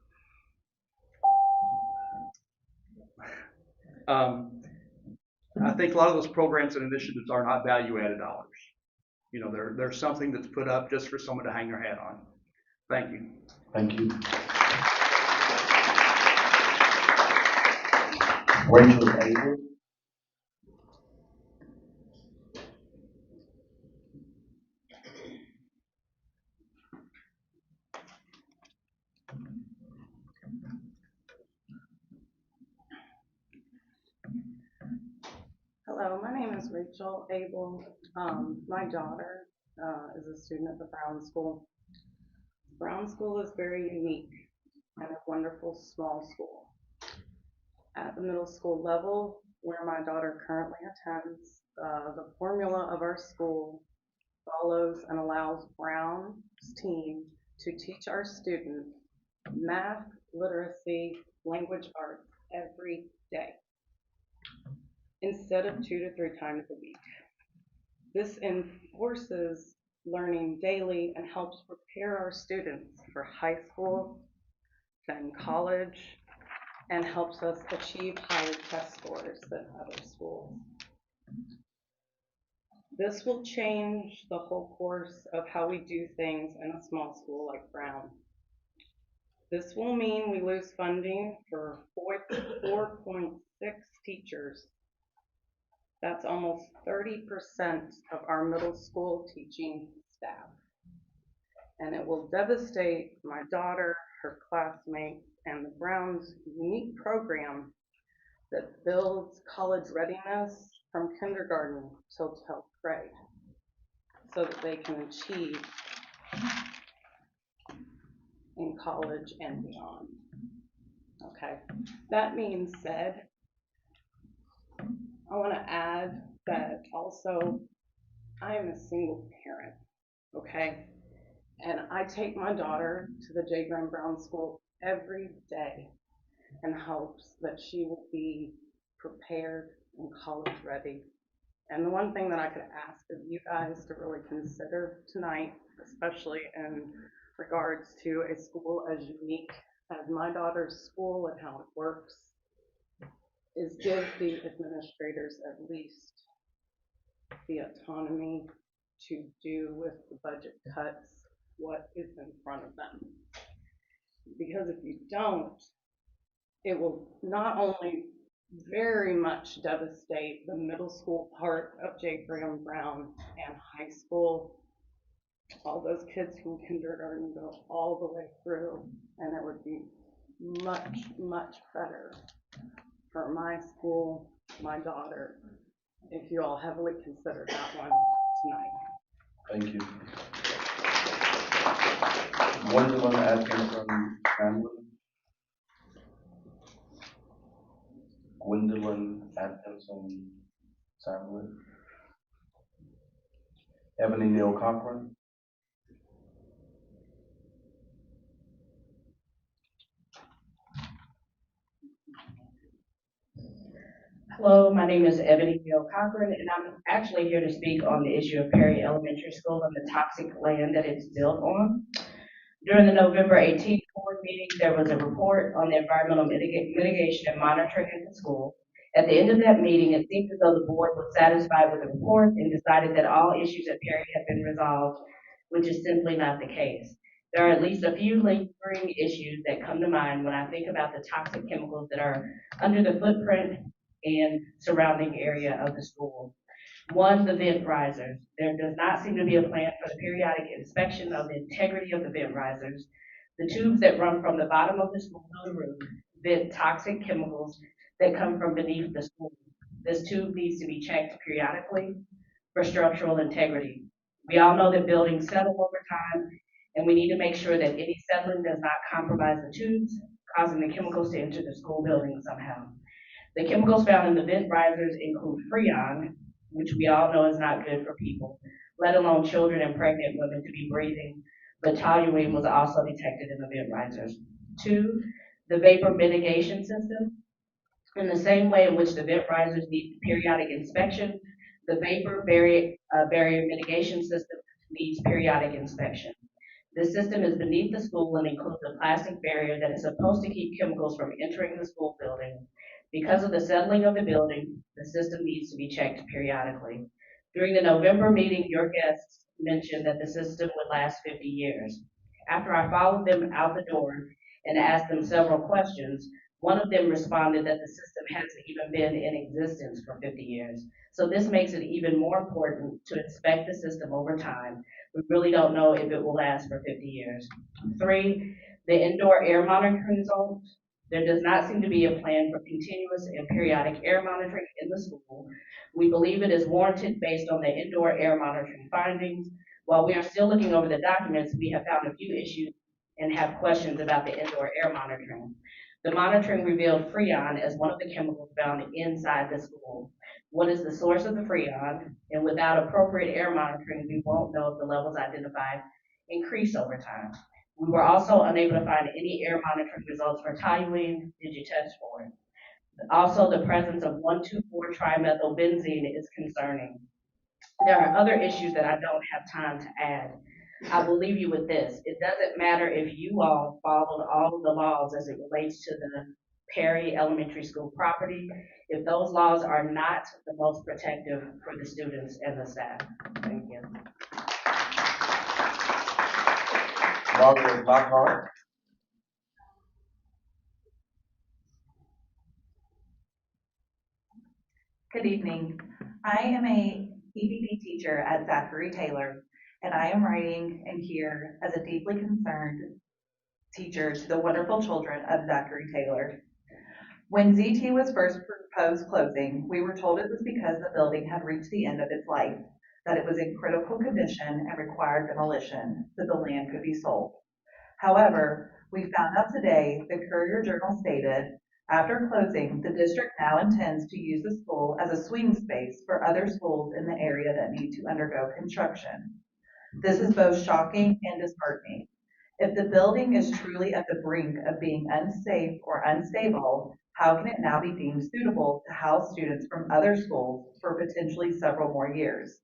I think a lot of those programs and initiatives are not value-added dollars. You know, they're something that's put up just for someone to hang their hat on. Thank you. Thank you. Rachel Abel. Hello, my name is Rachel Abel. My daughter is a student at the Brown School. Brown School is very unique and a wonderful small school. At the middle school level, where my daughter currently attends, the formula of our school follows and allows Brown's team to teach our students math, literacy, language arts every day, instead of 2 to 3 times a week. This enforces learning daily and helps prepare our students for high school, then college, and helps us achieve higher test scores than other schools. This will change the whole course of how we do things in a small school like Brown. This will mean we lose funding for 4.6 teachers. That's almost 30% of our middle school teaching staff. And it will devastate my daughter, her classmates, and the Brown's unique program that builds college readiness from kindergarten till 12th grade so that they can achieve in college and beyond. Okay, that being said, I want to add that also I am a single parent, okay? And I take my daughter to the J. Graham Brown School every day in hopes that she will be prepared and college ready. And the one thing that I could ask of you guys to really consider tonight, especially in regards to a school as unique as my daughter's school and how it works, is give the administrators at least the autonomy to do with the budget cuts what is in front of them. Because if you don't, it will not only very much devastate the middle school part of J. Graham Brown and high school, all those kids from kindergarten go all the way through, and it would be much, much better for my school, my daughter, if you all heavily consider that one tonight. Thank you. Gwendolyn Atkinson family. Gwendolyn Atkinson family. Ebony Neal Cochran. Hello, my name is Ebony Neal Cochran, and I'm actually here to speak on the issue of Perry Elementary School and the toxic land that it's built on. During the November 18th board meeting, there was a report on the environmental mitigation and monitoring at the school. At the end of that meeting, it seemed as though the board was satisfied with the report and decided that all issues at Perry had been resolved, which is simply not the case. There are at least a few lingering issues that come to mind when I think about the toxic chemicals that are under the footprint and surrounding area of the school. One, the vent risers. There does not seem to be a plan for the periodic inspection of the integrity of the vent risers. The tubes that run from the bottom of the school to the roof vent toxic chemicals that come from beneath the school. This tube needs to be checked periodically for structural integrity. We all know that buildings settle over time, and we need to make sure that any settling does not compromise the tubes, causing the chemicals to enter the school building somehow. The chemicals found in the vent risers include freon, which we all know is not good for people, let alone children and pregnant women to be breathing, but toluene was also detected in the vent risers. Two, the vapor mitigation system. In the same way in which the vent risers need periodic inspection, the vapor barrier mitigation system needs periodic inspection. This system is beneath the school and includes a plastic barrier that is supposed to keep chemicals from entering the school building. Because of the settling of the building, the system needs to be checked periodically. During the November meeting, your guests mentioned that the system would last 50 years. After I followed them out the door and asked them several questions, one of them responded that the system hasn't even been in existence for 50 years. So this makes it even more important to inspect the system over time. We really don't know if it will last for 50 years. Three, the indoor air monitoring zones. There does not seem to be a plan for continuous and periodic air monitoring in the school. We believe it is warranted based on the indoor air monitoring findings. While we are still looking over the documents, we have found a few issues and have questions about the indoor air monitoring. The monitoring revealed freon as one of the chemicals found inside the school. What is the source of the freon? And without appropriate air monitoring, we won't know if the levels identified increase over time. We were also unable to find any air monitoring results for toluene. Did you test for it? Also, the presence of 1,2,4-trimethylbenzene is concerning. There are other issues that I don't have time to add. I will leave you with this. It doesn't matter if you all followed all of the laws as it relates to the Perry Elementary School property, if those laws are not the most protective for the students and the staff. Thank you. Margaret Lockhart. Good evening. I am a EBD teacher at Zachary Taylor, and I am writing in here as a deeply concerned teacher to the wonderful children of Zachary Taylor. When ZT was first proposed closing, we were told it was because the building had reached the end of its life, that it was in critical condition and required demolition, so the land could be sold. However, we found out today, the Courier Journal stated, after closing, the district now intends to use the school as a swing space for other schools in the area that need to undergo construction. This is both shocking and disheartening. If the building is truly at the brink of being unsafe or unstable, how can it now be deemed suitable to house students from other schools for potentially several more years?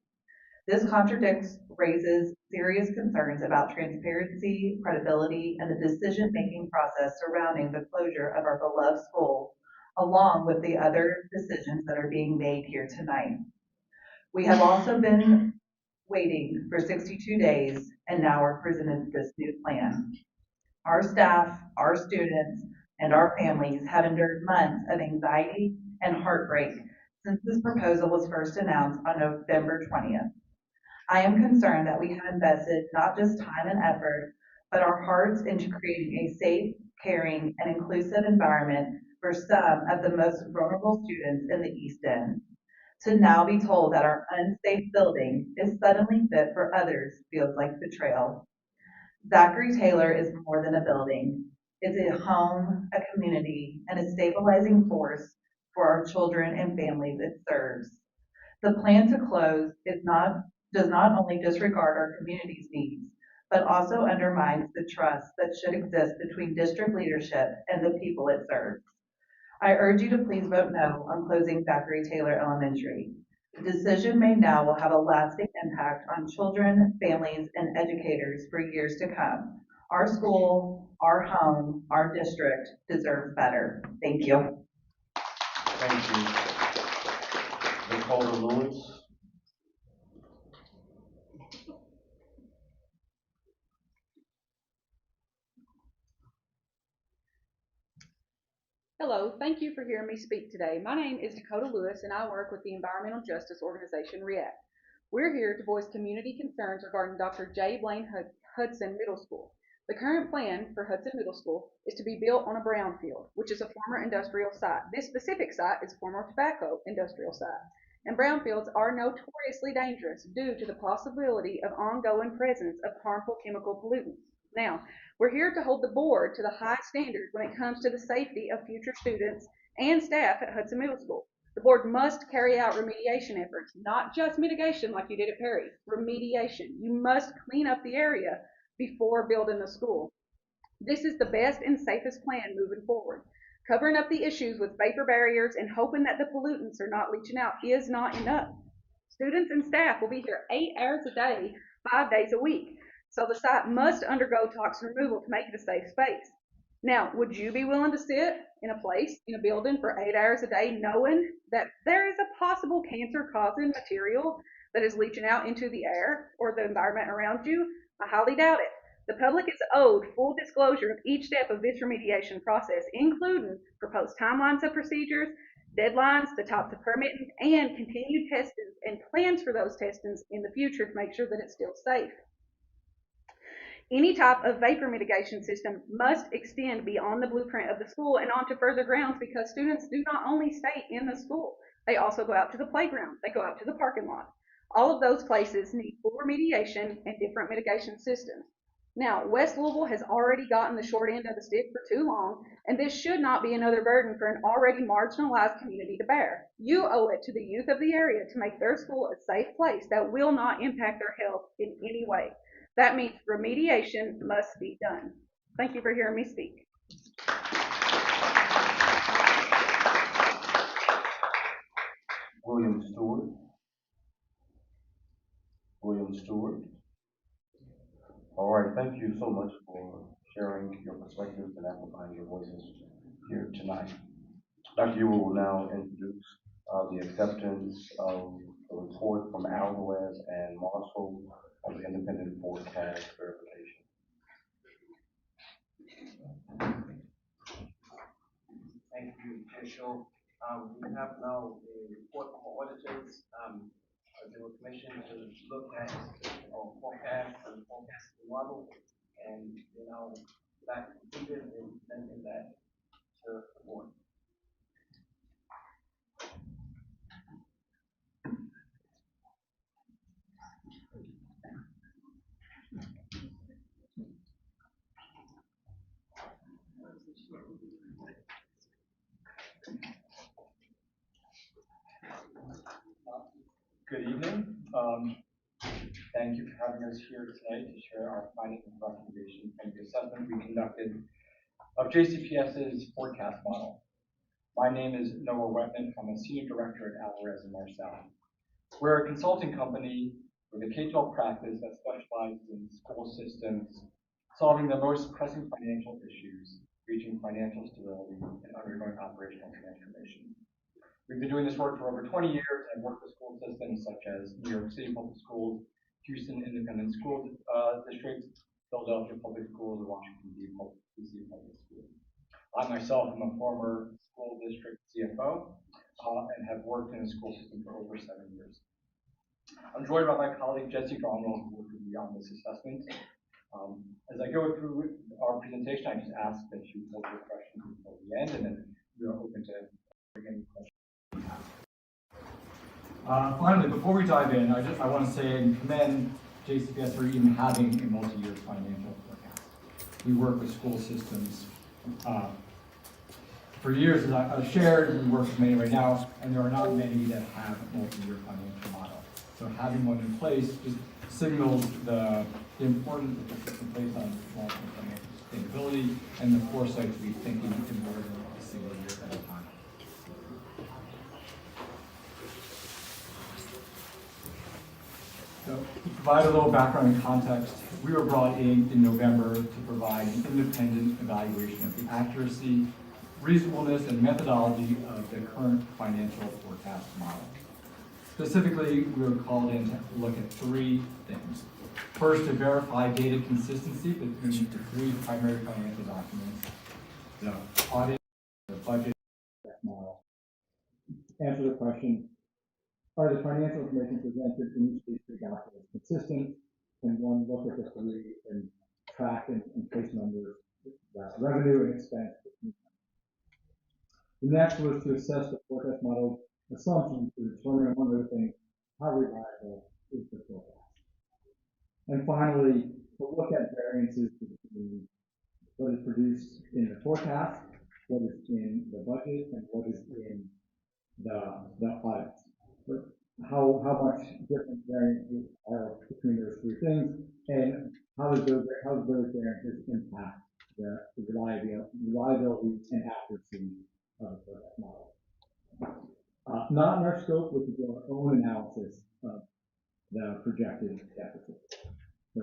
This contradicts, raises serious concerns about transparency, credibility, and the decision-making process surrounding the closure of our beloved school, along with the other decisions that are being made here tonight. We have also been waiting for 62 days, and now are presented this new plan. Our staff, our students, and our families have endured months of anxiety and heartbreak since this proposal was first announced on November 20th. I am concerned that we have invested not just time and effort, but our hearts into creating a safe, caring, and inclusive environment for some of the most vulnerable students in the East End. To now be told that our unsafe building is suddenly fit for others feels like betrayal. Zachary Taylor is more than a building. It's a home, a community, and a stabilizing force for our children and families it serves. The plan to close does not only disregard our community's needs, but also undermines the trust that should exist between district leadership and the people it serves. I urge you to please vote no on closing Zachary Taylor Elementary. The decision made now will have a lasting impact on children, families, and educators for years to come. Our school, our home, our district deserves better. Thank you. Thank you. Dakota Lewis. Hello, thank you for hearing me speak today. My name is Dakota Lewis and I work with the environmental justice organization REACT. We're here to voice community concerns regarding Dr. J. Blaine Hudson Middle School. The current plan for Hudson Middle School is to be built on a brownfield, which is a former industrial site. This specific site is a former tobacco industrial site. And brownfields are notoriously dangerous due to the possibility of ongoing presence of harmful chemical pollutants. Now, we're here to hold the board to the high standards when it comes to the safety of future students and staff at Hudson Middle School. The board must carry out remediation efforts, not just mitigation like you did at Perry. Remediation. You must clean up the area before building the school. This is the best and safest plan moving forward. Covering up the issues with vapor barriers and hoping that the pollutants are not leaching out is not enough. Students and staff will be here 8 hours a day, 5 days a week. So the site must undergo toxin removal to make it a safe space. Now, would you be willing to sit in a place, in a building for 8 hours a day knowing that there is a possible cancer-causing material that is leaching out into the air or the environment around you? I highly doubt it. The public is owed full disclosure of each step of this remediation process, including proposed timelines of procedures, deadlines, the types of permitting, and continued testings and plans for those testings in the future to make sure that it's still safe. Any type of vapor mitigation system must extend beyond the blueprint of the school and onto further grounds because students do not only stay in the school, they also go out to the playground, they go out to the parking lot. All of those places need full remediation and different mitigation systems. Now, West Louisville has already gotten the short end of the stick for too long, and this should not be another burden for an already marginalized community to bear. You owe it to the youth of the area to make their school a safe place that will not impact their health in any way. That means remediation must be done. Thank you for hearing me speak. William Stewart. William Stewart. All right, thank you so much for sharing your perspectives and amplifying your voices here tonight. Dr. Ewell will now introduce the acceptance of the report from Alvarez and Marshall of the independent forecast verification. Thank you, Official. We have now a report from our auditors. They were commissioned to look at our forecast and forecasting model, and that completed and presenting that to the board. Good evening. Thank you for having us here tonight to share our findings and recommendations from the assessment we conducted of JCPS's forecast model. My name is Noah Wetman. I'm a senior director at Alvarez and Marcel. We're a consulting company with a K-12 practice that specializes in school systems, solving the most pressing financial issues, reaching financial stability, and undergoing operational transformation. We've been doing this work for over 20 years and worked with school systems such as New York City Public Schools, Houston Independent School District, Philadelphia Public Schools, and Washington, D.C. Public Schools. I myself am a former school district CFO and have worked in the school system for over 7 years. I'm joined by my colleague Jesse Donald, who will be on this assessment. As I go through our presentation, I just ask that you hold your questions until the end, and then we are open to any questions. Finally, before we dive in, I want to say and commend JCPS for even having a multi-year financial forecast. We work with school systems for years, as I've shared. We work with many right now, and there are not many that have a multi-year financial model. So having one in place just signals the importance of the system placed on long-term financial sustainability and the foresight to be thinking in more than a single year at a time. So to provide a little background and context, we were brought in November to provide an independent evaluation of the accuracy, reasonableness, and methodology of the current financial forecast model. Specifically, we were called in to look at three things. First, to verify data consistency between the three primary financial documents, the audit, the budget, model. Answer the question, are the financial information presented in each of these three documents consistent? Can one look at the three and track and place numbers, revenue and expense? The next was to assess the forecast model assumptions to determine, among other things, how reliable is the forecast. And finally, to look at variances between what is produced in the forecast, what is in the budget, and what is in the audit. How much different variances are between those three things, and how does those variances impact the reliability and accuracy of the forecast model. Not in our scope, which is our own analysis of the projected deficit. So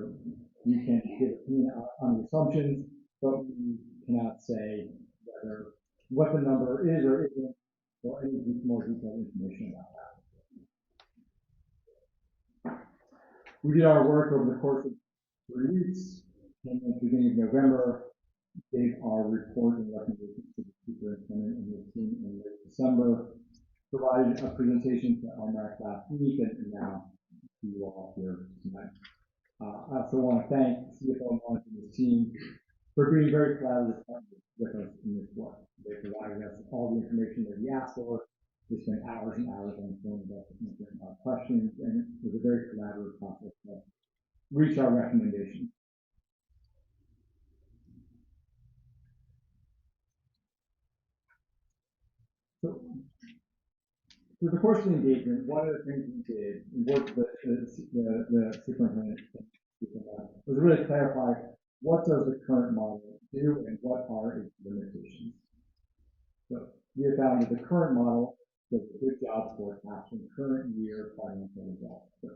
we can give opinion on the assumptions, but we cannot say what the number is or isn't, or any more detailed information about that. We did our work over the course of 3 weeks, and at the beginning of November, gave our report and recommendations to the superintendent and his team in late December, provided a presentation to LMAC last week, and now to you all here tonight. I also want to thank CFO Mullins and his team for being very collaborative with us in this work. They provided us all the information that we asked for. We spent hours and hours on the phone with us answering our questions, and it was a very collaborative process to reach our recommendation. So, through the course of the engagement, one of the things we did, we worked with the superintendent, was really clarify what does the current model do and what are its limitations. So we have found that the current model does a good job forecasting current year financial results. So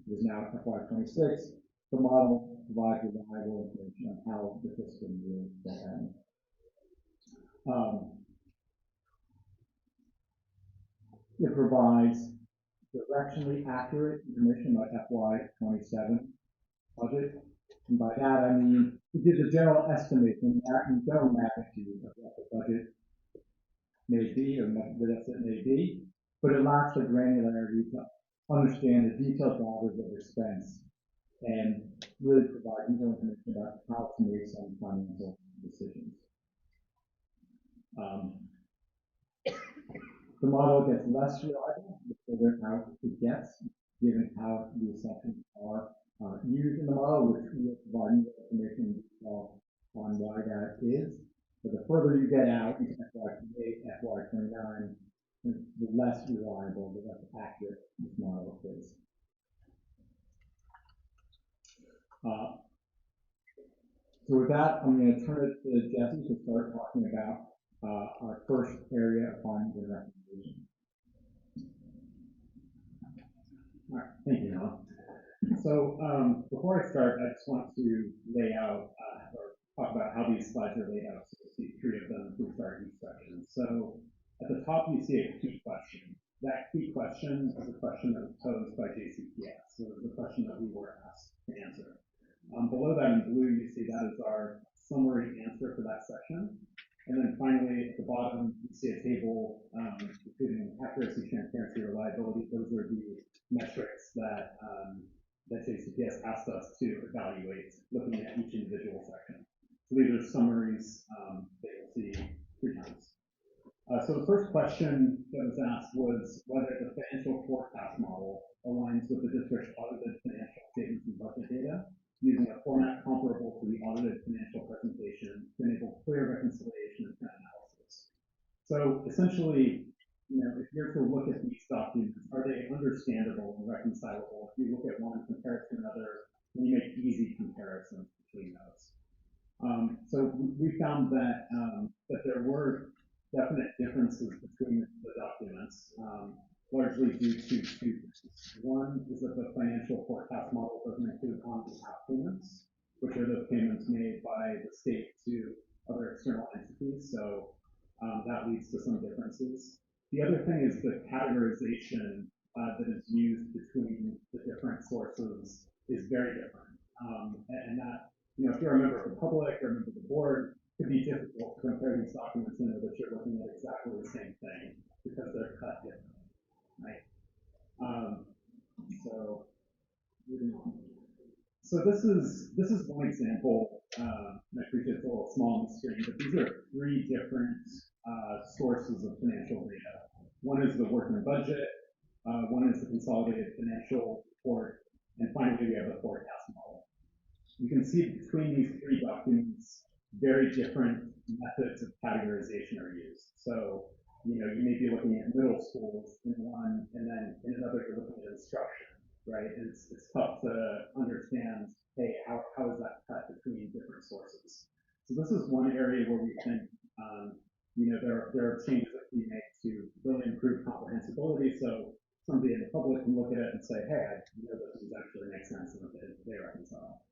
it is now FY26. The model provides reliable information on how the fiscal year will end. It provides directionally accurate information about FY27 budget. And by that I mean it gives a general estimation, general magnitude of what the budget may be or what the deficit may be, but it lacks the granularity to understand the detailed drivers of expense and really provide detailed information about how to make some financial decisions. The model gets less reliable the further out it gets, given how the assumptions are used in the model, which we will provide more information on why that is. But the further you get out, into FY28, FY29, the less reliable, the less accurate this model is. So with that, I'm going to turn it to Jesse to start talking about our first area of findings and recommendations. All right, thank you, Noah. So before I start, I just want to lay out or talk about how these slides are laid out. So you'll see 3 of them to start each section. So at the top, you see a key question. That key question is a question that was posed by JCPS. So it was a question that we were asked to answer. Below that in blue, you see that is our summary answer for that section. And then finally, at the bottom, you see a table including accuracy, transparency, reliability. Those are the metrics that that JCPS asked us to evaluate, looking at each individual section. So these are summaries that you'll see 3 times. So the first question that was asked was whether the financial forecast model aligns with the district's audited financial statements and budget data using a format comparable to the audited financial presentation to enable clear reconciliation and trend analysis. So essentially, if you're to look at these documents, are they understandable and reconcilable? If you look at one and compare it to another, then you make easy comparisons between those. So we found that that there were definite differences between the documents, largely due to 2 things. One is that the financial forecast model doesn't include on-behalf payments, which are those payments made by the state to other external entities. So that leads to some differences. The other thing is the categorization that is used between the different sources is very different. And that, if you're a member of the public or a member of the board, it could be difficult to compare these documents and know that you're looking at exactly the same thing because they're cut differently, right? So this is one example. And I appreciate it's a little small on the screen, but these are 3 different sources of financial data. One is the working budget, one is the consolidated financial report, and finally we have the forecast model. You can see between these 3 documents, very different methods of categorization are used. So, you may be looking at middle schools in one, and then in another you're looking at instruction, right? And it's tough to understand, hey, how is that cut between different sources? So this is one area where we think, there are changes that we make to really improve comprehensibility. So somebody in the public can look at it and say, hey, I know that these actually make sense and they reconcile.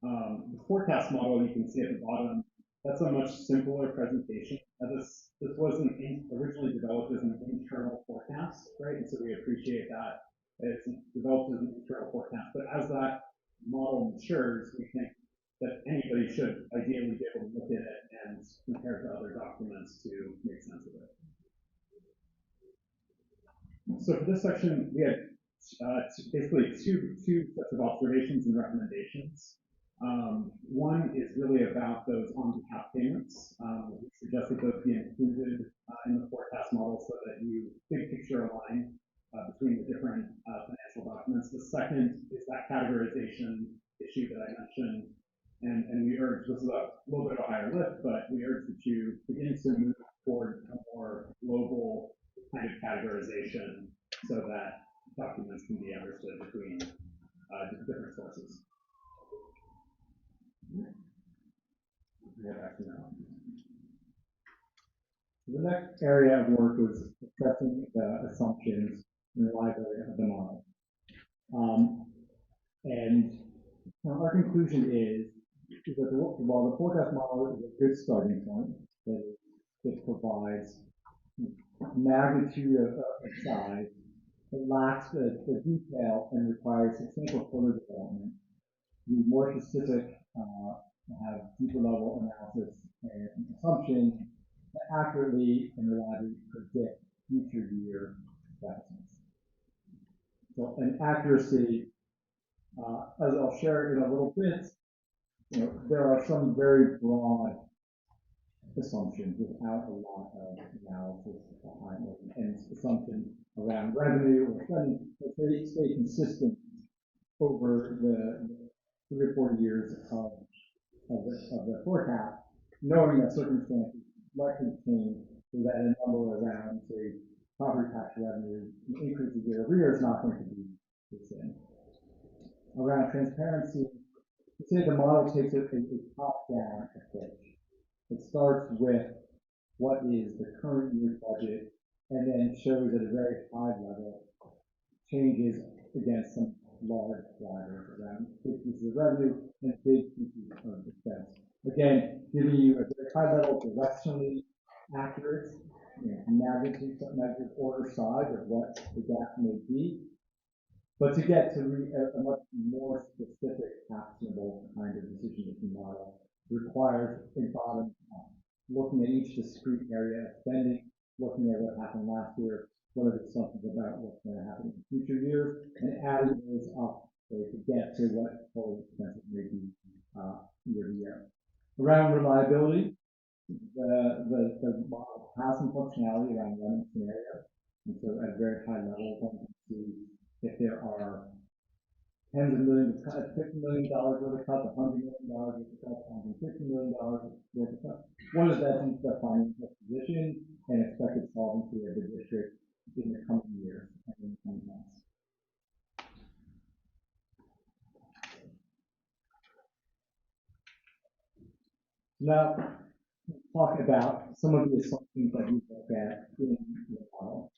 The forecast model you can see at the bottom, that's a much simpler presentation. This wasn't originally developed as an internal forecast, right? And so we appreciate that it's developed as an internal forecast. But as that model matures, we think that anybody should ideally be able to look at it and compare it to other documents to make sense of it. So for this section, we had basically two sets of observations and recommendations. One is really about those on-behalf payments. We suggested those be included in the forecast model so that you big picture align between the different financial documents. The second is that categorization issue that I mentioned. And we urge, this is a little bit of a higher lift, but we urge that you begin to move toward a more global kind of categorization so that documents can be understood between different sources. The next area of work was assessing the assumptions and reliability of the model. And our conclusion is that while the forecast model is a good starting point, that it provides magnitude of size, it lacks the detail and requires substantial further development. To be more specific, have deeper level analysis and assumptions that accurately and reliably predict future year deficits. So, and accuracy, as I'll share in a little bit, there are some very broad assumptions without a lot of analysis behind it, and assumptions around revenue or spending that they stay consistent over the 3 or 4 years of the forecast, knowing that circumstances likely change so that a number around, say, property tax revenue increases year over year is not going to be the same. Around transparency, say the model takes a top-down approach. It starts with what is the current year's budget and then shows at a very high level changes against some large drivers around big pieces of revenue and big pieces of expense. Again, giving you a very high level directionally accurate magnitude, order size of what the gap may be. But to get to a much more specific, actionable kind of decision-making model requires a bottom-up looking at each discrete area of spending, looking at what happened last year, what are the assumptions about what's going to happen in future years, and adding those up to get to what total expenses may be year to year. Around reliability, the model has some functionality around running scenarios, and so at a very high level, one can see if there are tens of millions of cuts, $50 million worth of cuts, $100 million worth of cuts, $150 million worth of cuts. What does that do to the financial position and expected solvency of the district in the coming years and in the coming months? Now, talk about some of the assumptions that we look at in the model.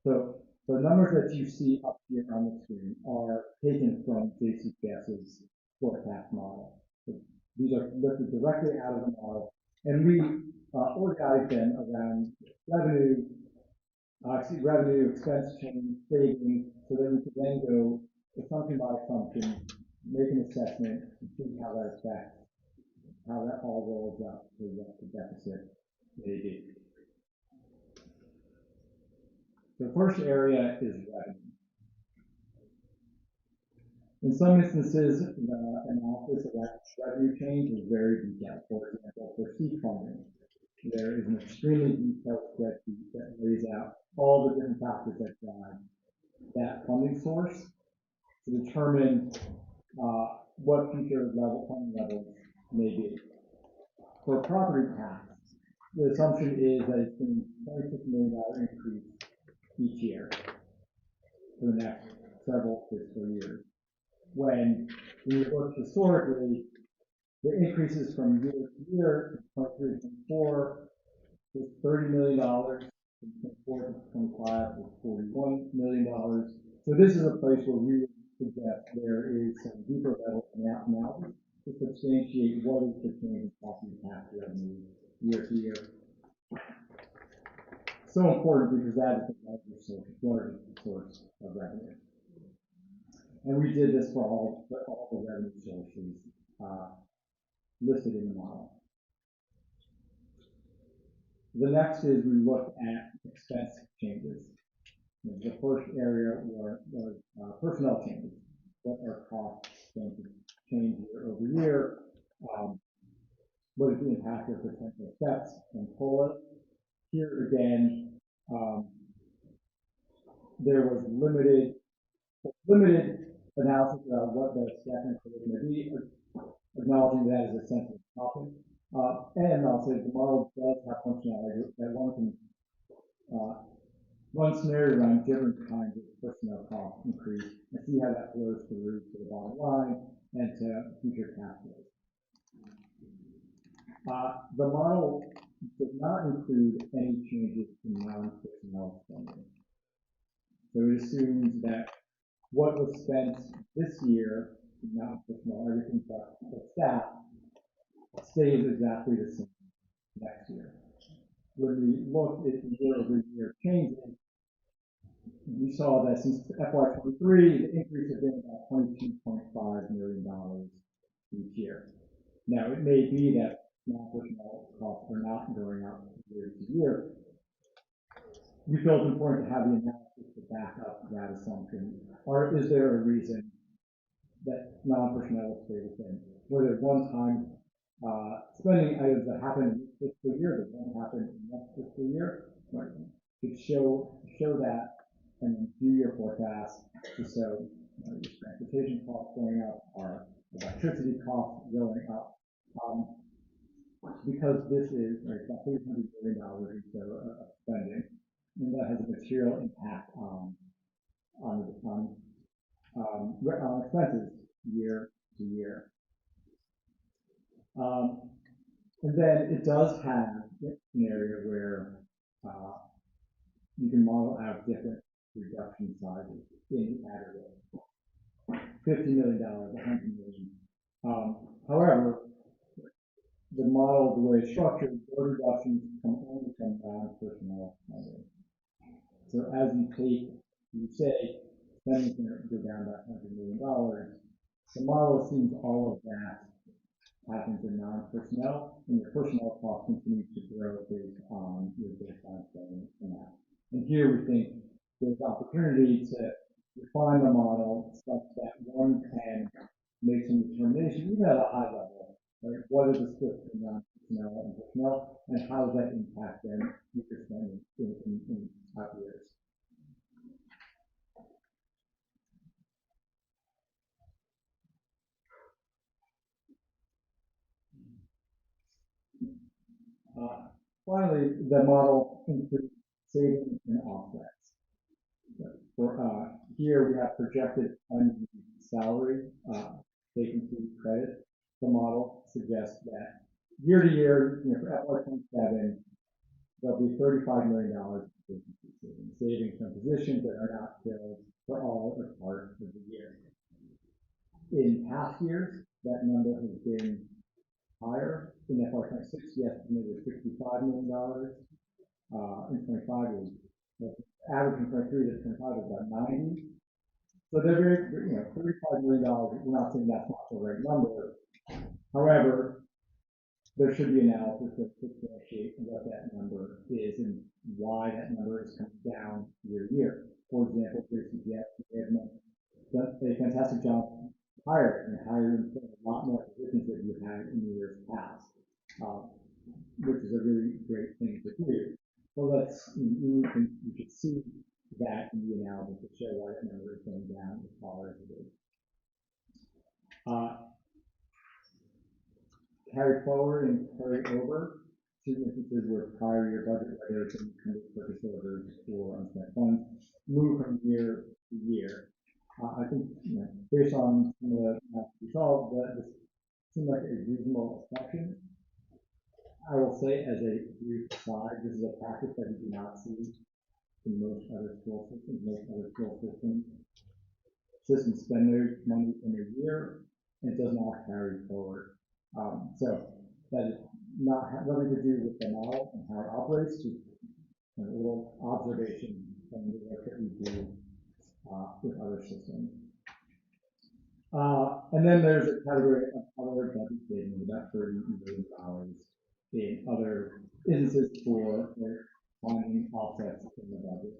So the numbers that you see up here on the screen are taken from JCPS's forecast model. So these are lifted directly out of the model, and we organize them around revenue, expense change, savings, so that we can then go assumption by assumption, make an assessment, and see how that affects, how that all rolls up to what the deficit may be. The first area is revenue. In some instances, the analysis of that revenue change is very detailed. For example, for seed funding, there is an extremely detailed spreadsheet that lays out all the different factors that drive that funding source to determine what future funding levels may be. For property tax, the assumption is that it's going to be a $26 million increase each year for the next several fiscal years. When we look historically, the increases from year to year, 23 to 24, is $30 million, from 24 to 25 is $41 million. So this is a place where we would suggest there is some deeper level analysis to substantiate what is the change in property tax revenue year to year. So important because that is the largest source of revenue. And we did this for all the revenue sources listed in the model. The next is we looked at expense changes. The first area was personnel changes. What are costs going to change year over year? What is the impact of potential steps and COLA? Here again, there was limited analysis about what the step and COLA may be, acknowledging that as a central topic. And also, the model does have functionality that one can run scenarios around different kinds of personnel cost increase and see how that flows through to the bottom line and to future cash flows. The model does not include any changes to non-personnel spending. So it assumes that what was spent this year, non-personnel, everything but the staff, stays exactly the same next year. When we looked at the year-over-year changes, we saw that since FY23, the increase has been about $22.5 million each year. Now, it may be that non-personnel costs are not going up year to year. We feel it's important to have the analysis to back up that assumption. Or is there a reason that non-personnel will stay the same? Were there one-time spending items that happen in this fiscal year that won't happen in next fiscal year? Right. To show that and then do your forecast to show your transportation costs going up, or electricity costs going up. Because this is about $300 million or so of spending, and that has a material impact on expenses year to year. And then it does have an area where you can model out different reduction sizes in the aggregate. $50 million, $100 million. However, the model, the way it's structured, those reductions only come down personnel spending. So as you say, spending is going to go down by $100 million. The model assumes all of that happens in non-personnel, and your personnel costs continue to grow based on your baseline spending amount. And here we think there's opportunity to refine the model such that one can make some determination, even at a high level, right? What is the split between non-personnel and personnel, and how does that impact their future spending in out years? Finally, the model includes savings and offsets. Here we have projected unused salary vacancy credit. The model suggests that year to year, for FY27, there'll be $35 million in vacancy savings from positions that are not filled for all or part of the year. In past years, that number has been higher. In FY26, the estimate is $65 million. In 25, the average from 23 to 25 is about 90. So they're very, $35 million. We're not saying that's not the right number. However, there should be analysis to differentiate what that number is and why that number is coming down year to year. For example, JCPS, they have done a fantastic job hiring a lot more positions than you had in the years past, which is a really great thing to do. Well, you can see that in the analysis to show why that number is going down as far as it is. Carry forward and carry over two instances where prior year budget, whether it's in purchase orders or unspent funds, move from year to year. I think, based on some of the math we saw, this seemed like a reasonable assumption. I will say, as a brief aside, this is a practice that we do not see in most other school systems. Most other school systems spend their money in a year and it does not carry forward. So that is not nothing to do with the model and how it operates, just a little observation from the work that we do with other systems. And then there's a category of other budget savings, about $30 million in other instances for finding offsets in the budget.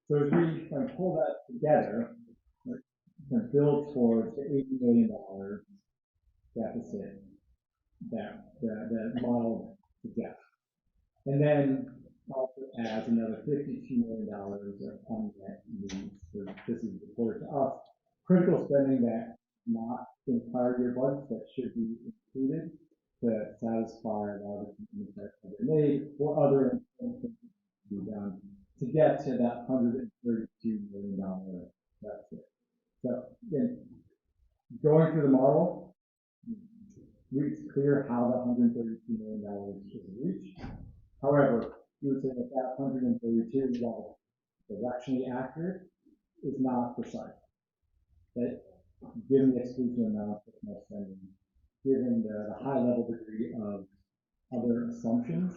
So as we pull that together, and build towards the $80 million deficit that the model suggests. And then also adds another $52 million of unmet needs. So this is reported to us. Critical spending that not in prior year budgets that should be included to satisfy a lot of the commitments that have been made or other things to be done to get to that $132 million deficit. So again, going through the model, it's clear how the $132 million is reached. However, you would say that 132, while directionally accurate, is not precise. That given the exclusion of non-personnel spending, given the high level degree of other assumptions,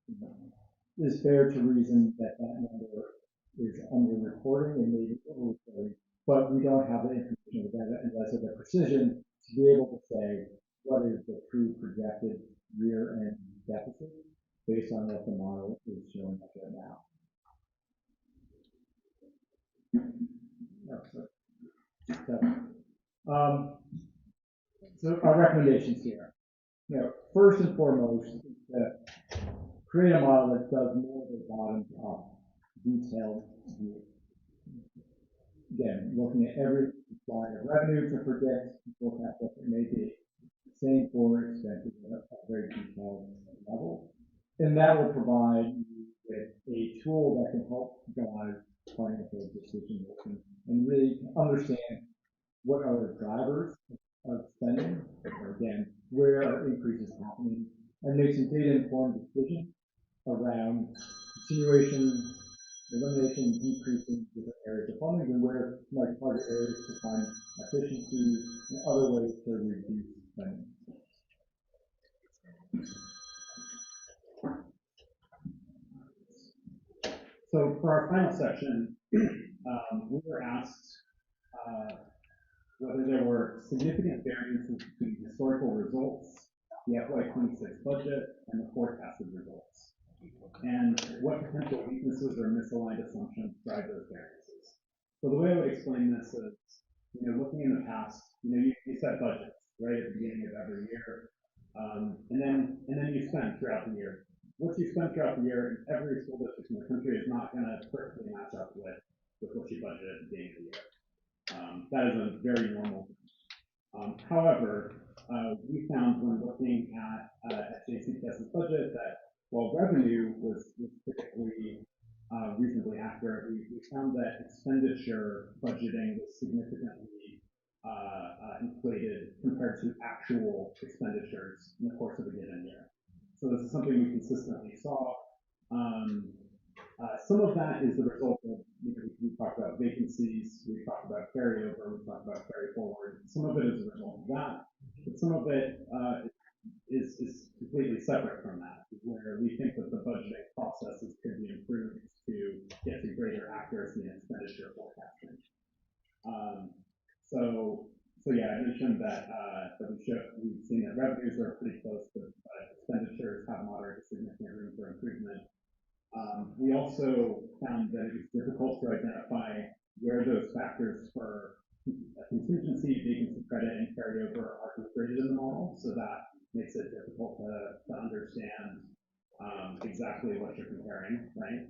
it is fair to reason that that number is under-reporting and maybe over-reporting. But we don't have the information of the data and less of the precision to be able to say what is the true projected year-end deficit based on what the model is showing us right now. So our recommendations here. First and foremost, is to create a model that does more of a bottoms-up, detailed view. Again, looking at every line of revenue to predict and forecast what it may be. Same for expenses at a very detailed level. And that will provide you with a tool that can help guide financial decision making and really understand what are the drivers of spending, or again, where are increases happening, and make some data-informed decisions around continuation, elimination, decreasing different areas of funding, and where might target areas to find efficiency and other ways to reduce spending. So for our final section, we were asked whether there were significant variances between historical results, the FY26 budget, and the forecasted results, and what potential weaknesses or misaligned assumptions drive those variances. So the way I would explain this is, looking in the past, you set budgets, right, at the beginning of every year, and then you spend throughout the year. What you spend throughout the year in every school district in the country is not going to perfectly match up with what you budgeted at the beginning of the year. That is a very normal thing. However, we found when looking at JCPS's budget that while revenue was typically reasonably accurate, we found that expenditure budgeting was significantly inflated compared to actual expenditures in the course of a given year. So this is something we consistently saw. Some of that is the result of, we talked about vacancies, we talked about carryover, we talked about carry forward. Some of it is a result of that, but some of it is completely separate from that, where we think that the budgeting processes could be improved to get to greater accuracy in expenditure forecasting. So yeah, I mentioned that we've seen that revenues are pretty close, but expenditures have moderate to significant room for improvement. We also found that it was difficult to identify where those factors for contingency, vacancy credit, and carryover are included in the model, so that makes it difficult to understand exactly what you're comparing, right?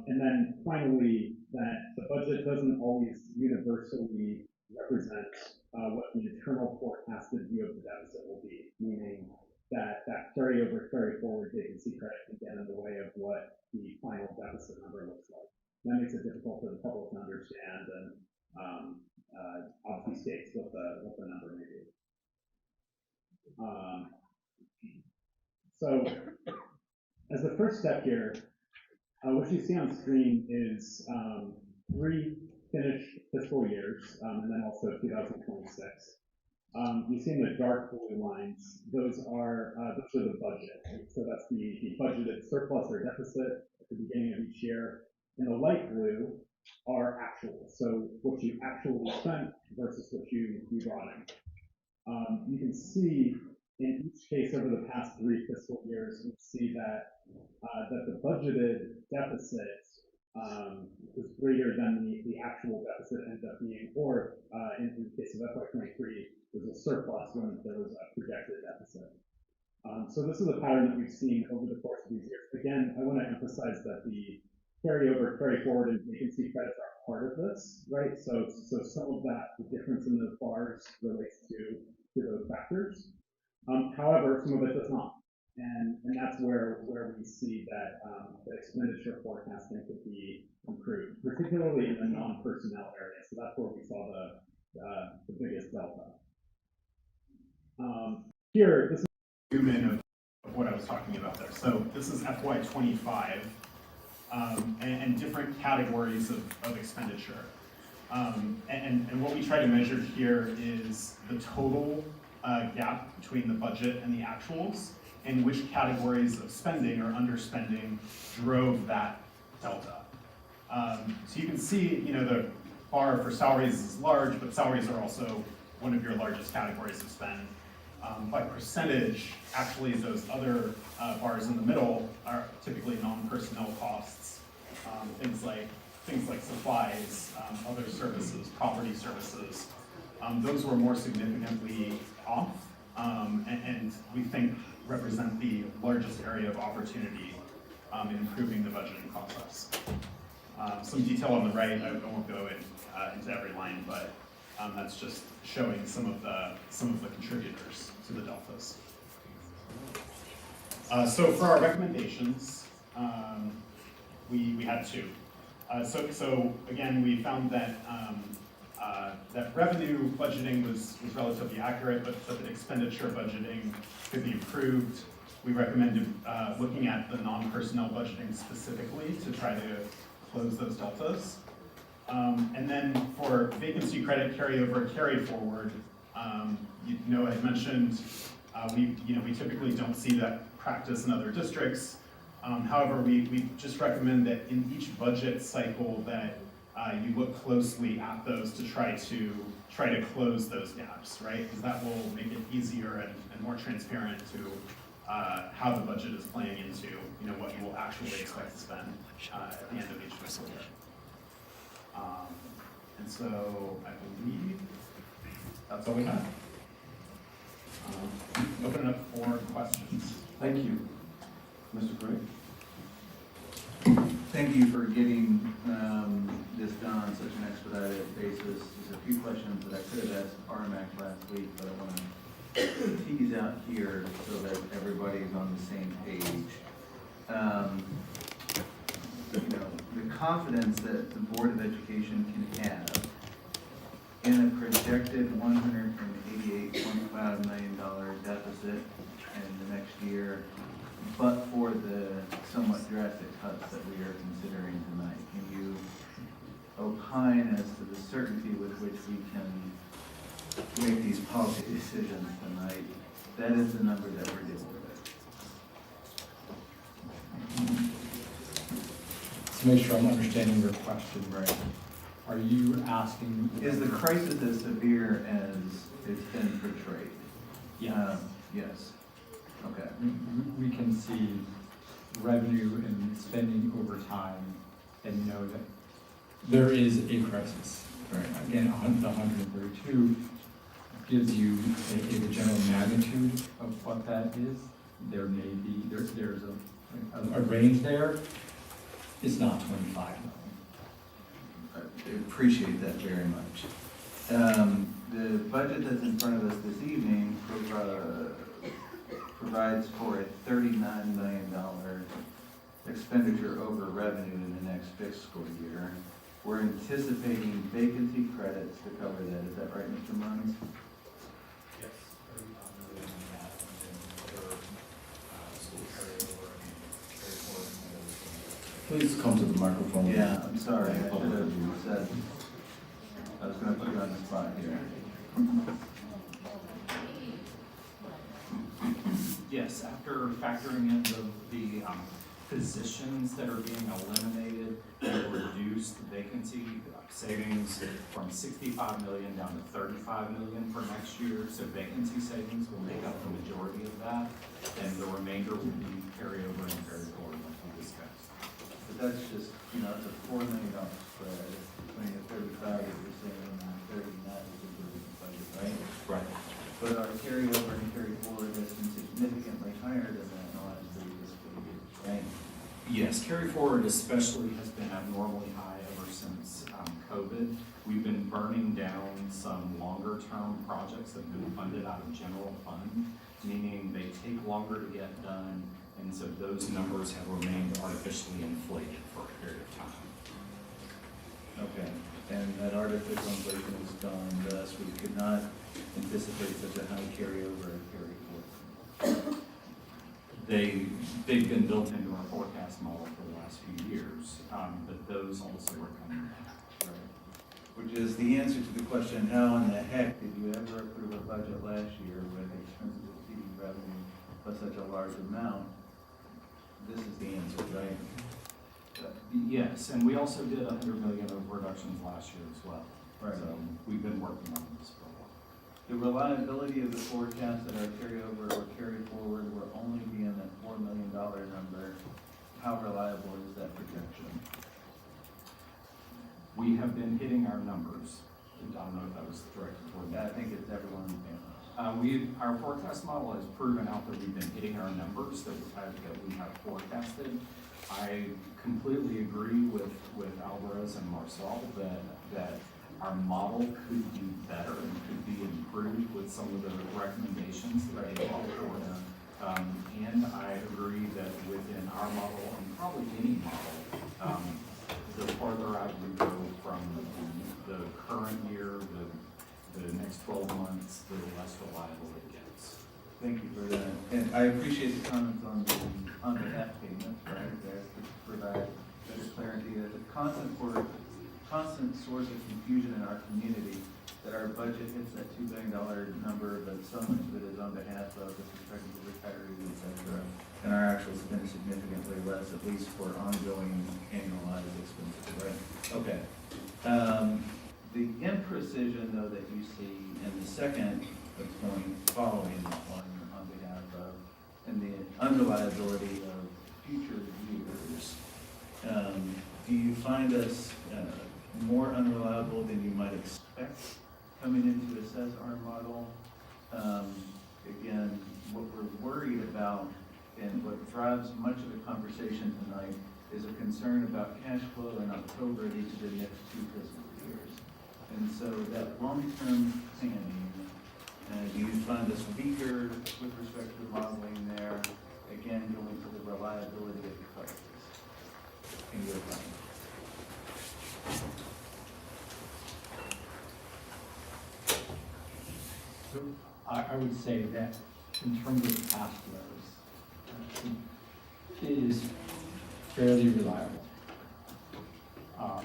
And then finally, that the budget doesn't always universally represent what the internal forecasted view of the deficit will be, meaning that carryover, carry forward vacancy credit can get in the way of what the final deficit number looks like. That makes it difficult for the public to understand and obviously states what the number may be. So as the first step here, what you see on screen is 3 finished fiscal years, and then also 2026. You see in the dark blue lines, those are the budget. So that's the budgeted surplus or deficit at the beginning of each year. And the light blue are actual. So what you actually spent versus what you brought in. You can see in each case over the past 3 fiscal years, you see that the budgeted deficit is greater than the actual deficit ended up being, or in the case of FY23, there's a surplus when there was a projected deficit. So this is a pattern that we've seen over the course of these years. Again, I want to emphasize that the carryover, carry forward, and vacancy credits are part of this, right? So some of that, the difference in those bars relates to those factors. However, some of it does not. And that's where we see that the expenditure forecasting could be improved, particularly in the non-personnel area. So that's where we saw the biggest delta. Here, this is a zoom in of what I was talking about there. So this is FY25 and different categories of expenditure. And what we try to measure here is the total gap between the budget and the actuals, and which categories of spending or underspending drove that delta. So you can see, the bar for salaries is large, but salaries are also one of your largest categories of spend. By percentage, actually those other bars in the middle are typically non-personnel costs, things like supplies, other services, property services. Those were more significantly off, and we think represent the largest area of opportunity in improving the budgeting process. Some detail on the right, I won't go into every line, but that's just showing some of the contributors to the deltas. So for our recommendations, we had 2. So again, we found that that revenue budgeting was relatively accurate, but that expenditure budgeting could be improved. We recommended looking at the non-personnel budgeting specifically to try to close those deltas. And then for vacancy credit carryover, carry forward, Noah had mentioned we typically don't see that practice in other districts. However, we just recommend that in each budget cycle that you look closely at those to try to close those gaps, right? Because that will make it easier and more transparent to how the budget is playing into, what you will actually expect to spend at the end of each fiscal year. And so I believe that's all we have. Open it up for questions. Thank you. Mr. Gray? Thank you for getting this done on such an expedited basis. There's a few questions that I could have asked RMAC last week, but I want to tease out here so that everybody's on the same page. The confidence that the Board of Education can have in a projected $188.5 million deficit in the next year, but for the somewhat drastic cuts that we are considering tonight. Can you opine as to the certainty with which we can make these policy decisions tonight? That is the number that we're dealing with. To make sure I'm understanding your question right, are you asking? Is the crisis as severe as it's been portrayed? Yes. Yes. Okay. We can see revenue and spending over time and know that there is a crisis. Right. Again, the 132 gives you a general magnitude of what that is. There may be, there's a range there. It's not 25 million. I appreciate that very much. The budget that's in front of us this evening provides for a $39 million expenditure over revenue in the next fiscal year. We're anticipating vacancy credits to cover that. Is that right, Mr. Mons? Yes, $35 million on that, and then other school carryover and Please come to the microphone. Yeah, I'm sorry. I should have said, I was going to put you on the spot here. Yes, after factoring in the positions that are being eliminated, we reduced vacancy savings from 65 million down to 35 million for next year. So vacancy savings will make up the majority of that, and the remainder will be carryover and carry forward like we discussed. But that's just, it's a $4 million spread between the 35 that you're saying and the 39 is the budget, right? Right. But our carryover and carry forward has been significantly higher than that in the last 3 fiscal years, right? Yes, carry forward especially has been abnormally high ever since COVID. We've been burning down some longer term projects that have been funded out of general fund, meaning they take longer to get done, and so those numbers have remained artificially inflated for a period of time. Okay, and that artificial inflation is gone, thus we could not anticipate such a high carryover and carry forward. They've been built into our forecast model for the last few years, but those also are coming down. Right. Which is the answer to the question, how in the heck did you ever approve a budget last year with expenses exceeding revenue by such a large amount? This is the answer, right? Yes, and we also did 100 million of reductions last year as well. Right. So we've been working on this for a while. The reliability of the forecast that our carryover or carry forward will only be in that $4 million number. How reliable is that projection? We have been hitting our numbers. I don't know if that was directed toward that. I think it's everyone's family. Our forecast model has proven out that we've been hitting our numbers that we have forecasted. I completely agree with Alvarez and Marcel that our model could do better and could be improved with some of the recommendations that they offer. And I agree that within our model, and probably any model, the farther out we go from the current year, the next 12 months, the less reliable it gets. Thank you for that. And I appreciate the comments on the F payments, right? There to provide better clarity. There's a constant source of confusion in our community that our budget hits that $2 billion number, but so much of it is on behalf of the prospective retirees, et cetera, and our actuals been significantly less, at least for ongoing annualized expenses, right? Okay. The imprecision, though, that you see in the second point following on behalf of, and the unreliability of future years, do you find us more unreliable than you might expect coming in to assess our model? Again, what we're worried about and what drives much of the conversation tonight is a concern about cash flow in October of each of the next 2 fiscal years. And so that long-term planning, do you find us weaker with respect to the modeling there? Again, going to the reliability of the prices in your opinion. So I would say that in terms of cash flows, it is fairly reliable.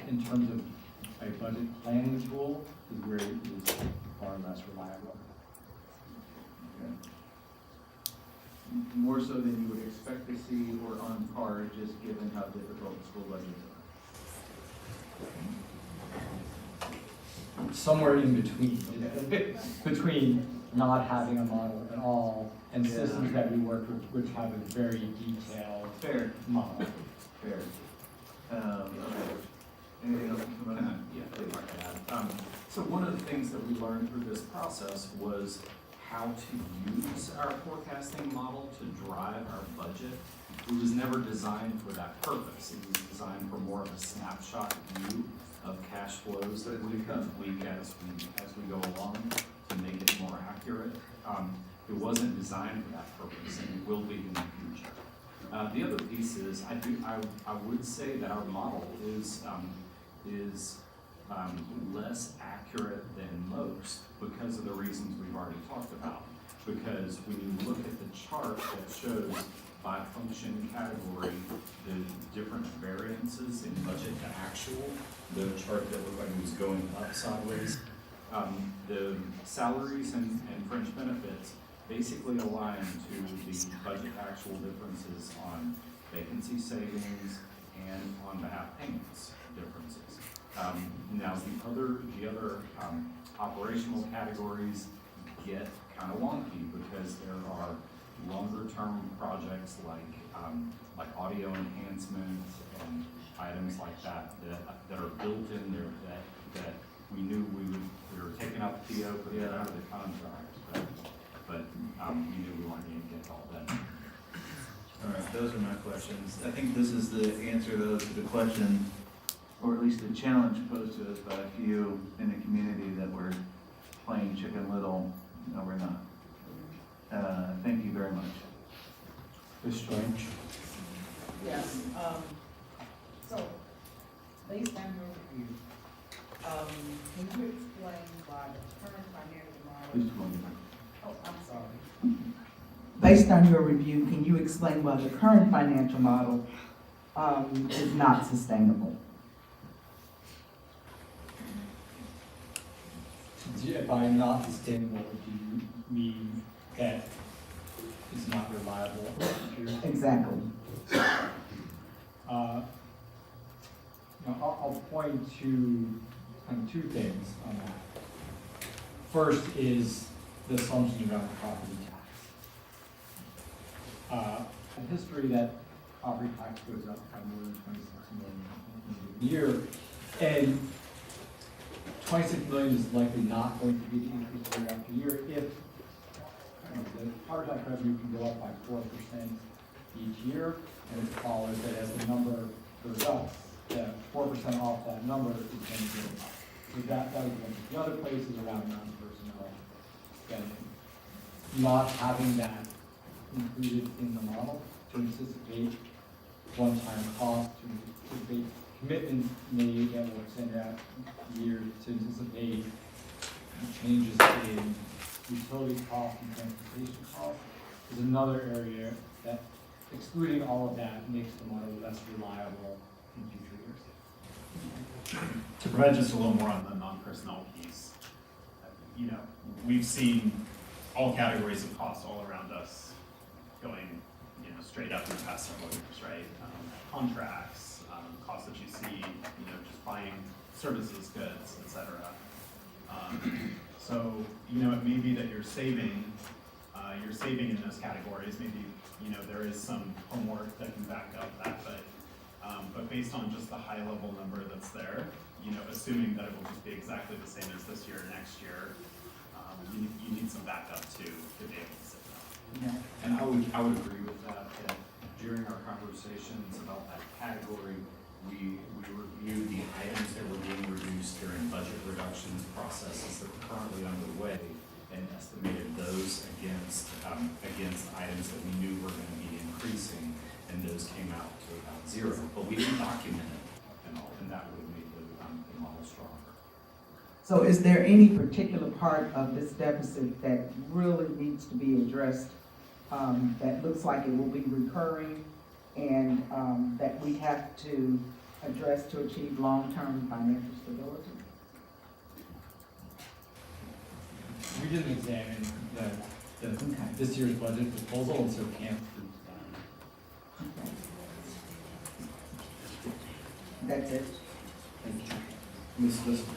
In terms of a budget planning tool, is where it is far less reliable. Okay. More so than you would expect to see, or on par, just given how difficult school budgets are? Somewhere in between. Okay. Between not having a model at all and systems that we work with which have a very detailed model. Fair. Okay. Anything else from that? Yeah, if I can add. So one of the things that we learned through this process was how to use our forecasting model to drive our budget. It was never designed for that purpose. It was designed for more of a snapshot view of cash flows that we week as we go along to make it more accurate. It wasn't designed for that purpose, and it will be in the future. The other piece is I would say that our model is less accurate than most because of the reasons we've already talked about. Because when you look at the chart that shows by function category the different variances in budget to actual, the chart that looked like it was going up sideways, the salaries and fringe benefits basically align to the budget actual differences on vacancy savings and on behalf payments differences. Now the other operational categories get kind of wonky because there are longer term projects like audio enhancement and items like that are built in there that we knew we were taking out the PO, putting it out of the contract, but we knew we weren't going to get all that. All right, those are my questions. I think this is the answer though to the question, or at least the challenge posed to us by a few in the community that we're playing Chicken Little. No, we're not. Thank you very much. Ms. Strange? Yes, so, based on your review, can you explain why the current financial model? Oh, I'm sorry. Based on your review, can you explain why the current financial model is not sustainable? By not sustainable, do you mean that it's not reliable? Exactly. I'll point to kind of 2 things on that. First is the assumption around property tax. A history that property tax goes up by more than 26 million a year, and 26 million is likely not going to be the increase year after year if the property tax revenue can go up by 4% each year, and it follows that as the number goes up, that 4% off that number is going to go up. So that is one thing. The other place is around non-personnel spending. Not having that included in the model to anticipate one-time costs, to anticipate commitments made that will extend out years, to anticipate changes in utility costs and transportation costs is another area that, excluding all of that, makes the model less reliable in future years. To provide just a little more on the non-personnel piece, we've seen all categories of costs all around us going, straight up in the past several years, right? Contracts, costs that you see, just buying services, goods, et cetera. So, it may be that you're saving in those categories. Maybe, there is some homework that can back up that, but based on just the high level number that's there, assuming that it will just be exactly the same as this year or next year, you need some backup to be able to say that. Yeah. And I would agree with that during our conversations about that category, we reviewed the items that were being reduced during budget reductions processes that were currently underway and estimated those against items that we knew were going to be increasing, and those came out to about zero. But we didn't document it and all, and that would have made the model stronger. So is there any particular part of this deficit that really needs to be addressed, that looks like it will be recurring, and that we have to address to achieve long-term financial stability? We didn't examine this year's budget proposal, and so can't prove that. That's it. Thank you. Ms. Lister.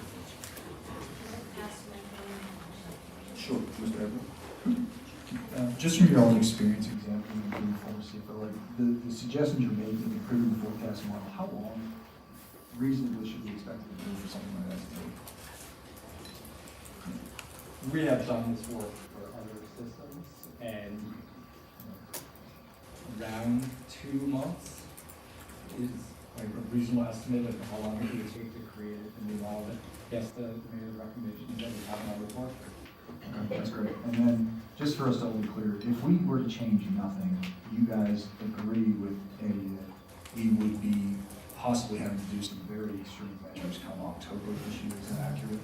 Sure, Mr. Everett. Just from your own experience examining the reform CFO, like the suggestions you're making, improving the forecast model, how long reasonably should we expect it to do for something like that to take? We have done this work for other systems, and around 2 months is like a reasonable estimate of how long it would take to create it and allow it. Yes, the recommendations that we have in our report. Okay, that's great. And then, just for us to be clear, if we were to change nothing, you guys agree with Eddie that we would be possibly having to do some very extreme measures come October this year? Is that accurate?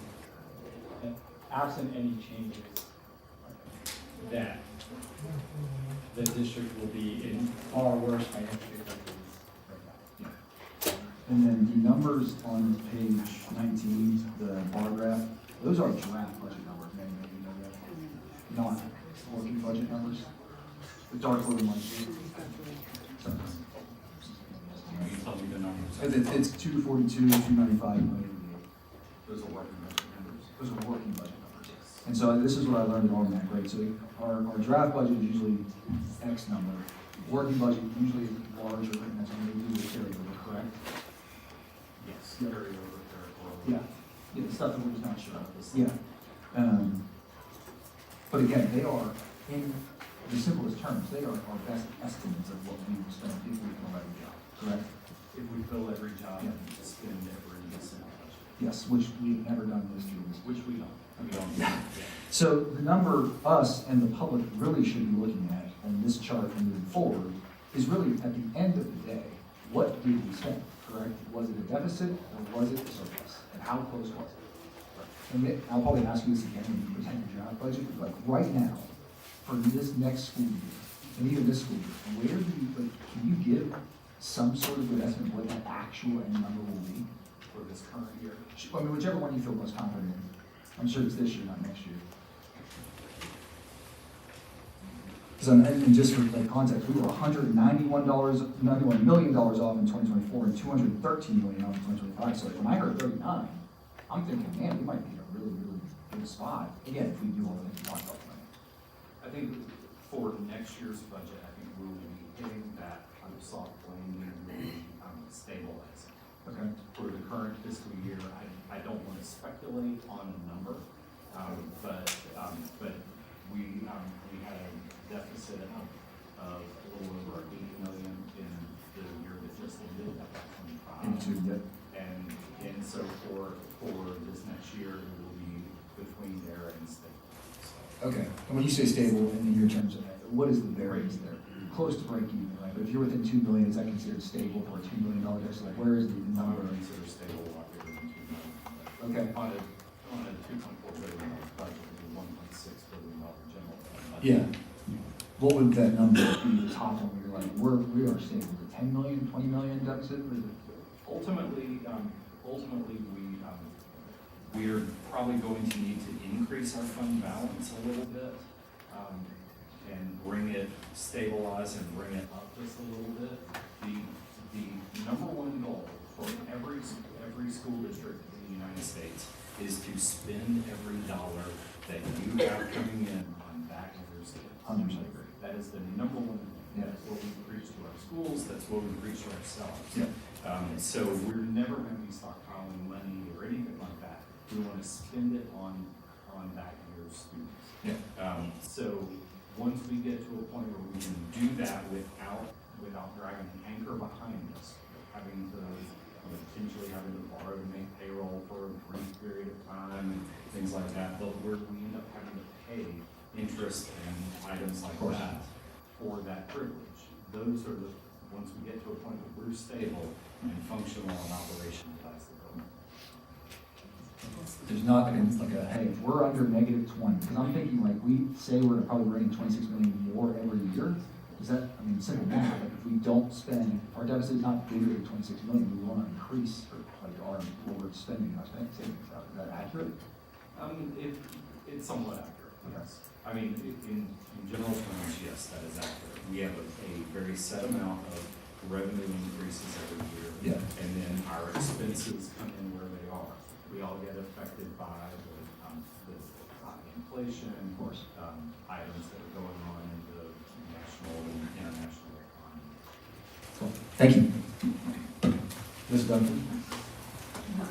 And absent any changes, that the district will be in far worse financial difficulties right now. And then the numbers on page 19, the bar graph, those are draft budget numbers, maybe you know that. Not working budget numbers. The dark blue ones. So, Can you tell me the numbers? it's 242, 295 million. Those are working budget numbers. Those are working budget numbers. And so this is what I learned at RMAC, right? So our draft budget is usually X number. Working budget usually is larger, and that's when we do the carryover, correct? Yes, carryover, carryover. Yeah. Yeah, the stuff that we're just not sure of. Yeah. But again, they are, in the simplest terms, they are our best estimates of what we will spend if we fill every job, correct? If we fill every job Yeah. and spend every cent budget. Yes, which we've never done this year. Which we don't. Yeah. So the number us and the public really should be looking at on this chart and moving forward is really at the end of the day, what did we spend, correct? Was it a deficit or was it a surplus? And how close was it? And I'll probably ask you this again when you present your job budget, but like right now, for this next school year, and even this school year, where do you, like, can you give some sort of good estimate what that actual end number will be For this current year. I mean, whichever one you feel most confident in. I'm sure it's this year, not next year. So, and just for like context, we were $91 million off in 2024 and $213 million off in 2025. So like when I heard 39, I'm thinking, man, we might be in a really, really good spot. Again, if we do all the things we talked about tonight. I think for next year's budget, I think we will be hitting that soft landing and really stabilizing. Okay. For the current fiscal year, I don't want to speculate on a number, but we had a deficit of a little over 80 million in the year that just ended, at 25. And so for this next year, it will be between there and stable. So. Okay. And when you say stable in your terms of what is the variance there? Close to break even, right? But if you're within $2 million, is that considered stable for a $2 million deficit? Like, where is the number? I would consider stable a lot bigger than 2 million. Okay. On a $2.4 billion budget, with a $1.6 billion general fund budget. Yeah. What would that number be, the top one, where you're like, we are stable, is it 10 million, 20 million deficit? Or is it? Ultimately, we are probably going to need to increase our fund balance a little bit. and bring it, stabilize and bring it up just a little bit. The number one goal for every school district in the United States is to spend every dollar that you have coming in on back of your students. 100% agree. That is the number one thing. That's what we preach to our schools. That's what we preach to ourselves. Yeah. So we're never going to be stockpiling money or anything like that. We want to spend it on back of your students. Yeah. So once we get to a point where we can do that without dragging an anchor behind us, having to potentially having to borrow to make payroll for a brief period of time and things like that, but we end up having to pay interest and items like that for that privilege. Those are the, once we get to a point where we're stable and functional and operational, that's the goal. There's not like a, hey, if we're under -20, because I'm thinking like we say we're probably bringing 26 million more every year. Is that, I mean, simple math, like if we don't spend, our deficit is not bigger than 26 million, we want to increase like what we're spending, our spending savings. Is that accurate? It's somewhat accurate, yes. I mean, in general terms, yes, that is accurate. We have a very set amount of revenue increases every year. Yeah. And then our expenses come in where they are. We all get affected by the inflation, of course, items that are going on in the national and international economy. Cool. Thank you. Ms. Duncan?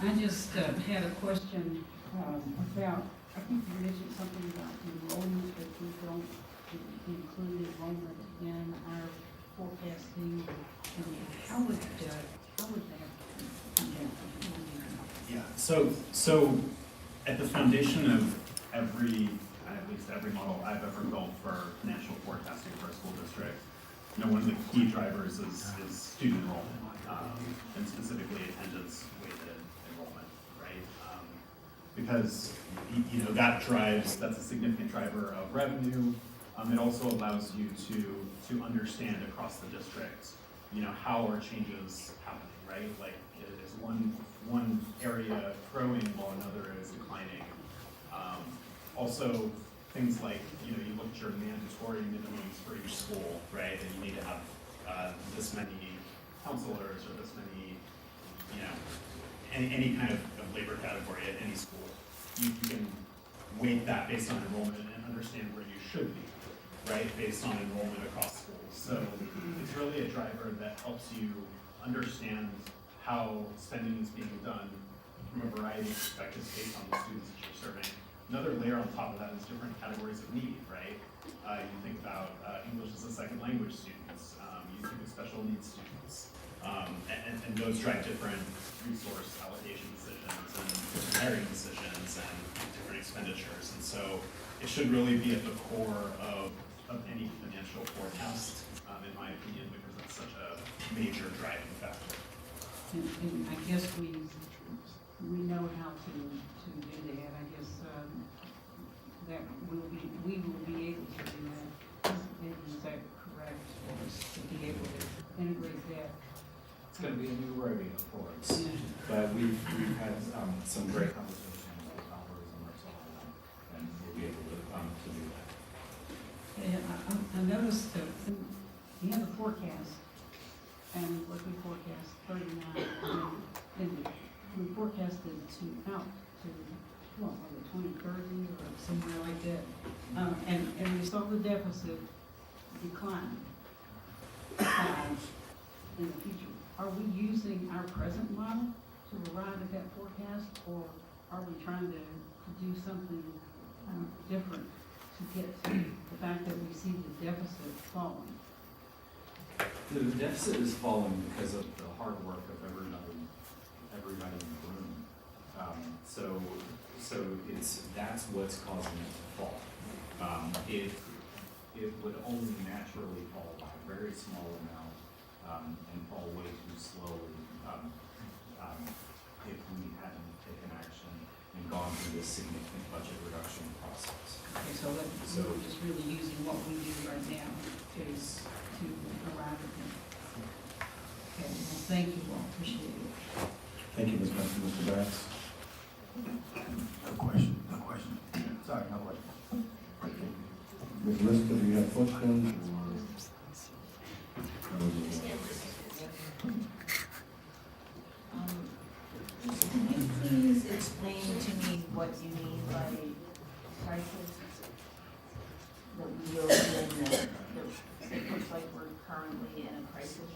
I just had a question about, I think you mentioned something about enrollment, but we don't include enrollment in our forecasting. How would that Yeah, so at the foundation of at least every model I've ever built for financial forecasting for a school district, one of the key drivers is student enrollment, and specifically attendance-weighted enrollment, right? Because that's a significant driver of revenue. It also allows you to understand across the district, how are changes happening, right? Like, is one area growing while another is declining? Also, things like, you look at your mandatory minimums for each school, right? And you need to have this many counselors or this many, any kind of labor category at any school. You can weight that based on enrollment and understand where you should be, right? Based on enrollment across schools. So it's really a driver that helps you understand how spending is being done from a variety of perspectives based on the students that you're serving. Another layer on top of that is different categories of need, right? You think about English as a second language students, you think of special needs students, and those drive different resource allocation decisions and different hiring decisions and different expenditures. And so it should really be at the core of any financial forecast, in my opinion, because it's such a major driving factor. And I guess we know how to do that. I guess that we will be able to do that. Is that correct? Or to be able to integrate that? It's going to be a new rodeo for us, but we've had some great conversations with Albert and Marcel, and we'll be able to do that. And I noticed that we have a forecast, and what we forecast 39, and we forecasted out to what was it, 2030 or somewhere like that, and we saw the deficit decline in the future. Are we using our present model to arrive at that forecast, or are we trying to do something different to get to the fact that we see the deficit falling? The deficit is falling because of the hard work of everybody in the room. So that's what's causing it to fall. It would only naturally fall by a very small amount and fall way too slowly if we hadn't taken action and gone through this significant budget reduction process. Okay, so we're just really using what we do right now to arrive at that. Okay, well, thank you all, appreciate it. Thank you, Ms. Benson. Mr. Bass? No question. Sorry, no question. Ms. Melissa, do you have questions? Can you please explain to me what you mean by crisis? That we are in, that it looks like we're currently in a crisis?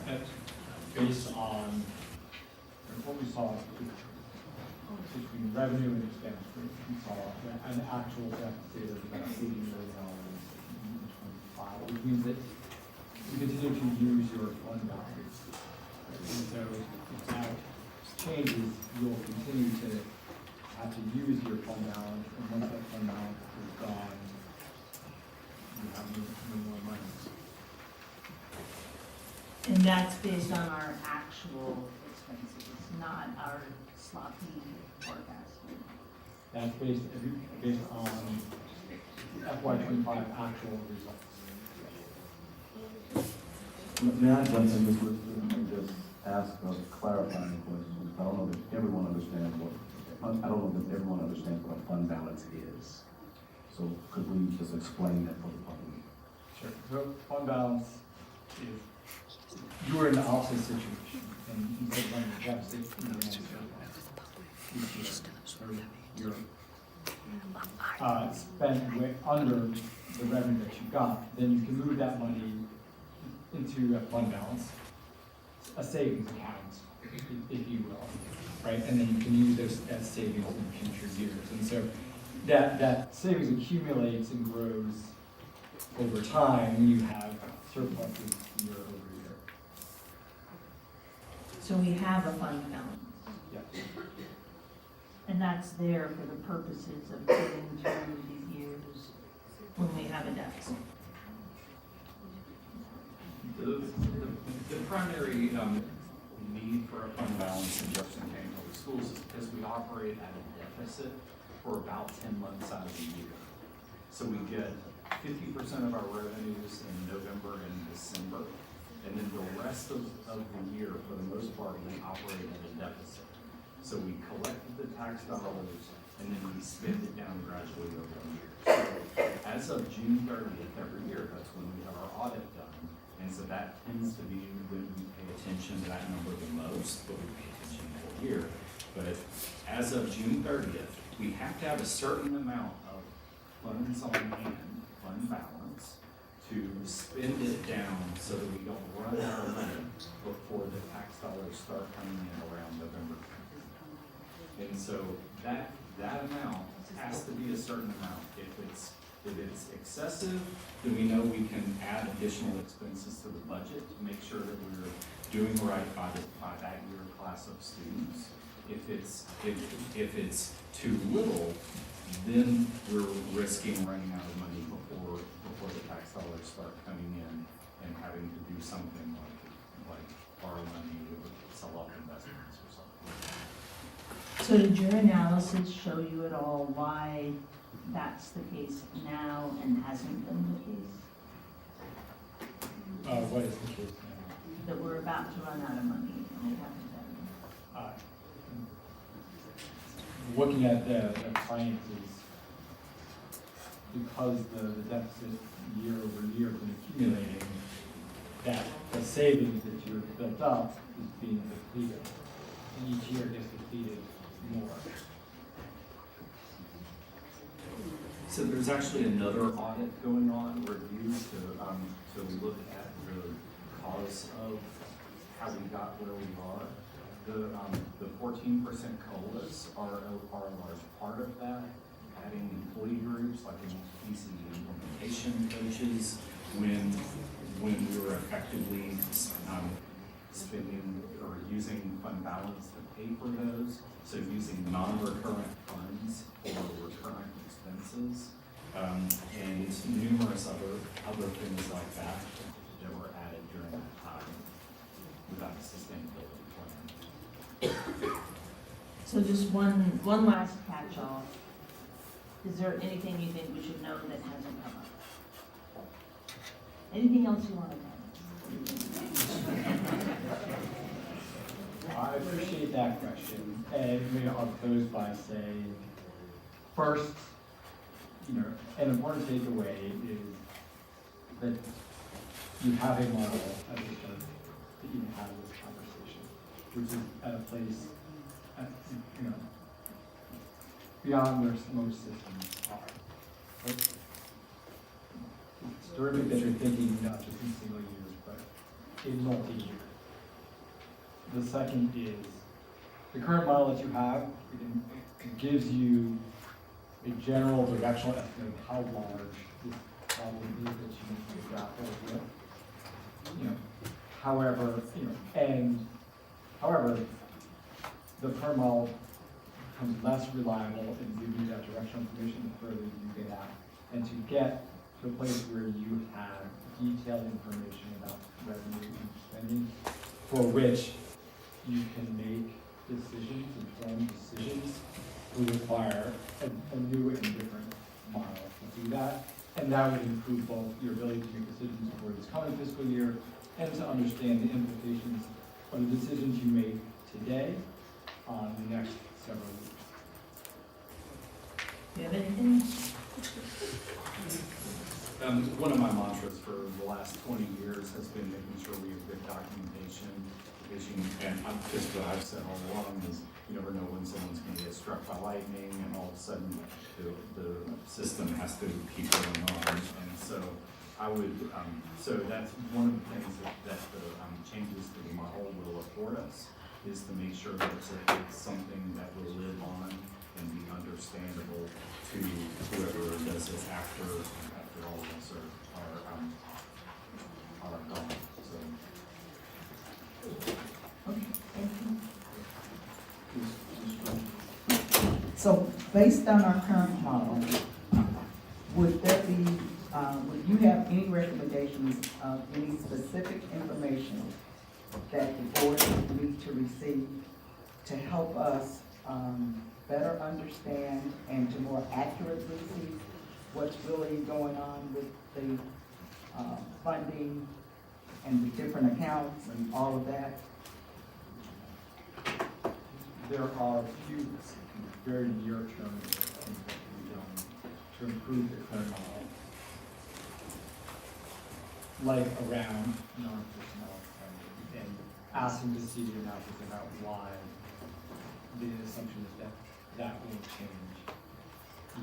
That's based on what we saw between revenue and expense. We saw an actual deficit of about $80 million in 2025, which means that you continue to use your fund balance. And so if that changes, you'll continue to have to use your fund balance, and once that fund balance is gone, you have no more money. And that's based on our actual expenses, not our sloppy forecast. That's based on FY25 actual results. May I jump in this list and just ask a clarifying question? I don't know that everyone understands what a fund balance is. So could we just explain that for the public? Sure. So fund balance is, you were in the opposite situation, and you said running a deficit, you're spent way under the revenue that you got, then you can move that money into a fund balance, a savings account, if you will, right? And then you can use those as savings in future years. And so that savings accumulates and grows over time when you have surpluses year over year. So we have a fund balance. Yes. And that's there for the purposes of getting through these years when we have a deficit. The primary need for a fund balance in Jefferson County Public Schools is because we operate at a deficit for about 10 months out of the year. So we get 50% of our revenues in November and December, and then the rest of the year, for the most part, we operate at a deficit. So we collect the tax dollars, and then we spend it down gradually over the year. So as of June 30th every year, that's when we have our audit done. And so that tends to be when we pay attention to that number the most, but we pay attention the whole year. But as of June 30th, we have to have a certain amount of funds on hand, fund balance, to spend it down so that we don't run out of money before the tax dollars start coming in around November. And so that amount has to be a certain amount. If it's excessive, then we know we can add additional expenses to the budget to make sure that we're doing right by that year class of students. If it's too little, then we're risking running out of money before the tax dollars start coming in and having to do something like borrow money or sell off investments or something. So did your analysis show you at all why that's the case now and hasn't been the case? What is the case now? That we're about to run out of money and we haven't done it. Looking at the finances, because the deficit year over year has been accumulating, that the savings that you've built up is being depleted. And each year gets depleted more. So there's actually another audit going on, review to look at the cause of how we got where we are. The 14% COLAs are a large part of that. Adding employee groups like PC implementation coaches when we were effectively spending or using fund balance to pay for those. So using non-recurrent funds for recurrent expenses, and numerous other things like that were added during that time without a sustainability plan. So just one last catch-all. Is there anything you think we should know that hasn't come up? Anything else you want to know? I appreciate that question. And maybe I'll close by saying, first, an important takeaway is that you have a model at the start that you have this conversation, which is at a place, beyond where most systems are. Right? It's terrific that you're thinking not just in single years, but in multi-year. The second is the current model that you have, it gives you a general directional estimate of how large this problem is that you need to grapple with. However, the current model becomes less reliable and gives you that directional information the further you get out. And to get to a place where you have detailed information about revenue and spending, for which you can make decisions, informed decisions, will require a new and different model to do that. And that would include both your ability to make decisions for this coming fiscal year and to understand the implications of the decisions you make today on the next several years. Do you have anything? One of my mantras for the last 20 years has been making sure we have good documentation, and just what I've said all along is you never know when someone's going to get struck by lightning, and all of a sudden the system has to keep going on. And so I would, so that's one of the things that the changes to the model will afford us, is to make sure that it's something that will live on and be understandable to whoever does this after all of us are gone. So. Okay, thank you. So based on our current model, would there be, would you have any recommendations of any specific information that the board would need to receive to help us better understand and to more accurately see what's really going on with the funding and the different accounts and all of that? There are a few very near-term things that can be done to improve the current model, like around non-personnel spending, and asking to see the analysis about why the assumption is that that will change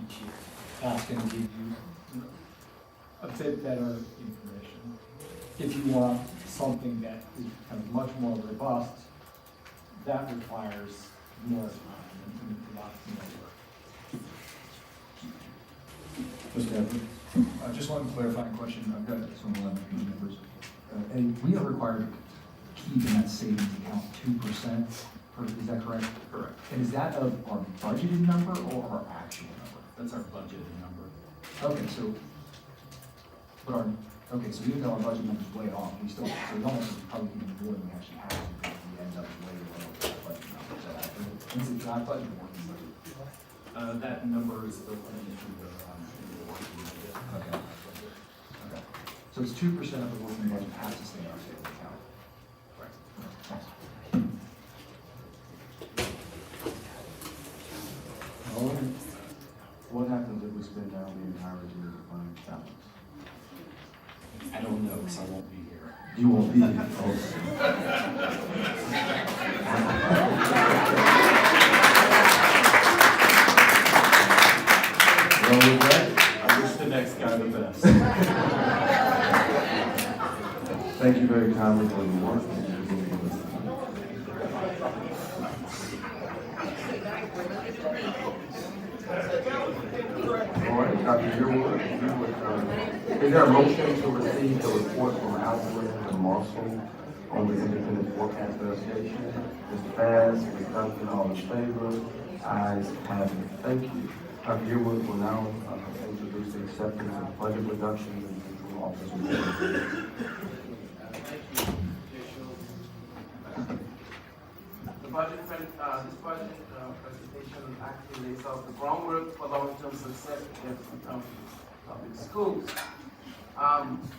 each year. That's going to give you a bit better information. If you want something that is kind of much more robust, that requires more time and lots more work. Mr. Edwards, I just want a clarifying question. I've got some 11 committee members. And we are required to keep in that savings account 2%. Is that correct? Correct. And is that of our budgeted number or our actual number? That's our budgeted number. Okay, so, so even though our budget number is way off, we still, so it's almost probably even more than we actually have to, because we end up way below that budget number. Is that accurate? Is it dry budget or working budget? That number is built into the working budget. Okay. Okay. So it's 2% of the working budget has to stay in our savings account. Correct. Thanks. What happens if we spend down the entirety of the fund balance? I don't know, because I won't be here. You won't be here. Well, with that, I wish the next guy the best. thank you very kindly for your work. All right, Dr. Yearwood, is there a motion to receive the report from Alvarez and Marshall on the independent forecast investigation? Mr. Bass, Ms. Duncan, all in favor? Ayes have it. Thank you. Dr. Yearwood will now introduce the acceptance of budget reductions and central office reports. The budget, this budget presentation actually lays out the groundwork for long-term success of public schools.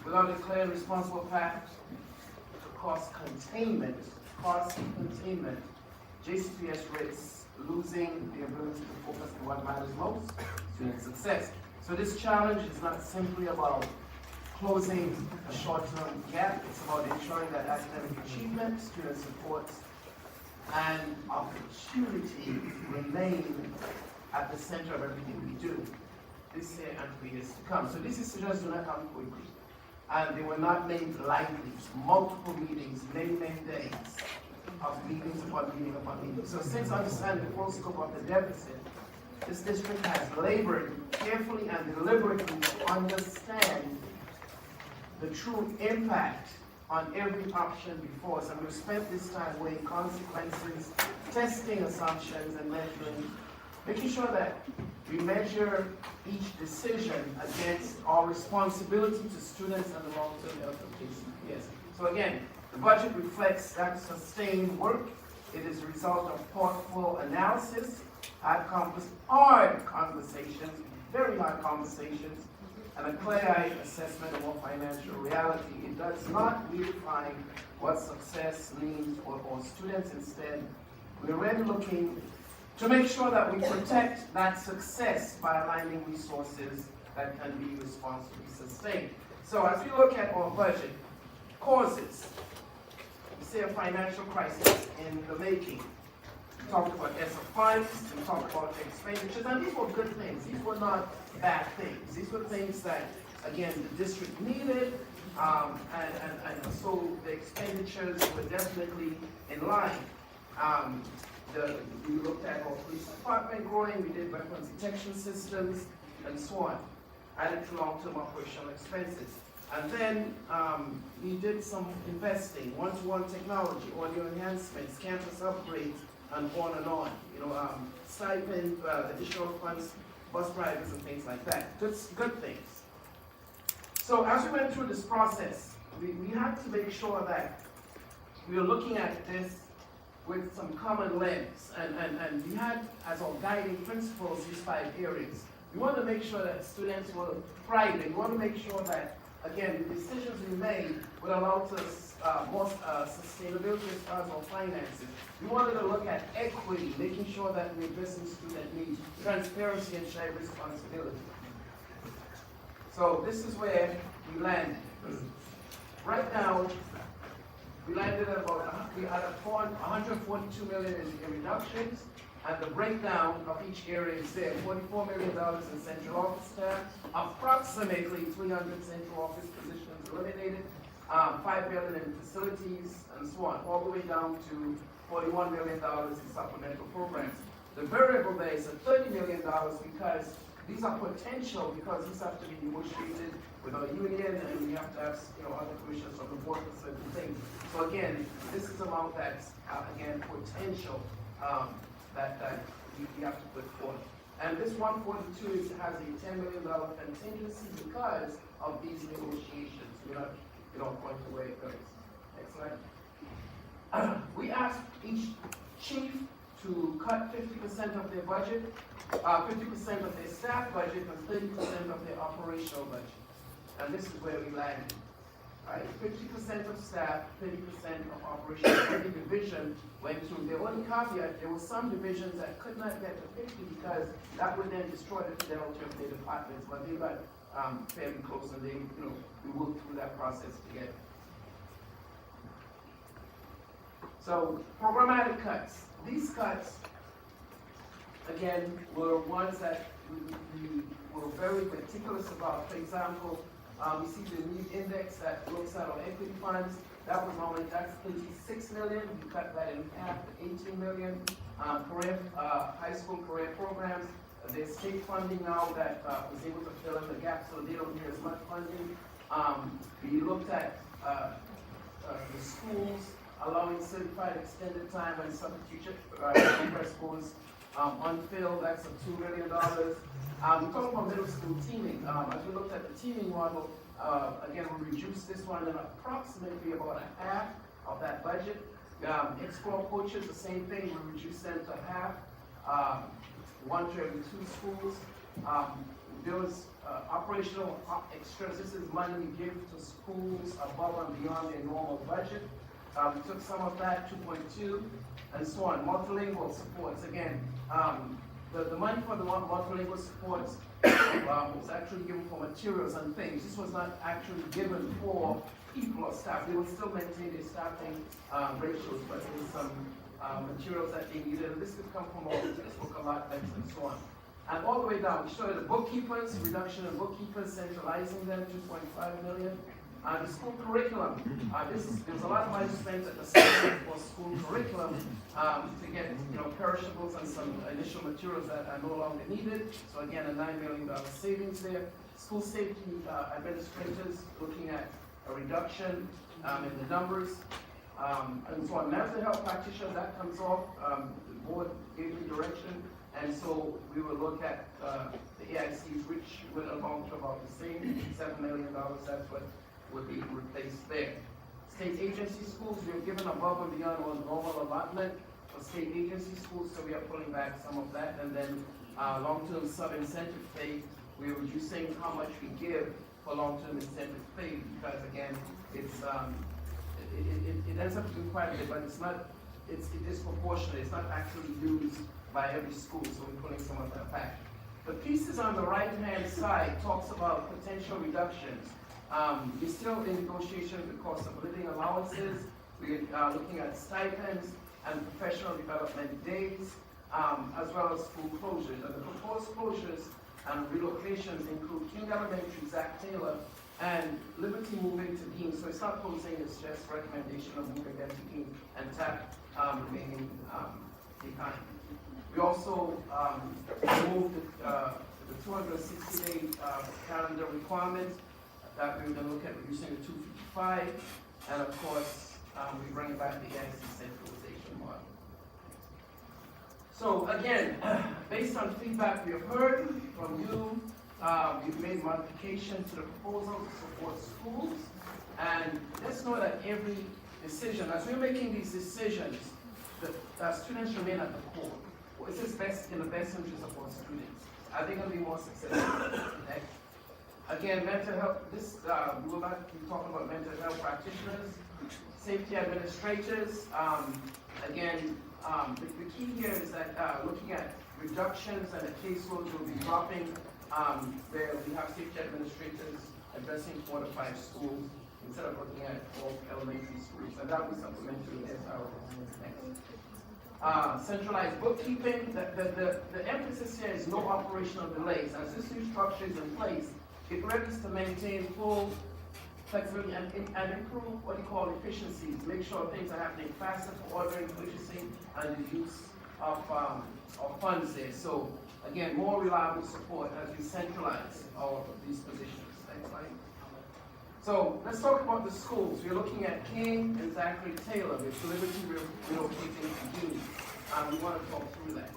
Without a clear and responsible path to cost containment, JCPS risks losing the ability to focus on what matters most, student success. So this challenge is not simply about closing a short-term gap, it's about ensuring that academic achievement, student support, and opportunity remain at the center of everything we do this year and for years to come. So these decisions do not come quickly, and they were not made lightly. Multiple meetings, many days of meetings upon meeting upon meeting. So since understanding the full scope of the deficit, this district has labored carefully and deliberately to understand the true impact on every option before us. And we've spent this time weighing consequences, testing assumptions, and measuring, making sure that we measure each decision against our responsibility to students and the long-term health of JCPS. So again, the budget reflects that sustained work. It is a result of thoughtful analysis, hard conversations, very hard conversations, and a clear-eyed assessment of our financial reality. It does not redefine what success means for students. Instead, we're really looking to make sure that we protect that success by aligning resources that can be responsibly sustained. So as we look at our budget, causes, we see a financial crisis in the making. We talked about ESSA funds, we talked about expenditures, and these were good things. These were not bad things. These were things that, again, the district needed, and so the expenditures were definitely in line. We looked at our police department growing, we did weapons detection systems, and so on, added to long-term operational expenses. And then we did some investing, one-to-one technology, audio enhancements, campus upgrades, and on and on. You know, stipend, additional funds, bus drivers, and things like that. Good things. So as we went through this process, we had to make sure that we were looking at this with some common lens, and we had as our guiding principles these 5 areas. We want to make sure that students were thriving. We want to make sure that, again, the decisions we made would allow us more sustainability as far as our finances. We wanted to look at equity, making sure that we're addressing student needs, transparency, and shared responsibility. So this is where we landed. Right now, we landed at about, we had 142 million in reductions, and the breakdown of each area is there. $44 million in central office staff, approximately 300 central office positions eliminated, 5 million in facilities, and so on, all the way down to $41 million in supplemental programs. The variable there is at $30 million because these are potential, because these have to be negotiated with our union, and we have to have, you know, other commissions from the board for certain things. So again, this is amount that's again potential that we have to put forth. And this 142 has a $10 million contingency because of these negotiations. We're not going to where it goes. Next slide. We asked each chief to cut 50% of their budget, 50% of their staff budget, and 30% of their operational budget. And this is where we landed. Right? 50% of staff, 30% of operational. Every division went through. The only caveat, there were some divisions that could not get to 50 because that would then destroy the fidelity of their departments, but they got fairly close, and they, you know, we worked through that process together. So programmatic cuts. These cuts, again, were ones that we were very meticulous about. For example, we see the new index that looks at our equity funds. That was only, that's 36 million. We cut that in half to 18 million. Career, high school career programs. There's state funding now that was able to fill in the gap, so they don't need as much funding. We looked at the schools allowing certified extended time and substitute schools unfilled. That's a $2 million. We talked about middle school teaming. As we looked at the teaming model, again, we reduced this one in approximately about a half of that budget. Explore coaches, the same thing. We reduced them to half. 1 to every 2 schools. There was operational extras. This is money we give to schools above and beyond their normal budget. We took some of that, 2.2, and so on. Multilingual supports, again, the money for the multilingual supports was actually given for materials and things. This was not actually given for people or staff. They would still maintain their staffing ratios, but there was some materials that they needed. And this could come from all the textbook allotments and so on. And all the way down, we showed the bookkeepers, reduction in bookkeepers, centralizing them, 2.5 million. The school curriculum, there's a lot of money spent at the center for school curriculum to get perishables and some initial materials that are no longer needed. So again, a $9 million savings there. School safety administrators looking at a reduction in the numbers. And so on mental health practitioners, that comes off. The board gave me direction. And so we will look at the AICs, which will amount to about the same, $7 million. That's what would be replaced there. State agency schools, we are given above and beyond our normal allotment for state agency schools, so we are pulling back some of that. And then long-term sub-incentive pay, we're reducing how much we give for long-term incentive pay because again, it's it ends up being quite a bit, but it's disproportionate. It's not actually used by every school, so we're pulling some of that back. The pieces on the right-hand side talks about potential reductions. We're still in negotiation with cost of living allowances. We are looking at stipends and professional development days, as well as school closures. And the proposed closures and relocations include King Elementary, Zach Taylor, and Liberty moving to Dean. So it's not closing, it's just recommendation of moving them to Dean and TAP remaining behind. We also removed the 260-day calendar requirement that we were going to look at reducing to 255, and of course, we bring back the AIC centralization model. So again, based on feedback we have heard from you, we've made modifications to the proposal to support schools, and let's know that every decision, as we're making these decisions, the students remain at the core. What is best in the best interest of our students? Are they going to be more successful? Okay. Again, mental health, we will not be talking about mental health practitioners, safety administrators. Again, the key here is that looking at reductions and the caseloads will be dropping where we have safety administrators addressing 4 to 5 schools instead of looking at all elementary schools. And that will be supplementary as our next. Centralized bookkeeping, the emphasis here is no operational delays. As this new structure is in place, it readies to maintain full flexibility and improve what you call efficiencies. Make sure things are happening faster for ordering, purchasing, and the use of funds there. So again, more reliable support as we centralize all of these positions. Next slide. So let's talk about the schools. We're looking at King and Zachary Taylor with Liberty relocating to Dean. We want to talk through that.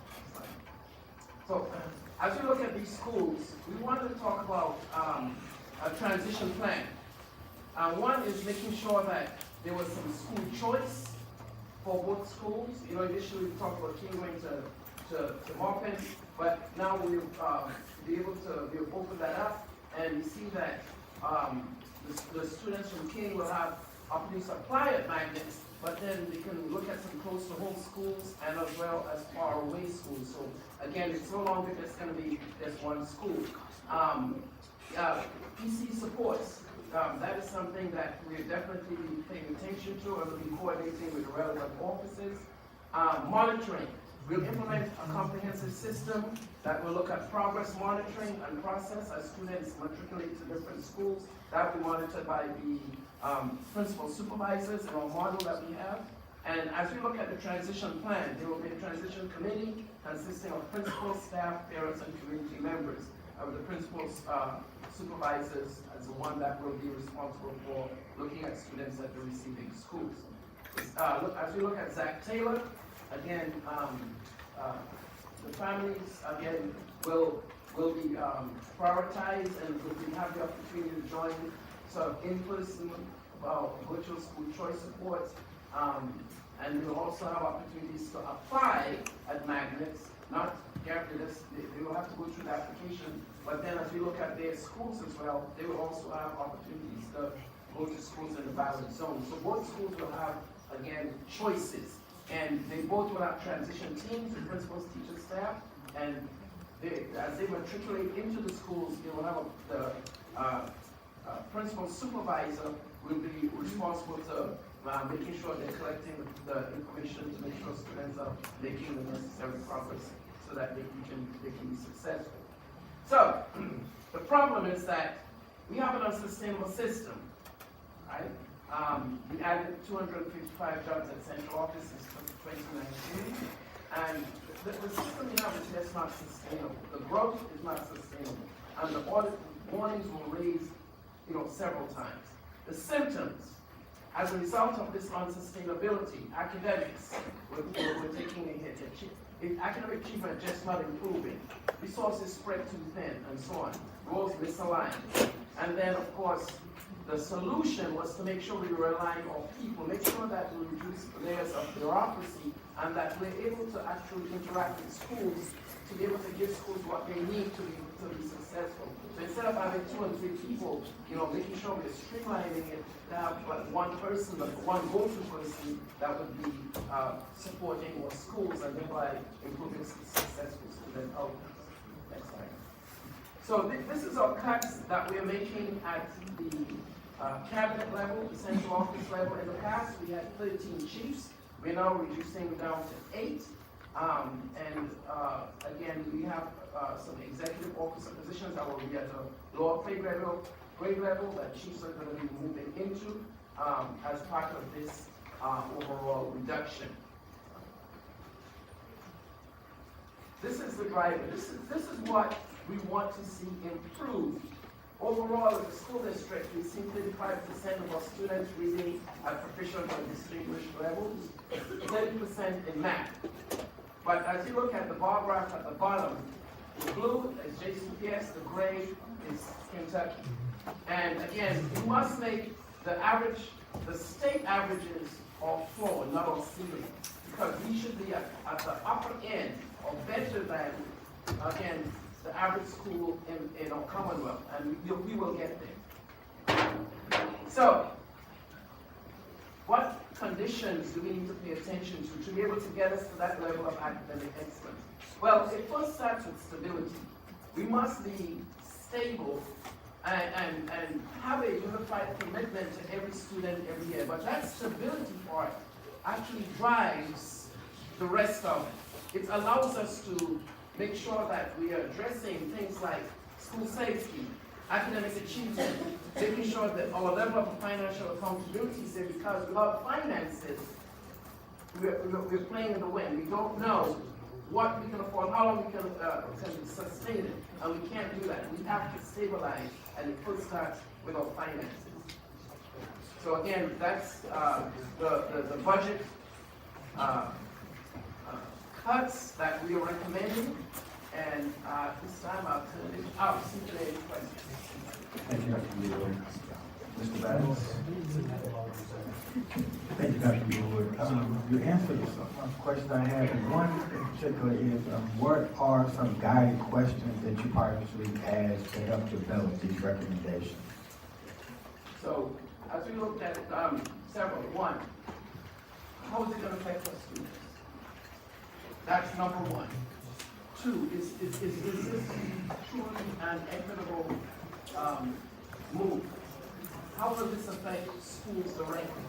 So as we look at these schools, we wanted to talk about a transition plan. One is making sure that there was some school choice for both schools. Initially we talked about King going to Marpin, but now we've opened that up, and we see that the students from King will have opportunities to apply at Magnets, but then they can look at some close to home schools and as well as far away schools. So again, it's no longer just going to be just one school. PC supports. That is something that we're definitely paying attention to and we'll be coordinating with the relevant offices. Monitoring. We'll implement a comprehensive system that will look at progress monitoring and process as students matriculate to different schools. That will be monitored by the principal supervisors in our model that we have. And as we look at the transition plan, there will be a transition committee consisting of principals, staff, parents, and community members. With the principals, supervisors as the one that will be responsible for looking at students at the receiving schools. As we look at Zach Taylor, again, the families again will be prioritized and will have the opportunity to join sort of in-person virtual school choice supports, and we will also have opportunities to apply at Magnets. Not guaranteed, they will have to go through the application, but then as we look at their schools as well, they will also have opportunities to go to schools in the ballot zone. So both schools will have, again, choices, and they both will have transition teams, the principals, teachers, staff, and as they matriculate into the schools, they will have the principal supervisor will be responsible to making sure they're collecting the information to make sure students are making the necessary progress so that they can be successful. So, the problem is that we have an unsustainable system, right? We added 255 jobs at central offices for 2019, and the system we have is just not sustainable. The growth is not sustainable, and the audit warnings were raised, several times. The symptoms, as a result of this unsustainability, academics, we're taking a hit. Academic achievement just not improving. Resources spread too thin, and so on. Roles misaligned. And then, of course, the solution was to make sure we rely on people, make sure that we reduce layers of bureaucracy, and that we're able to actually interact with schools to be able to give schools what they need to be successful. So instead of having 2 and 3 people, making sure we're streamlining it to have one person, one go-to person that would be supporting more schools and thereby improving successful student outcomes. Next slide. So this is our cuts that we're making at the cabinet level, the central office level. In the past, we had 13 chiefs. We're now reducing down to 8. Again, we have some executive officer positions that will be at a lower grade level that chiefs are going to be moving into as part of this overall reduction. This is the driver. This is what we want to see improved. Overall, in the school district, we see 35% of our students reading at proficient or distinguished levels, 30% in math. But as you look at the bar graph at the bottom, the blue is JCPS, the gray is Kentucky. And again, we must make the state averages our floor, not our ceiling, because we should be at the upper end or better than, again, the average school in our Commonwealth, and we will get there. So, what conditions do we need to pay attention to be able to get us to that level of academic excellence? Well, it first starts with stability. We must be stable and have a unified commitment to every student every year. But that stability part actually drives the rest of it. It allows us to make sure that we are addressing things like school safety, academic achievement, making sure that our level of financial accountability is there, because without finances, we're playing in the wind. We don't know what we can afford, how long we can sustain it, and we can't do that. We have to stabilize, and it first starts with our finances. So again, that's the budget cuts that we are recommending, and this time I'll turn it out. See if there are any questions. Thank you, Dr. Mueller. Mr. Battles? Thank you, Dr. Mueller. You answered the question I had. One in particular is, what are some guiding questions that you purposely asked to help develop these recommendations? So, as we looked at several, one, how is it going to affect our students? That's number one. Two, is this truly an equitable move? How will this affect schools directly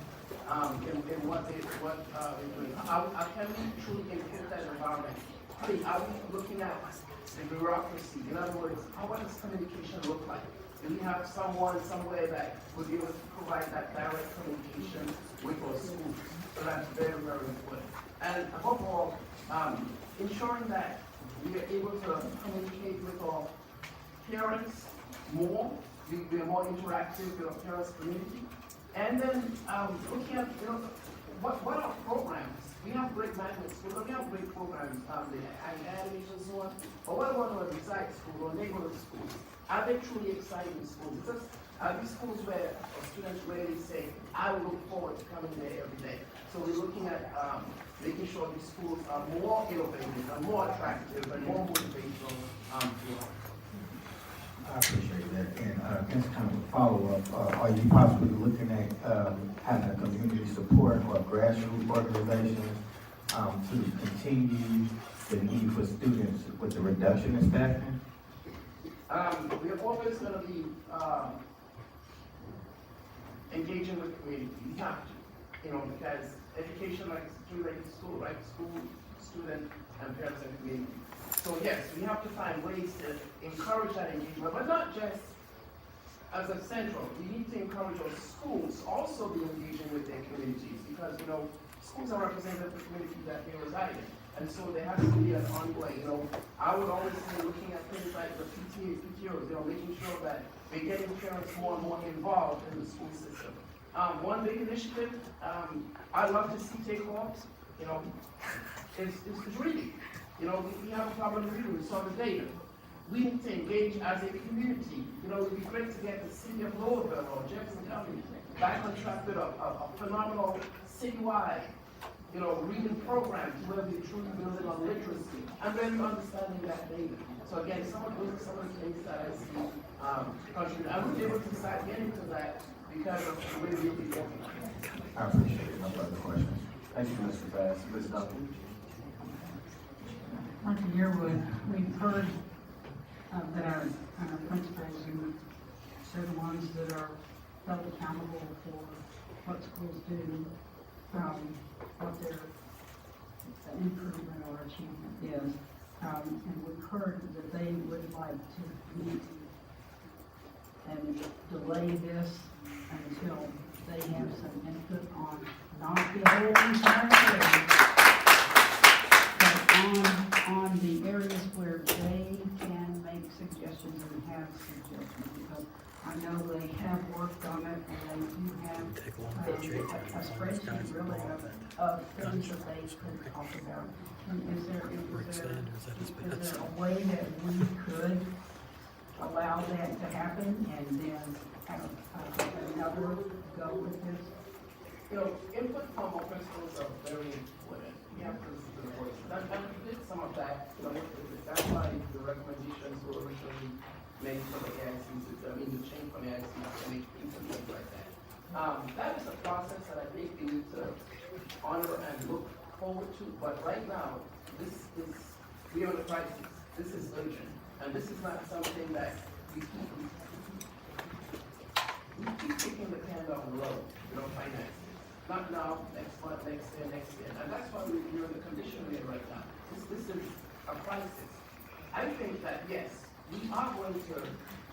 in what they're doing? Can we truly improve that environment? Three, are we looking at the bureaucracy? In other words, what does communication look like? Do we have someone somewhere that would be able to provide that direct communication with our schools? So that's very, very important. And above all, ensuring that we are able to communicate with our parents more, we are more interactive with our parents' community, and then looking at what are programs. We have great magnet schools, we have great programs, the academies and so on, but what about our site school or neighborhood schools? Are they truly exciting schools? Are these schools where students really say, I look forward to coming there every day? So we're looking at making sure these schools are more innovative and more attractive and more motivational I appreciate that. And just kind of a follow-up, are you possibly looking at having a community support or grassroots organizations to continue the need for students with the reduction in staffing? We're always gonna be, engaging with the community. We have to, because education like school, right? School, student, and parents and community. So yes, we have to find ways to encourage that engagement, but not just as a central. We need to encourage our schools also be engaging with their communities, because, schools are representative of the community that they reside in. And so there has to be an ongoing, I would always say looking at things like the PTOs, making sure that we're getting parents more and more involved in the school system. One big initiative, I'd love to see take off, is reading. We have a problem with reading, we saw the data. We need to engage as a community. It would be great to get the city of Louisville or Jefferson County back on track with a phenomenal citywide, reading program to where we're truly building on literacy and really understanding that data. So again, some of the things that I see contribute. I would be able to start getting to that because of the way we'll be working on it. I appreciate it. No further questions. Thank you, Mr. Bass. Ms. Duncan? Dr. Yearwood, we've heard that our principals are the ones that are held accountable for what schools do, what their improvement or achievement is. And we've heard that they would like to meet and delay this until they have some input on not the whole entire thing, but on the areas where they can make suggestions and have suggestions, because I know they have worked on it and they do have a spreadsheet really of things that they could talk about. And is there a way that we could allow that to happen and then have another go with this? Input from our principals are very important. We have to listen to the voices. And we did some of that, that's why the recommendations were originally made for the AICs, the change from the AICs to MHPs and things like that. That is a process that I think we need to honor and look forward to, but right now, we are in a crisis. This is urgent, and this is not something that we keep kicking the can down the road, finances. Not now, next month, next year, and that's why we're in the condition we're in right now. This is a crisis. I think that yes, we are going to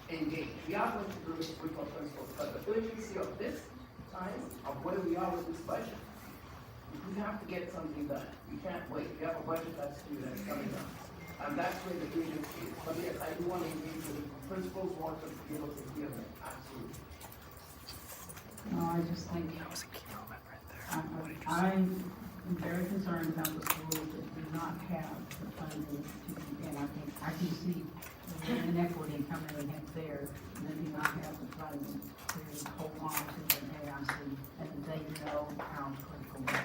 engage. We are going to do this with our principals, but the urgency of this time, of where we are with this budget, we have to get something done. We can't wait. We have a budget that's due, that's coming up. And that's where the agency is. But yes, I do want to engage with the principals, want to be able to hear them. Absolutely. No, I just think I'm very concerned about the schools that do not have the funding to, and I can see the inequity coming in there, and they do not have the funding to hold on to the AIC, and they know how critical that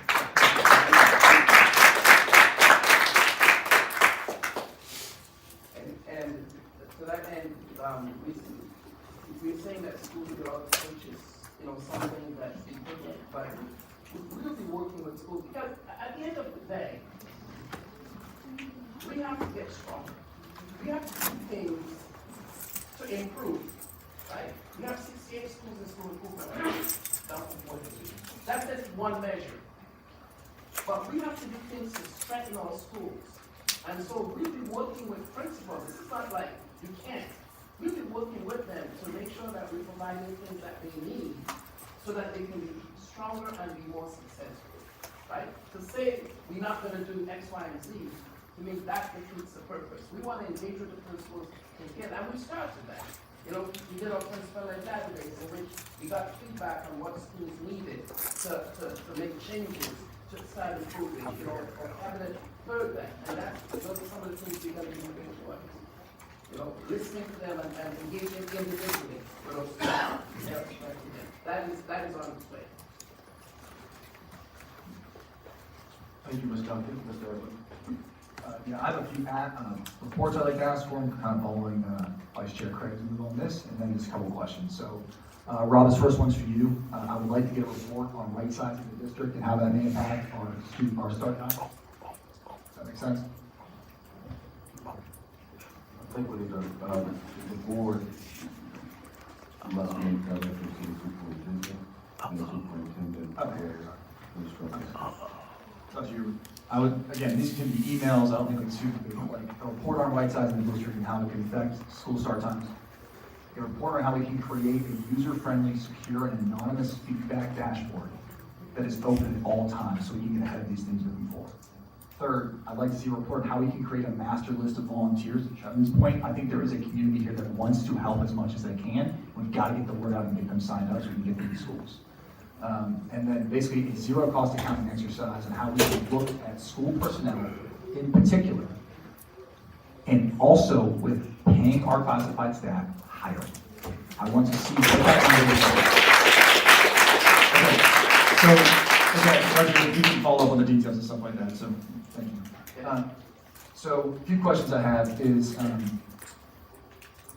is. And to that end, we're saying that schools with a lot of coaches, something that's important, but we'll be working with schools, because at the end of the day, we have to get stronger. We have to do things to improve, right? We have 68 schools in school improvement, down to 42. That's just one measure. But we have to do things to strengthen our schools. And so we'll be working with principals. This is not like you can't. We'll be working with them to make sure that we provide the things that they need so that they can be stronger and be more successful, right? To say we're not going to do X, Y, and Z, to me, that defeats the purpose. We want to engage with the principals together, and we started that. We did our principal database in which we got feedback on what schools needed to make changes to start improving, or cabinet heard that, and those are some of the things we're going to be moving towards. Listening to them and engaging individually with those students. That is on its way. Thank you, Ms. Duncan. Mr. Irwin. I have a few reports I'd like to ask for, kind of following Vice Chair Craig's move on this, and then just a couple of questions. So, Rob, this first one's for you. I would like to get a report on right sizing the district and how that may impact our start time. Does that make sense? think we need to, the board must make a reference to the superintendent, and the superintendent for instructions. So I would, again, these can be emails, I don't think it's super, like a report on right sides of the district and how it can affect school start times. A report on how we can create a user-friendly, secure, and anonymous feedback dashboard that is open at all times so we can get ahead of these things moving forward. Third, I'd like to see a report on how we can create a master list of volunteers. At this point, I think there is a community here that wants to help as much as they can. We've got to get the word out and get them signed up so we can get to these schools. And then basically a zero-cost accounting exercise on how we can look at school personnel in particular, and also with paying our classified staff higher. I want to see what that number is. Okay, so again, you can follow up on the details and stuff like that. So thank you. So a few questions I have is, it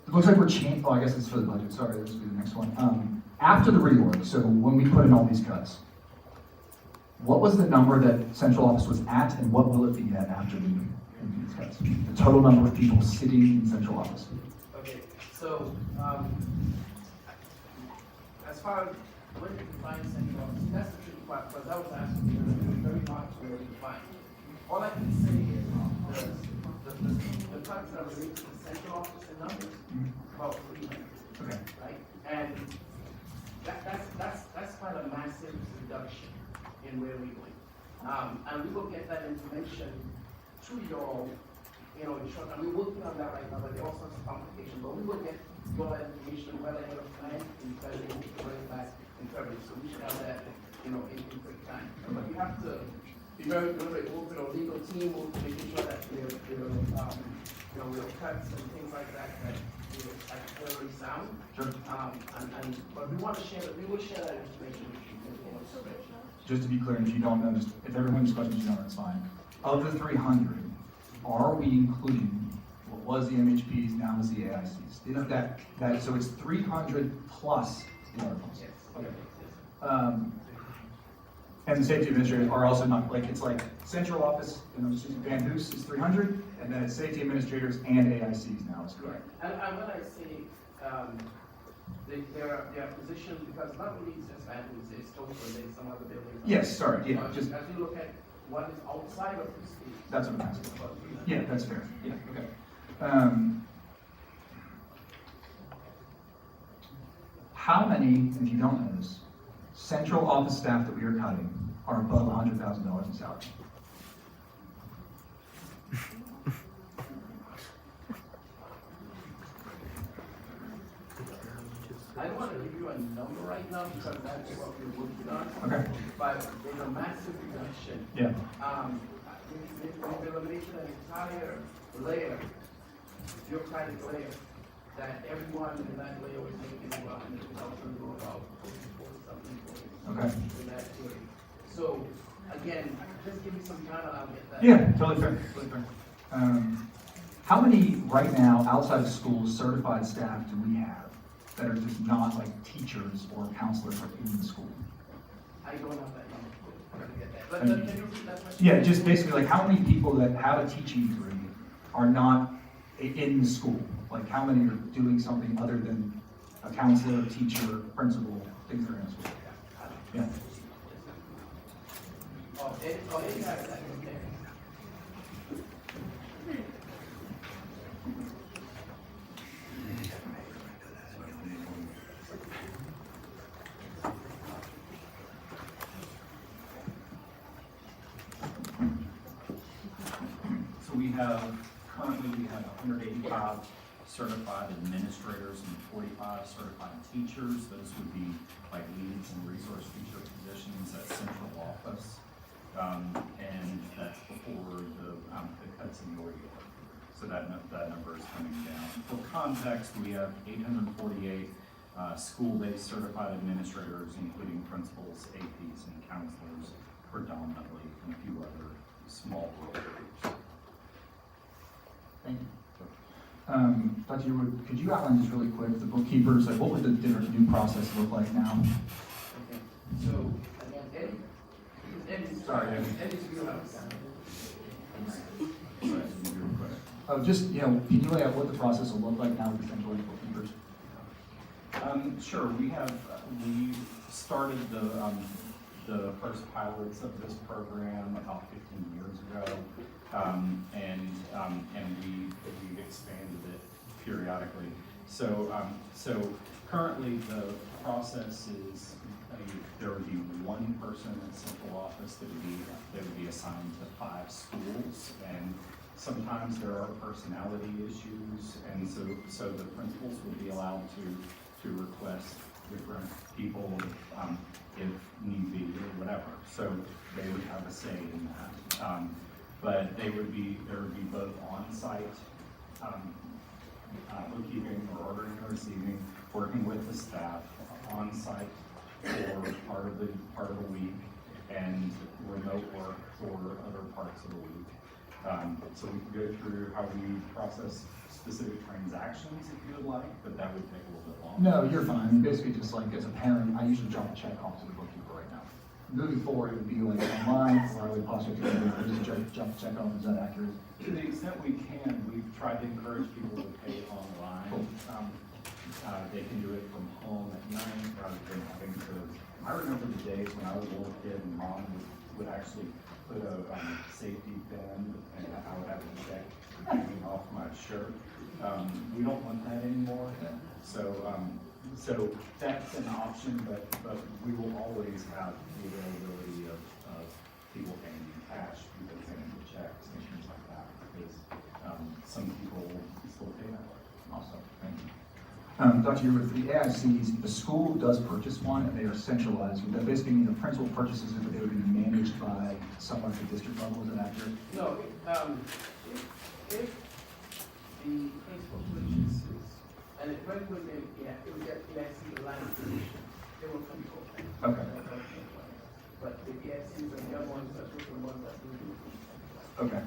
looks like we're changing. Oh, I guess it's for the budget. Sorry, this will be the next one. After the reorg, so when we put in all these cuts, what was the number that central office was at, and what will it be at after we do these cuts? The total number of people sitting in central office. Okay, so, as far as when you define central office, that's the tricky part, because I was asked, very hard to really define. All I can say is, the cuts that are related to the central office in numbers, about 300. Okay. Right? And that's quite a massive reduction in where we're going. And we will get that information to you all, in short, and we're working on that right now, but there are all sorts of complications, but we will get all that information well ahead of time, and February, we can bring it back in February, so we should have that, in quick time. But we have to be very deliberate, work with our legal team, work making sure that we're cuts and things like that, actually sound. Sure. But we want to share that, we will share that information with you. Just to be clear, if you don't know, just if everyone's questions you know, that's fine. Of the 300, are we including what was the MHPs, now is the AICs? Is that so it's 300 plus the articles? Yes. Okay. And the safety administrators are also not, like, it's like central office, just using Van Hoose is 300, and then it's safety administrators and AICs now is correct. And when I say their positions, because not only is just Van Hoose, it's Tokyo, there's some other buildings. Yes, sorry, yeah, just. As you look at what is outside of the state. That's what I'm asking. Yeah, that's fair. Yeah, okay. How many, if you don't know this, central office staff that we are cutting are above $100,000 in salary? I don't want to give you a number right now because that's what we're working on. Okay. But there's a massive reduction. Yeah. We've eliminated an entire layer, bureaucratic layer, that everyone in that layer was making about $100,000 or about 40 something. Okay. In that area. So again, just give me some time and I'll get that. Yeah, totally fair. Totally fair. How many right now outside of schools certified staff do we have that are just not like teachers or counselors in the school? I don't have that number. I'm gonna get that. But can you repeat that question? Yeah, just basically like how many people that have a teaching degree are not in the school? Like how many are doing something other than a counselor, teacher, principal, things that are in the school? Yeah. Any guys that can get. So currently we have 185 certified administrators and 45 certified teachers. Those would be like leads and resource teacher positions at central office. And that's before the cuts in the org. So that number is coming down. For context, we have 848 school-based certified administrators, including principals, APs, and counselors, predominantly, and a few other small groups. Thank you. Dr. Yearwood, could you outline just really quick the bookkeepers, like what would the different new process look like now? Okay. So again, Eddie's Sorry, Eddie. Eddie's wheelhouse. Just, can you lay out what the process will look like now with the central bookkeepers? Sure, we started the first pilots of this program about 15 years ago, and we've expanded it periodically. So currently the process is there would be one person in central office that would be assigned to 5 schools, and sometimes there are personality issues, and so the principals would be allowed to request different people if need be or whatever. So they would have a say in that. But there would be both on-site bookkeeping or ordering and receiving, working with the staff on-site for part of the week, and remote work for other parts of the week. So we could go through how we process specific transactions if you would like, but that would take a little bit longer. No, you're fine. I mean, basically, just like as a parent, I usually drop a check off to the bookkeeper right now. Moving forward, it would be like online, or I would possibly just jump a check off. Is that accurate? To the extent we can, we've tried to encourage people to pay online. Cool. They can do it from home at night rather than having to. I remember the days when I was a little kid and mom would actually put a safety pin, and I would have to check hanging off my shirt. We don't want that anymore. So that's an option, but we will always have the availability of people paying in cash, people paying in checks, and things like that, because some people still pay that way. Awesome, thank you. Dr. Yearwood, for the AICs, the school does purchase one, and they are centralized. Would that basically mean the principal purchases it, but they would be managed by someone at the district level? Is that accurate? No, if the principal purchases, and it went with them, it would get EIC line position, they will control that. Okay. But the EICs and the other ones, that's the ones that we do. Okay.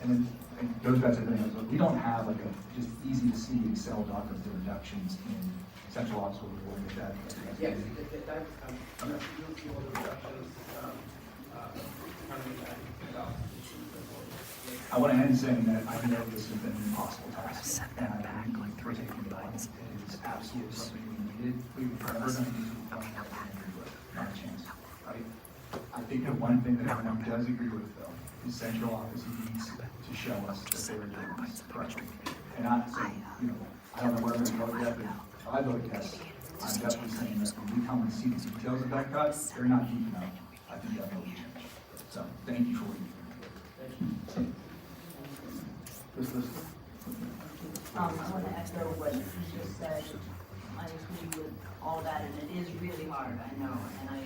And then it goes back to the thing, we don't have like a just easy to see Excel doc of the reductions in central office where we're going with that. Yes, that you'll see all the reductions, I want to end saying that I know this has been an impossible task. And I think we're taking the lines. It is absolutely something we needed. We were never going to do it without not a chance, right? I think the one thing that everyone does agree with, though, is central office needs to show us that they were doing this correctly. And I don't know where I'm going to vote yet, but if I vote yes, I'm definitely saying that when we come and see the details of that cut, they're not deep enough. I think that will change. So thank you for what you do. I want to echo what you just said. I agree with all that, and it is really hard, I know, and I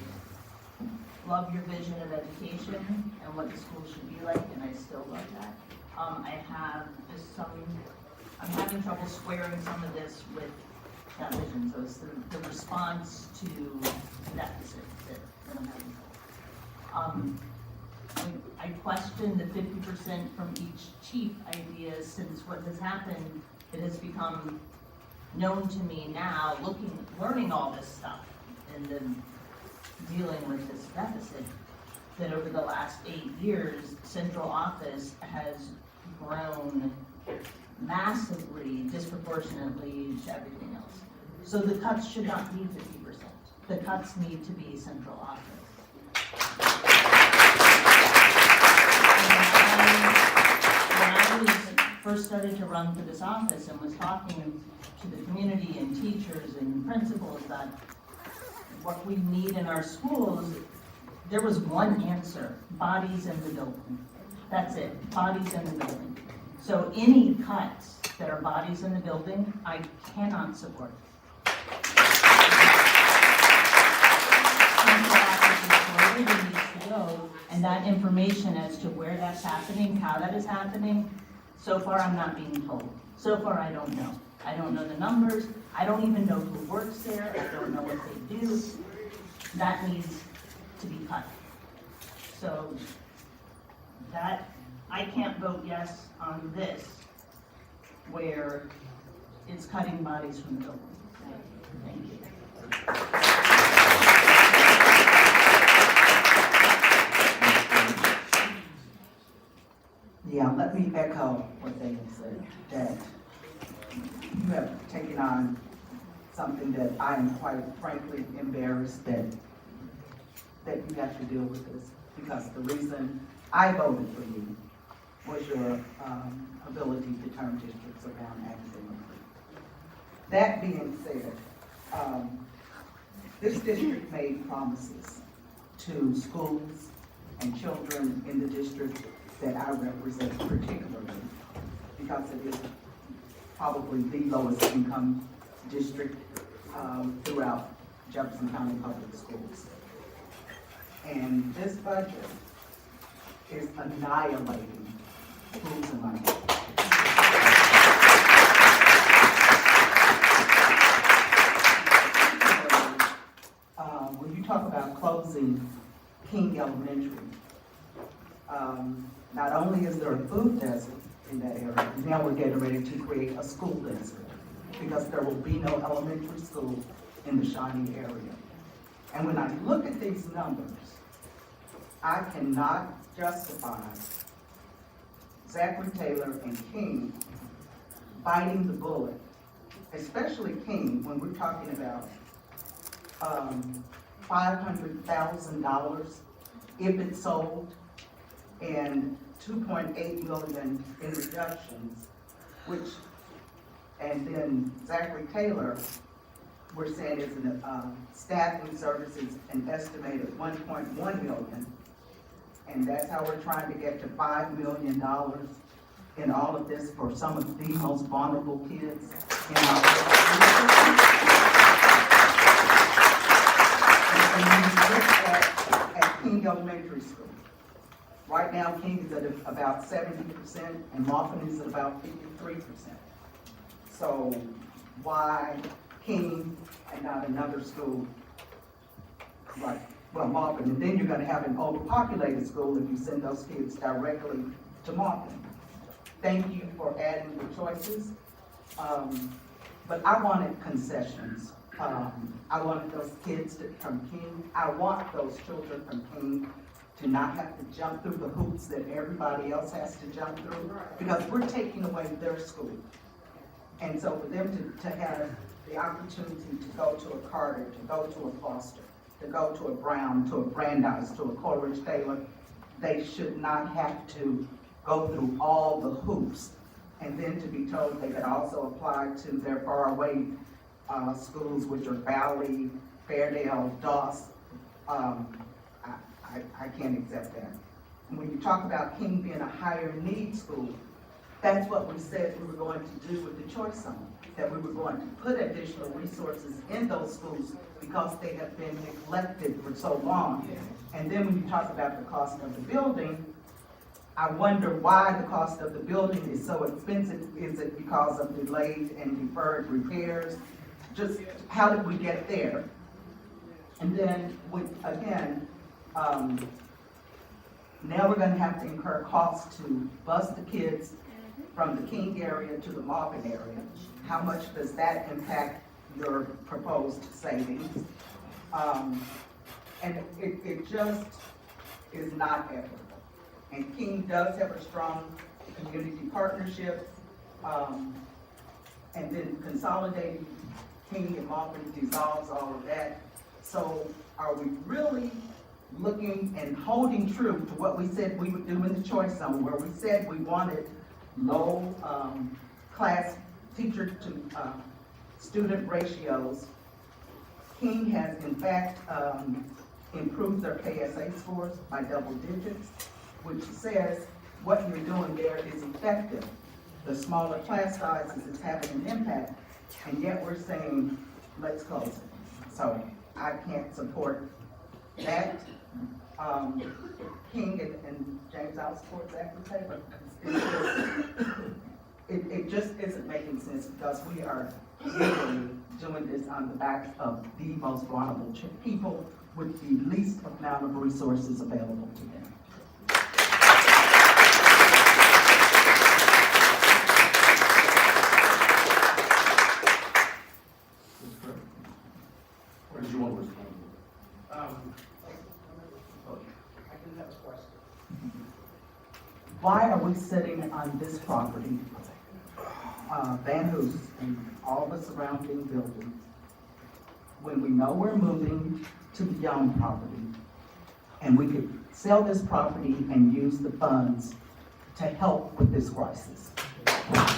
love your vision of education and what the school should be like, and I still love that. I have just I'm having trouble squaring some of this with that vision, so it's the response to deficit that I'm having trouble. I question the 50% from each chief idea, since what has happened, it has become known to me now, learning all this stuff and then dealing with this deficit, that over the last 8 years, central office has grown massively, disproportionately to everything else. So the cuts should not be 50%. The cuts need to be central office. When I first started to run for this office and was talking to the community and teachers and principals about what we need in our schools, there was one answer: bodies in the building. That's it, bodies in the building. So any cuts that are bodies in the building, I cannot support. Where it needs to go, and that information as to where that's happening, how that is happening, so far I'm not being told. So far I don't know. I don't know the numbers. I don't even know who works there. I don't know what they do. That needs to be cut. So that, I can't vote yes on this where it's cutting bodies from the building. Thank you. Yeah, let me echo what they have said, that you have taken on something that I am quite frankly embarrassed that you have to deal with this, because the reason I voted for you was your ability to turn districts around academically. That being said, this district made promises to schools and children in the district that I represent particularly, because it is probably the lowest income district throughout Jefferson County Public Schools. And this budget is annihilating schools in my district. When you talk about closing King Elementary, not only is there a food desert in that area, now we're getting ready to create a school desert, because there will be no elementary school in the Shawnee area. And when I look at these numbers, I cannot justify Zachary Taylor and King biting the bullet, especially King, when we're talking about $500,000 if it's sold, and $2.8 million in reductions, and then Zachary Taylor, we're saying is in staffing services an estimated $1.1 million, and that's how we're trying to get to $5 million in all of this for some of the most vulnerable kids in our and when you look at King Elementary School, right now King is at about 70% and Maupin is at about 53%. So why King and not another school like, well, Maupin? And then you're gonna have an overpopulated school if you send those kids directly to Maupin. Thank you for adding the choices, but I wanted concessions. I wanted those kids from King, I want those children from King to not have to jump through the hoops that everybody else has to jump through, because we're taking away their school. And so for them to have the opportunity to go to a Carter, to go to a Foster, to go to a Brown, to a Brandeis, to a Coleridge Taylor, they should not have to go through all the hoops and then to be told they could also apply to their faraway schools, which are Valley, Fairdale, Doss. I can't accept that. And when you talk about King being a higher need school, that's what we said we were going to do with the choice zone, that we were going to put additional resources in those schools because they have been neglected for so long. And then when you talk about the cost of the building, I wonder why the cost of the building is so expensive. Is it because of delayed and deferred repairs? Just how did we get there? And then, again, now we're gonna have to incur costs to bus the kids from the King area to the Maupin area. How much does that impact your proposed savings? And it just is not equitable. And King does have a strong community partnership, and then consolidating King and Maupin dissolves all of that. So are we really looking and holding true to what we said we would do in the choice zone, where we said we wanted low class teacher to student ratios? King has in fact improved their KSA scores by double digits, which says what you're doing there is effective. The smaller class sizes is having an impact, and yet we're saying, let's close it. So I can't support that. King and James, I'll support Zachary Taylor. It just isn't making sense, because we are literally doing this on the backs of the most vulnerable people with the least amount of resources available to them. What did you want to respond? I do have a question. why are we sitting on this property, Van Hoose and all the surrounding buildings, when we know we're moving to the Young property, and we could sell this property and use the funds to help with this crisis? That's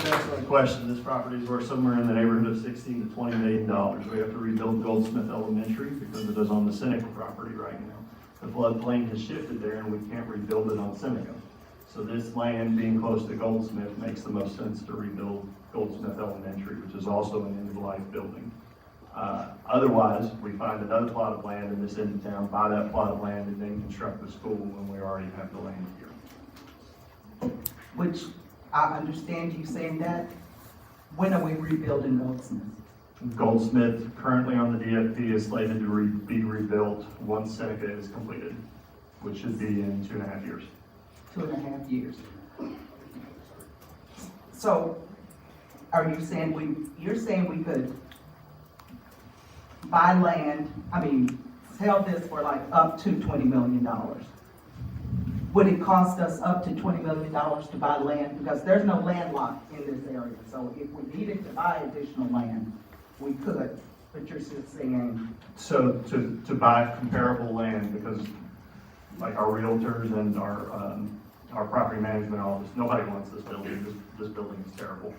an excellent question. This property is worth somewhere in the neighborhood of $16 to $20 million. We have to rebuild Goldsmith Elementary because it is on the Seneca property right now. The floodplain has shifted there and we can't rebuild it on Seneca. So this land being close to Goldsmith makes the most sense to rebuild Goldsmith Elementary, which is also an end-of-life building. Otherwise, we find another plot of land in this end of town, buy that plot of land, and then construct the school when we already have the land here. Which I understand you saying that. When are we rebuilding Goldsmith? Goldsmith, currently on the DFP, is slated to be rebuilt once Seneca is completed, which should be in 2.5 years. 2.5 years. So, are you saying you're saying we could buy land, sell this for like up to $20 million? Would it cost us up to $20 million to buy land? Because there's no land lot in this area. So if we needed to buy additional land, we could, but you're just saying. So to buy comparable land, because like our realtors and our property management office, nobody wants this building. This building is terrible,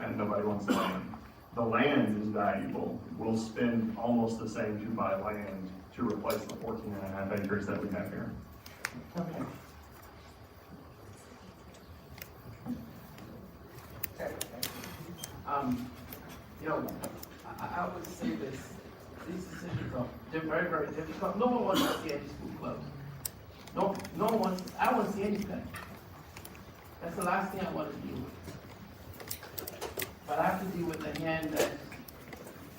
and nobody wants the land. The land is valuable. We'll spend almost the same to buy land to replace the 14.5 acres that we have here. Okay. I would say this, these decisions they're very, very difficult. No one wants to see any school closed. No one wants, I want to see anything. That's the last thing I want to deal with. But I have to deal with the hand that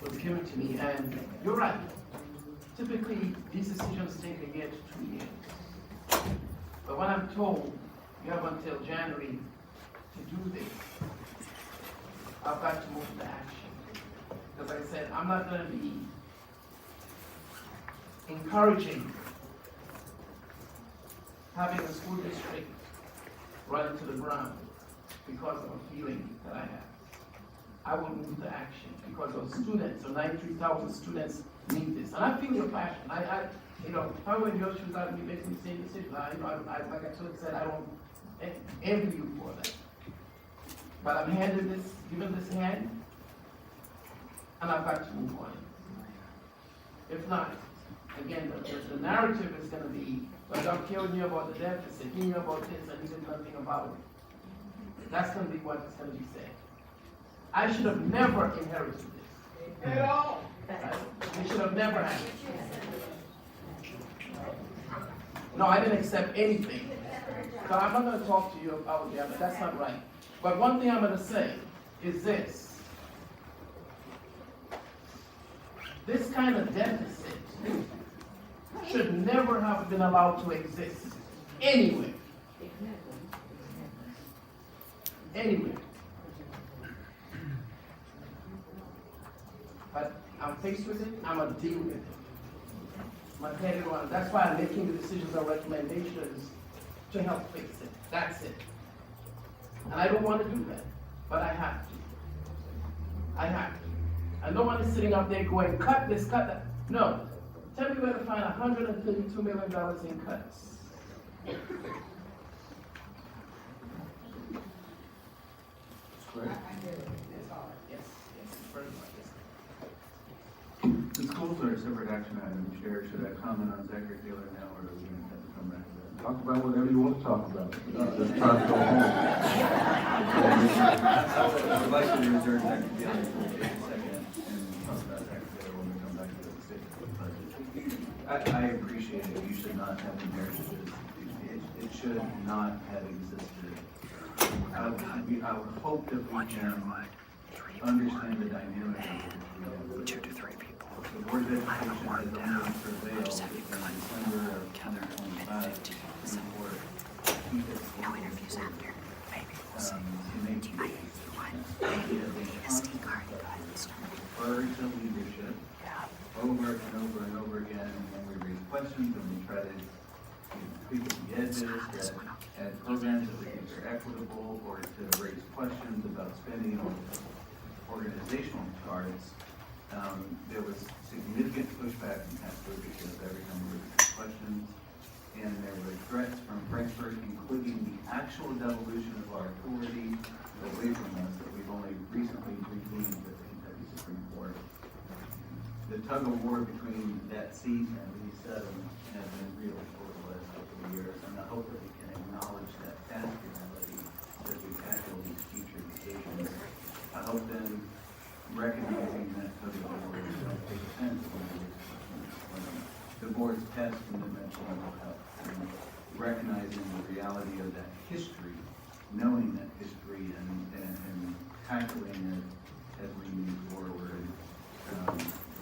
was given to me, and you're right. Typically, these decisions take 1 year to 2 years. But when I'm told you have until January to do this, I've got to move to action. Because like I said, I'm not going to be encouraging having a school district run into the ground because of a feeling that I have. I will move to action because those students, so 93,000 students need this. And I feel your passion. If I were in your shoes, I would be making the same decision. Like I said, I don't envy you for that. But I'm given this hand, and I've got to move on. If not, again, the narrative is going to be, well, Dr. knew about the deficit, he knew about this, and he did nothing about it. That's going to be what is going to be said. I should have never inherited this. At all. We should have never had it. No, I didn't accept anything. So I'm not going to talk to you about the other. That's not right. But one thing I'm going to say is this. This kind of deficit should never have been allowed to exist anywhere. Anywhere. But I'm faced with it, I'm going to deal with it. I'm going to head it on. That's why I'm making the decisions or recommendations to help fix it. That's it. And I don't want to do that, but I have to. I have to. And no one is sitting up there going, cut this, cut that. No. Tell me where to find $132 million in cuts. That's great. Yes, very much. The schools are a separate action item. Chair, should I comment on Zachary Taylor now, or are we going to have to come back to that? Talk about whatever you want to talk about. Let's try to go home. I would like to reserve Zachary Taylor for a second and talk about Zachary Taylor when we come back to the state budget. I appreciate it. You should not have inherited this. It should not have existed. I would hope that we can understand the dynamic of 2 to 3 people. The Board of Education has only prevailed in December of 2025 to keep it refer to leadership over and over and over again, and then we raise questions and we try to tweak at the edges, that add programs that we think are equitable, or to raise questions about spending on organizational charts. There was significant pushback from Casper because every time we raised questions, and there were threats from Frankfurt, including the actual devolution of our authority away from us that we've only recently redeemed at the Kentucky Supreme Court. The tug of war between that seat and these seven has been real for the last couple of years, and I hope that we can acknowledge that past reality as we tackle these future decisions. I hope then recognizing that tug of war is going to take offense when the board's test in mental health, and recognizing the reality of that history, knowing that history, and tackling it as we move forward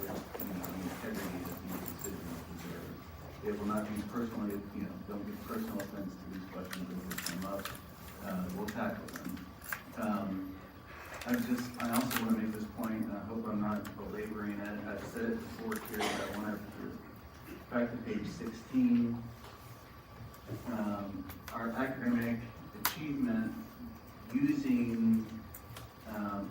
with the integrity that these decisions deserve. It will not be personally, don't give personal offense to these questions as they come up. We'll tackle them. I also want to make this point, and I hope I'm not belaboring it. I've said it before here, but I want to back to page 16. Our academic achievement using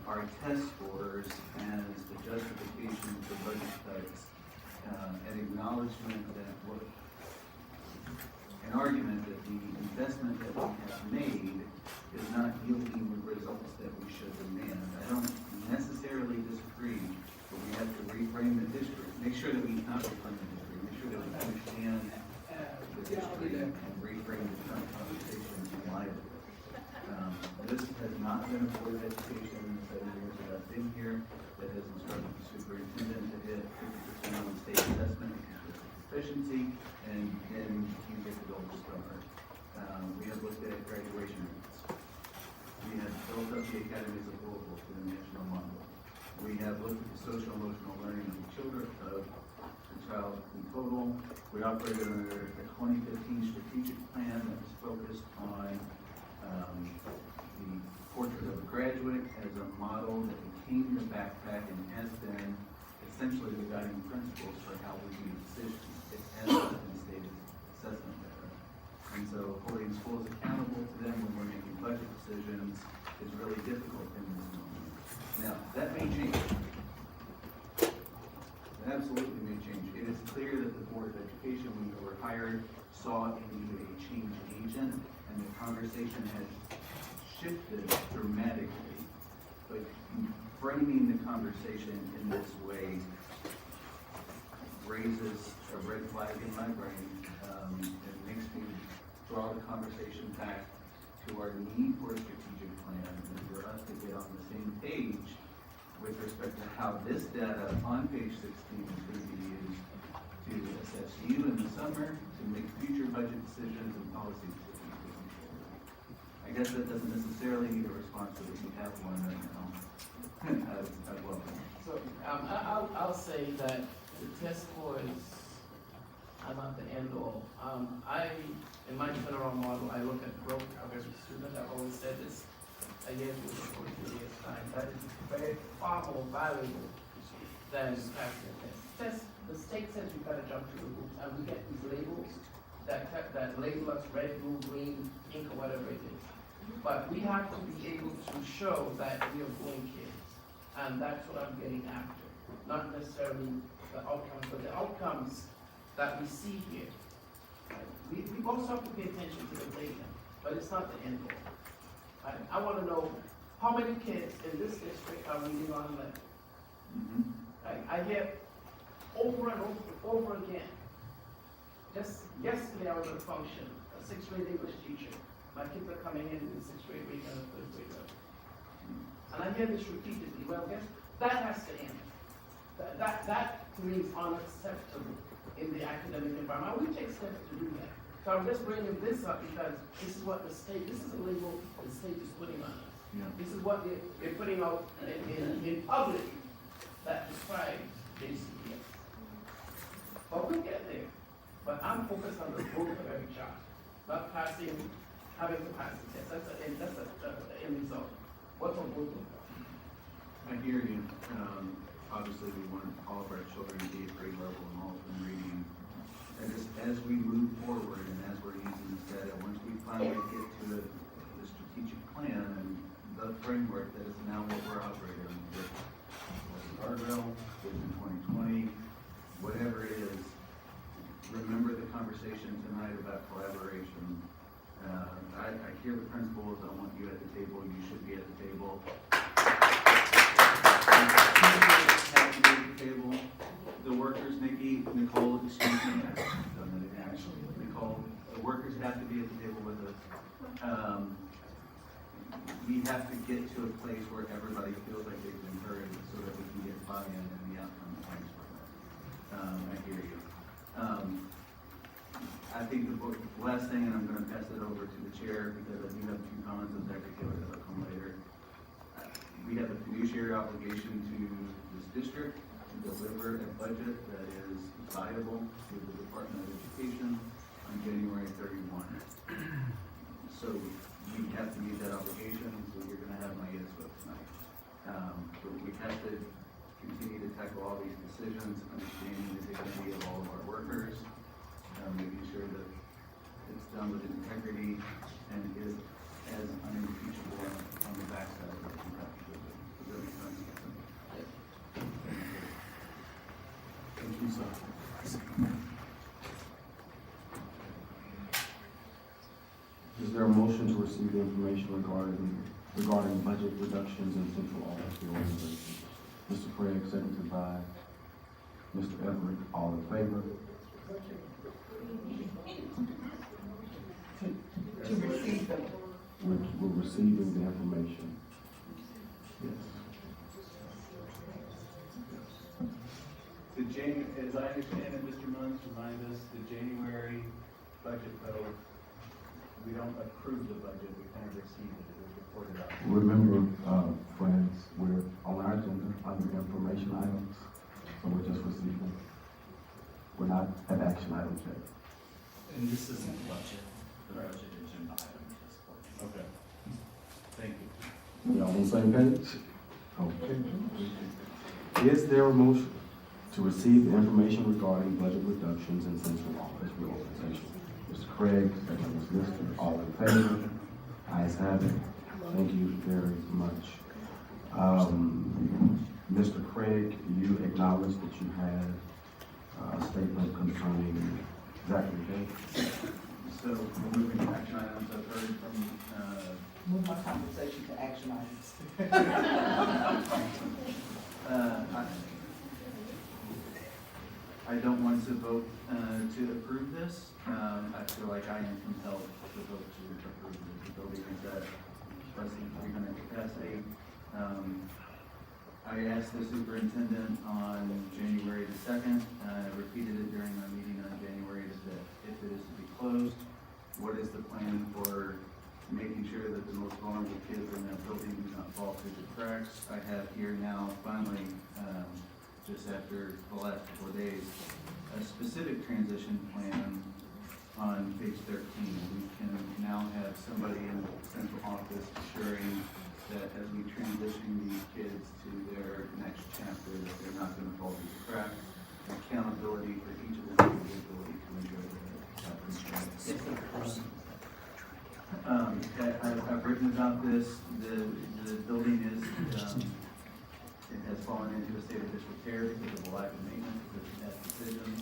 our test scores as the justification for budget cuts, an acknowledgement that an argument that the investment that we have made is not yielding the results that we should demand. I don't necessarily disagree, but we have to reframe the history. Make sure that we not reframe the history. Make sure that we understand the history and reframe the current conversation in light of it. This has not been a board of education in the 7 years that I've been here that has instructed the superintendent to hit 50% on the state assessment and efficiency, and then you get the gold star. We have looked at graduation rates. We have built up the academies of Louisville to the national model. We have looked at the social emotional learning of the children, of the child in total. We operated under a 2015 strategic plan that was focused on the portrait of a graduate as a model that became the backpack and has been essentially the guiding principles for how we do decisions. It has not been stated assessment data. And so holding schools accountable to them when we're making budget decisions is really difficult in this moment. Now, that may change. It absolutely may change. It is clear that the Board of Education, when we were hired, saw in you a change agent, and the conversation has shifted dramatically. But framing the conversation in this way raises a red flag in my brain. It makes me draw the conversation back to our need for a strategic plan and for us to get on the same page with respect to how this data on page 16 is going to be used to assess you in the summer, to make future budget decisions and policy decisions going forward. I guess that doesn't necessarily need a response, but if you have one right now, I'd welcome it. So, I'll say that the test scores are not the end all. In my general model, I look at growth of every student. I've always said this. A year to a year's time. That is very far more valuable than passing a test. The state says we've got to jump to the hoops, and we get these labels that label us red, blue, green, pink, or whatever it is. But we have to be able to show that we are going kids, and that's what I'm getting after. Not necessarily the outcomes, but the outcomes that we see here. We also have to pay attention to the data, but it's not the end goal. I want to know how many kids in this district are reading on level. I hear over and over again. Just yesterday I was at a function, a 6th grade English teacher. My kids are coming in the 6th grade week and the 3rd grade level. And I hear this repeatedly. Well, guess that has to end. That to me is unacceptable in the academic environment. We take steps to do that. So I'm just bringing this up because this is what this is a label the state is putting on us. Yeah. This is what they're putting out in public that describes JCPS. But we'll get there. But I'm focused on the growth of every child, not having to pass the test. That's the end result. What's on both of them? I hear you. Obviously, we want all of our children to be at grade level and all of them reading. And as we move forward and as conversation tonight about collaboration. I hear the principals, I want you at the table, you should be at the table. Have to be at the table. The workers, Nicole, excuse me, Nicole, the workers have to be at the table with us. We have to get to a place where everybody feels like they've been heard so that we can get buy-in and the outcome of things from that. I hear you. I think the last thing, and I'm gonna pass it over to the chair because I do have a few comments on Dr. Taylor that'll come later. We have a fiduciary obligation to this district to deliver a budget that is viable to the Department of Education on January 31. So we have to meet that obligation, so you're gonna have my yes vote tonight. But we have to continue to tackle all these decisions, understanding the dignity of all of our workers, making sure that it's done with integrity and is as unimpeachable on the backside of the contract. Does that make sense? Thank you, sir. Is there a motion to receive the information regarding budget reductions in central office reorganization? Mr. Craig, seconded by Mr. Everett. All in favor? To receive them. We're receiving the information. Yes. As I understand it, Mr. Munns, remind us, the January budget vote, we don't approve the budget, we kind of receive it, it was reported out. Remember, friends, we're on our agenda under information items, so we're just receiving. We're not at action items yet. And this isn't budget, the budget agenda item at this point. Okay. Thank you. We all on the same page? Okay. Is there a motion to receive the information regarding budget reductions in central office reorganization? Mr. Craig, second Ms. Lister, all in favor? Ayes have it. Thank you very much. Mr. Craig, you acknowledge that you had a statement concerning Zachary Bates. So we're moving to action items. I've heard from, Move my conversation to action items. I don't want to vote to approve this. I feel like I am compelled to vote to approve this. The building is at less than 300 capacity. I asked the superintendent on January the 2nd, repeated it during our meeting on January the 5th. If it is to be closed, what is the plan for making sure that the most vulnerable kids in that building do not fall through the cracks? I have here now, finally, just after the last 4 days, a specific transition plan on page 13. We can now have somebody in the central office assuring that as we transition these kids to their next chapter, that they're not going to fall through the cracks. Accountability for each of them, the ability to enjoy I've written about this. The building is, it has fallen into a state of disrepair because of a lack of maintenance, because of bad decisions.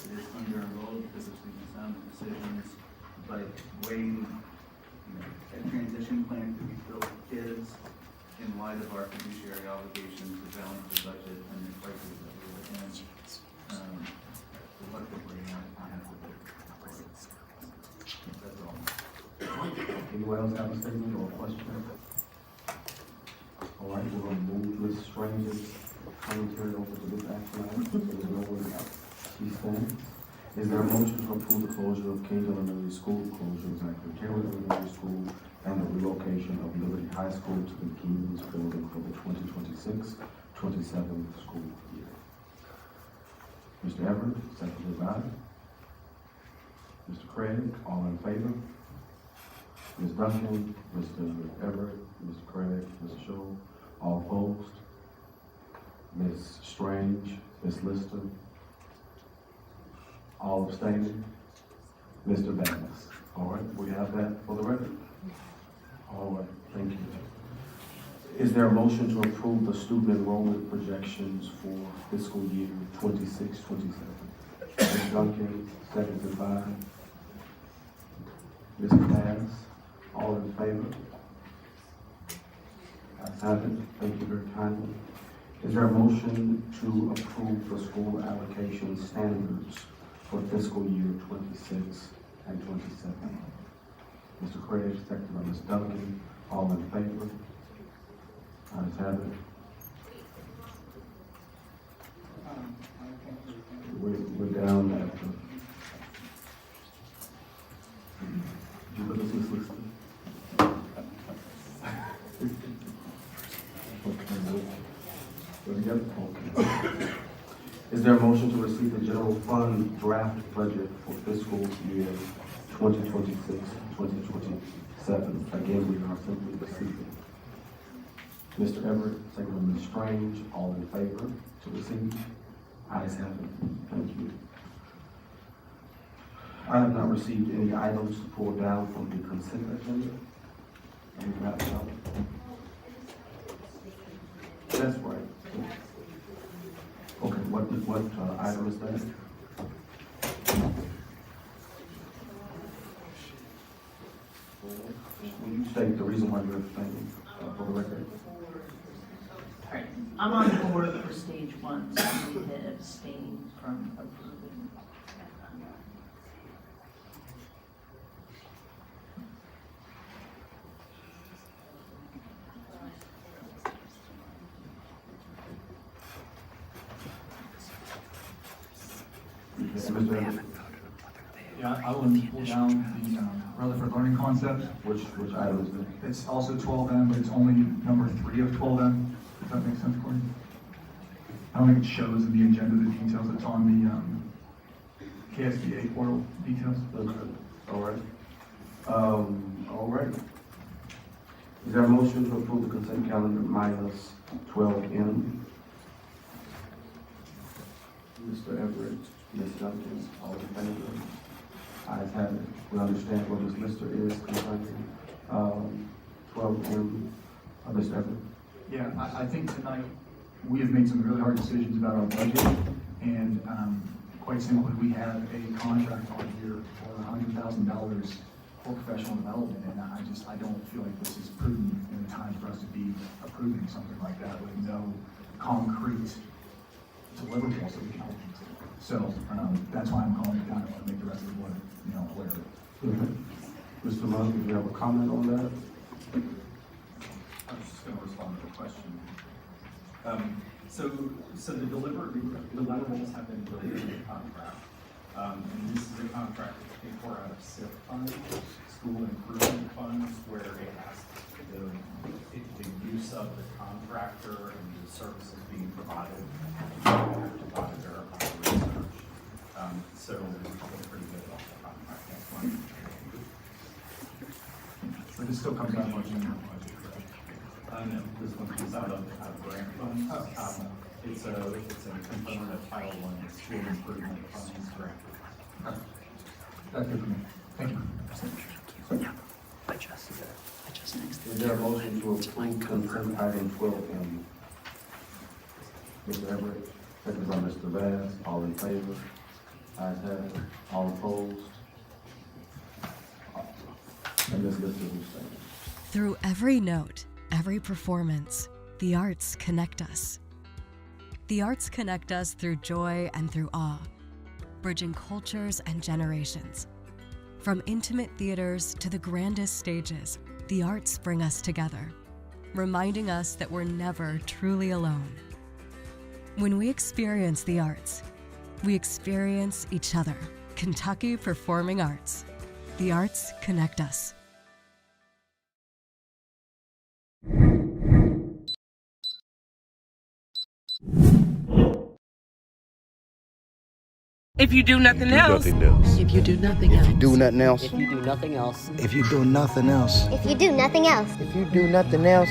It is under-enrolled because of student sound decisions, but weighing, a transition plan to be filled with kids in light of our fiduciary obligation to balance the budget and the crisis that we were in. Collectively, I have to vote for it. That's all. Anyone else have a statement or a question? All right, we're going to move Ms. Strange's commentary over to this action item, so there's no way out. She stands. Is there a motion to approve the closure of King Elementary School, closure of Zachary Taylor Elementary School, and the relocation of Liberty High School to the Kings building for the 2026-27 school year? Mr. Everett, seconded by Mr. Craig, all in favor? Ms. Duncan, Mr. Everett, Mr. Craig, Mr. Shaw, all opposed? Ms. Strange, Ms. Lister, all abstaining? Mr. Bass. All right, we have that for the record. All right, thank you. Is there a motion to approve the student enrollment projections for fiscal year 26-27? Ms. Duncan, seconds and by Mr. Bass. All in favor? Ayes have it. Thank you very kindly. Is there a motion to approve the school allocation standards for fiscal year 26 and 27? Mr. Craig, seconded by Ms. Duncan. All in favor? Ayes have it. We're down at the. Did you look at this list? Okay. Is there a motion to receive the general fund draft budget for fiscal year 2026, 2027? Again, we are simply receiving. Mr. Everett, second by Ms. Strange, all in favor to receive? Ayes have it. Thank you. I have not received any items to pull down from the consent agenda. Any wrap up? That's right. Okay, what item is that? Will you state the reason why you're abstaining for the record? Alright, I'm on the board for stage 1, so I need to abstain from approving. Mr. Everett? Yeah, I would pull down the Rutherford Learning Concept. Which item is that? It's also 12M, but it's only number 3 of 12M. Does that make sense, Corey? I don't think it shows in the agenda the details. It's on the KSBA portal details. All right. All right. Is there a motion to approve the consent calendar minus 12M? Mr. Everett, Ms. Duncan, all in favor? Ayes have it. We understand what Ms. Lister is concerning 12M. Mr. Everett? Yeah, I think tonight we have made some really hard decisions about our budget, and quite simply, we have a contract on here for $100,000 for professional development, and I don't feel like this is prudent in the time for us to be approving something like that with no concrete deliverables that we can hold to. So that's why I'm calling it down. I want to make the rest of the board, aware of it. Mr. Monk, do you have a comment on that? I was just going to respond to the question. So the deliverables have been built into the contract. And this is a contract that's paid for out of SIP funds, school improvement funds, where it has the use of the contractor and the services being provided to verify research. So we feel pretty good about the contract. That's fine. But this still comes out of our general budget, correct? No, this one comes out of grant funds. It's a component of Title I, school improvement funds grant. That's good for me. Thank you. Is there a motion to approve consent item 12M? Mr. Everett, second by Mr. Bass, all in favor? Ayes have it. All opposed? And Ms. Lister will say. Through every note, every performance, the arts connect us. The arts connect us through joy and through awe, bridging cultures and generations. From intimate theaters to the grandest stages, the arts bring us together, reminding us that we're never truly alone. When we experience the arts, we experience each other. Kentucky Performing Arts. The arts connect us. If you do nothing else. If you do nothing else. If you do nothing else. If you do nothing else. If you do nothing else. If you do nothing else. If you do nothing else.